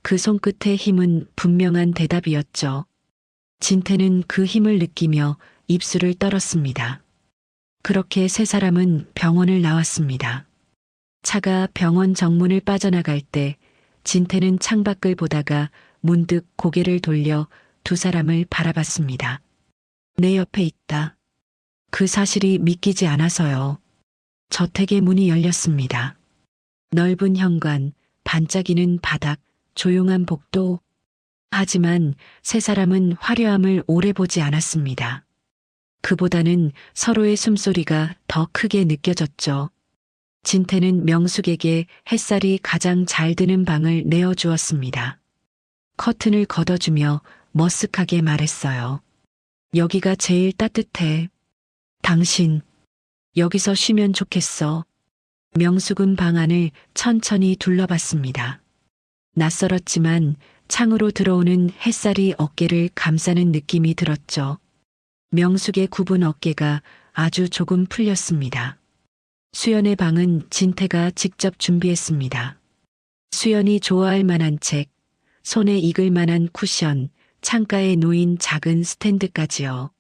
그 손끝의 힘은 분명한 대답이었죠. 진태는 그 힘을 느끼며 입술을 떨었습니다. 그렇게 세 사람은 병원을 나왔습니다. 차가 병원 정문을 빠져나갈 때 진태는 창밖을 보다가 문득 고개를 돌려 두 사람을 바라봤습니다. 내 옆에 있다. 그 사실이 믿기지 않아서요. 저택의 문이 열렸습니다. 넓은 현관, 반짝이는 바닥, 조용한 복도. 하지만 세 사람은 화려함을 오래 보지 않았습니다. 그보다는 서로의 숨소리가 더 크게 느껴졌죠. 진태는 명숙에게 햇살이 가장 잘 드는 방을 내어주었습니다. 커튼을 걷어주며 머쓱하게 말했어요. 여기가 제일 따뜻해. 당신, 여기서 쉬면 좋겠어. 명숙은 방 안을 천천히 둘러봤습니다. 낯설었지만 창으로 들어오는 햇살이 어깨를 감싸는 느낌이 들었죠. 명숙의 굽은 어깨가 아주 조금 풀렸습니다. 수연의 방은 진태가 직접 준비했습니다. 수연이 좋아할 만한 책, 손에 익을 만한 쿠션, 창가에 놓인 작은 스탠드까지요.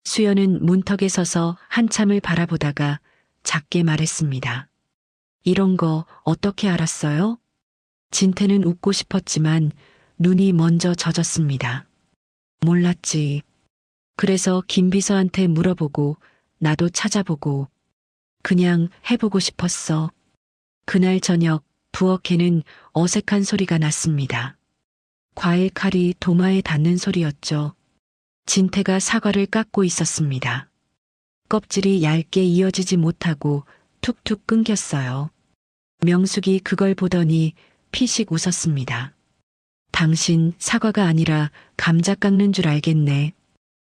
수연은 문턱에 서서 한참을 바라보다가 작게 말했습니다. 이런 거 어떻게 알았어요? 진태는 웃고 싶었지만 눈이 먼저 젖었습니다. 몰랐지. 그래서 김 비서한테 물어보고 나도 찾아보고 그냥 해보고 싶었어. 그날 저녁 부엌에는 어색한 소리가 났습니다. 과일 칼이 도마에 닿는 소리였죠. 진태가 사과를 깎고 있었습니다. 껍질이 얇게 이어지지 못하고 툭툭 끊겼어요. 명숙이 그걸 보더니 피식 웃었습니다. 당신 사과가 아니라 감자 깎는 줄 알겠네.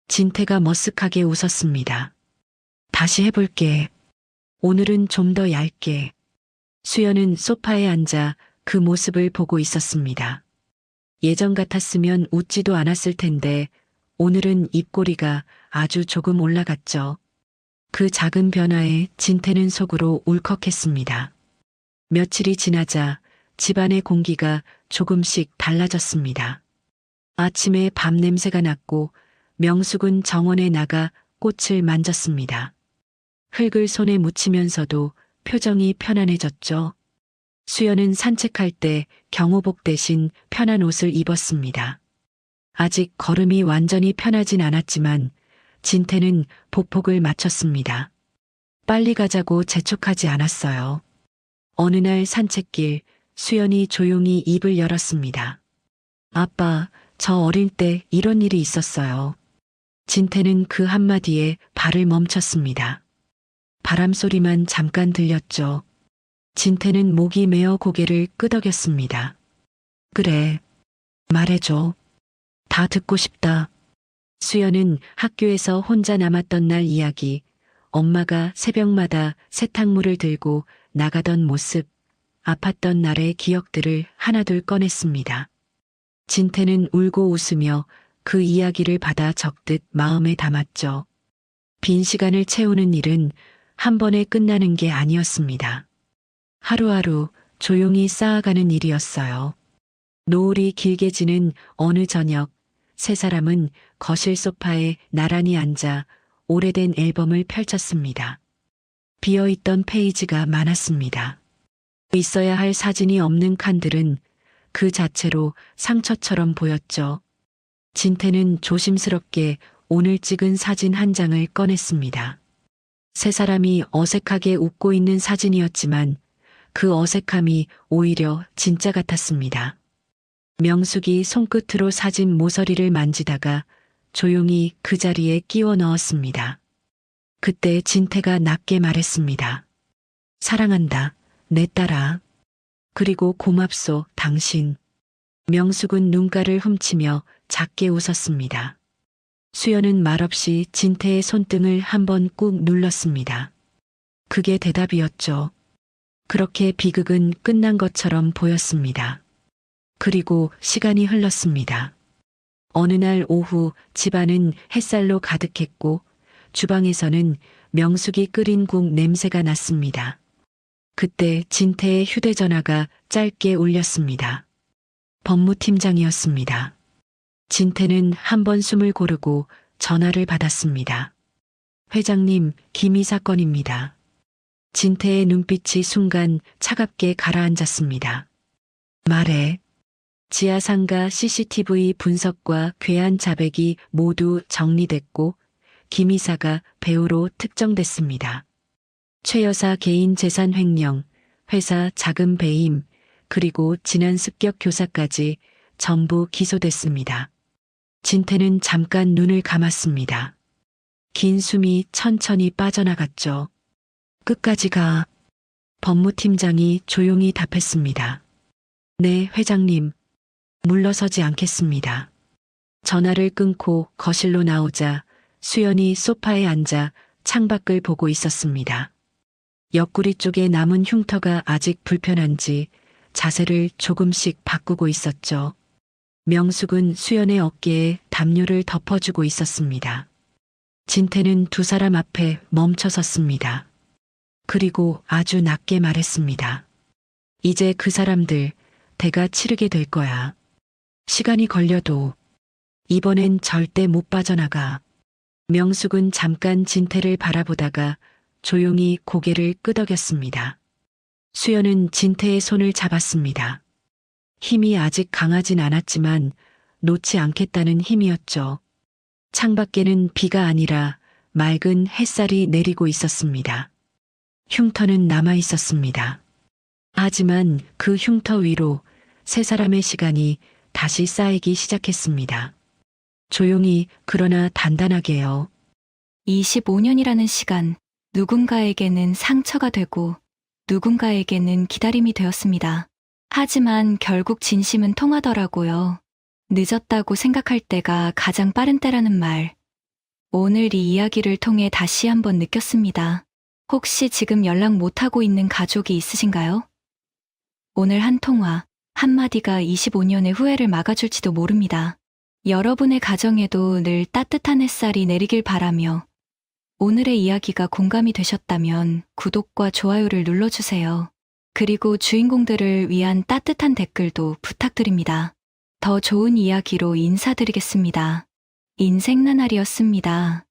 진태가 머쓱하게 웃었습니다. 다시 해볼게. 오늘은 좀 더 얇게. 수연은 소파에 앉아 그 모습을 보고 있었습니다. 예전 같았으면 웃지도 않았을 텐데 오늘은 입꼬리가 아주 조금 올라갔죠. 그 작은 변화에 진태는 속으로 울컥했습니다. 며칠이 지나자 집안의 공기가 조금씩 달라졌습니다. 아침에 밤 냄새가 났고 명숙은 정원에 나가 꽃을 만졌습니다. 흙을 손에 묻히면서도 표정이 편안해졌죠. 수연은 산책할 때 경호복 대신 편한 옷을 입었습니다. 아직 걸음이 완전히 편하진 않았지만 진태는 보폭을 맞췄습니다. 빨리 가자고 재촉하지 않았어요. 어느 날 산책길, 수연이 조용히 입을 열었습니다. 아빠, 저 어릴 때 이런 일이 있었어요. 진태는 그 한마디에 발을 멈췄습니다. 바람 소리만 잠깐 들렸죠. 진태는 목이 메어 고개를 끄덕였습니다. 그래, 말해줘. 다 듣고 싶다. 수연은 학교에서 혼자 남았던 날 이야기, 엄마가 새벽마다 세탁물을 들고 나가던 모습, 아팠던 날의 기억들을 하나둘 꺼냈습니다. 진태는 울고 웃으며 그 이야기를 받아 적듯 마음에 담았죠. 빈 시간을 채우는 일은 한 번에 끝나는 게 아니었습니다. 하루하루 조용히 쌓아가는 일이었어요. 노을이 길게 지는 어느 저녁, 세 사람은 거실 소파에 나란히 앉아 오래된 앨범을 펼쳤습니다. 비어있던 페이지가 많았습니다. 있어야 할 사진이 없는 칸들은 그 자체로 상처처럼 보였죠. 진태는 조심스럽게 오늘 찍은 사진 한 장을 꺼냈습니다. 세 사람이 어색하게 웃고 있는 사진이었지만 그 어색함이 오히려 진짜 같았습니다. 명숙이 손끝으로 사진 모서리를 만지다가 조용히 그 자리에 끼워 넣었습니다. 그때 진태가 낮게 말했습니다. 사랑한다, 내 딸아. 그리고 고맙소, 당신. 명숙은 눈가를 훔치며 작게 웃었습니다. 수연은 말없이 진태의 손등을 한번 꾹 눌렀습니다. 그게 대답이었죠. 그렇게 비극은 끝난 것처럼 보였습니다. 그리고 시간이 흘렀습니다. 어느 날 오후 집안은 햇살로 가득했고 주방에서는 명숙이 끓인 국 냄새가 났습니다. 그때 진태의 휴대전화가 짧게 울렸습니다. 법무팀장이었습니다. 진태는 한 번 숨을 고르고 전화를 받았습니다. 회장님, 기미 사건입니다. 진태의 눈빛이 순간 차갑게 가라앉았습니다. 말해. 지하상가 CCTV 분석과 괴한 자백이 모두 정리됐고 김 이사가 배우로 특정됐습니다. 최 여사 개인 재산 횡령, 회사 자금 배임, 그리고 지난 습격 교사까지 전부 기소됐습니다. 진태는 잠깐 눈을 감았습니다. 긴 숨이 천천히 빠져나갔죠. 끝까지 가. 법무팀장이 조용히 답했습니다. 네, 회장님. 물러서지 않겠습니다. 전화를 끊고 거실로 나오자 수연이 소파에 앉아 창밖을 보고 있었습니다. 옆구리 쪽에 남은 흉터가 아직 불편한지 자세를 조금씩 바꾸고 있었죠. 명숙은 수연의 어깨에 담요를 덮어주고 있었습니다. 진태는 두 사람 앞에 멈춰 섰습니다. 그리고 아주 낮게 말했습니다. 이제 그 사람들 대가 치르게 될 거야. 시간이 걸려도 이번엔 절대 못 빠져나가. 명숙은 잠깐 진태를 바라보다가 조용히 고개를 끄덕였습니다. 수연은 진태의 손을 잡았습니다. 힘이 아직 강하진 않았지만 놓지 않겠다는 힘이었죠. 창밖에는 비가 아니라 맑은 햇살이 내리고 있었습니다. 흉터는 남아 있었습니다. 하지만 그 흉터 위로 세 사람의 시간이 다시 쌓이기 시작했습니다. 조용히 그러나 단단하게요. 25년이라는 시간, 누군가에게는 상처가 되고 누군가에게는 기다림이 되었습니다. 하지만 결국 진심은 통하더라고요. 늦었다고 생각할 때가 가장 빠른 때라는 말. 오늘 이 이야기를 통해 다시 한번 느꼈습니다. 혹시 지금 연락 못하고 있는 가족이 있으신가요? 오늘 한 통화, 한마디가 25년의 후회를 막아줄지도 모릅니다. 여러분의 가정에도 늘 따뜻한 햇살이 내리길 바라며 오늘의 이야기가 공감이 되셨다면 구독과 좋아요를 눌러주세요. 그리고 주인공들을 위한 따뜻한 댓글도 부탁드립니다. 더 좋은 이야기로 인사드리겠습니다. 인생나날이었습니다.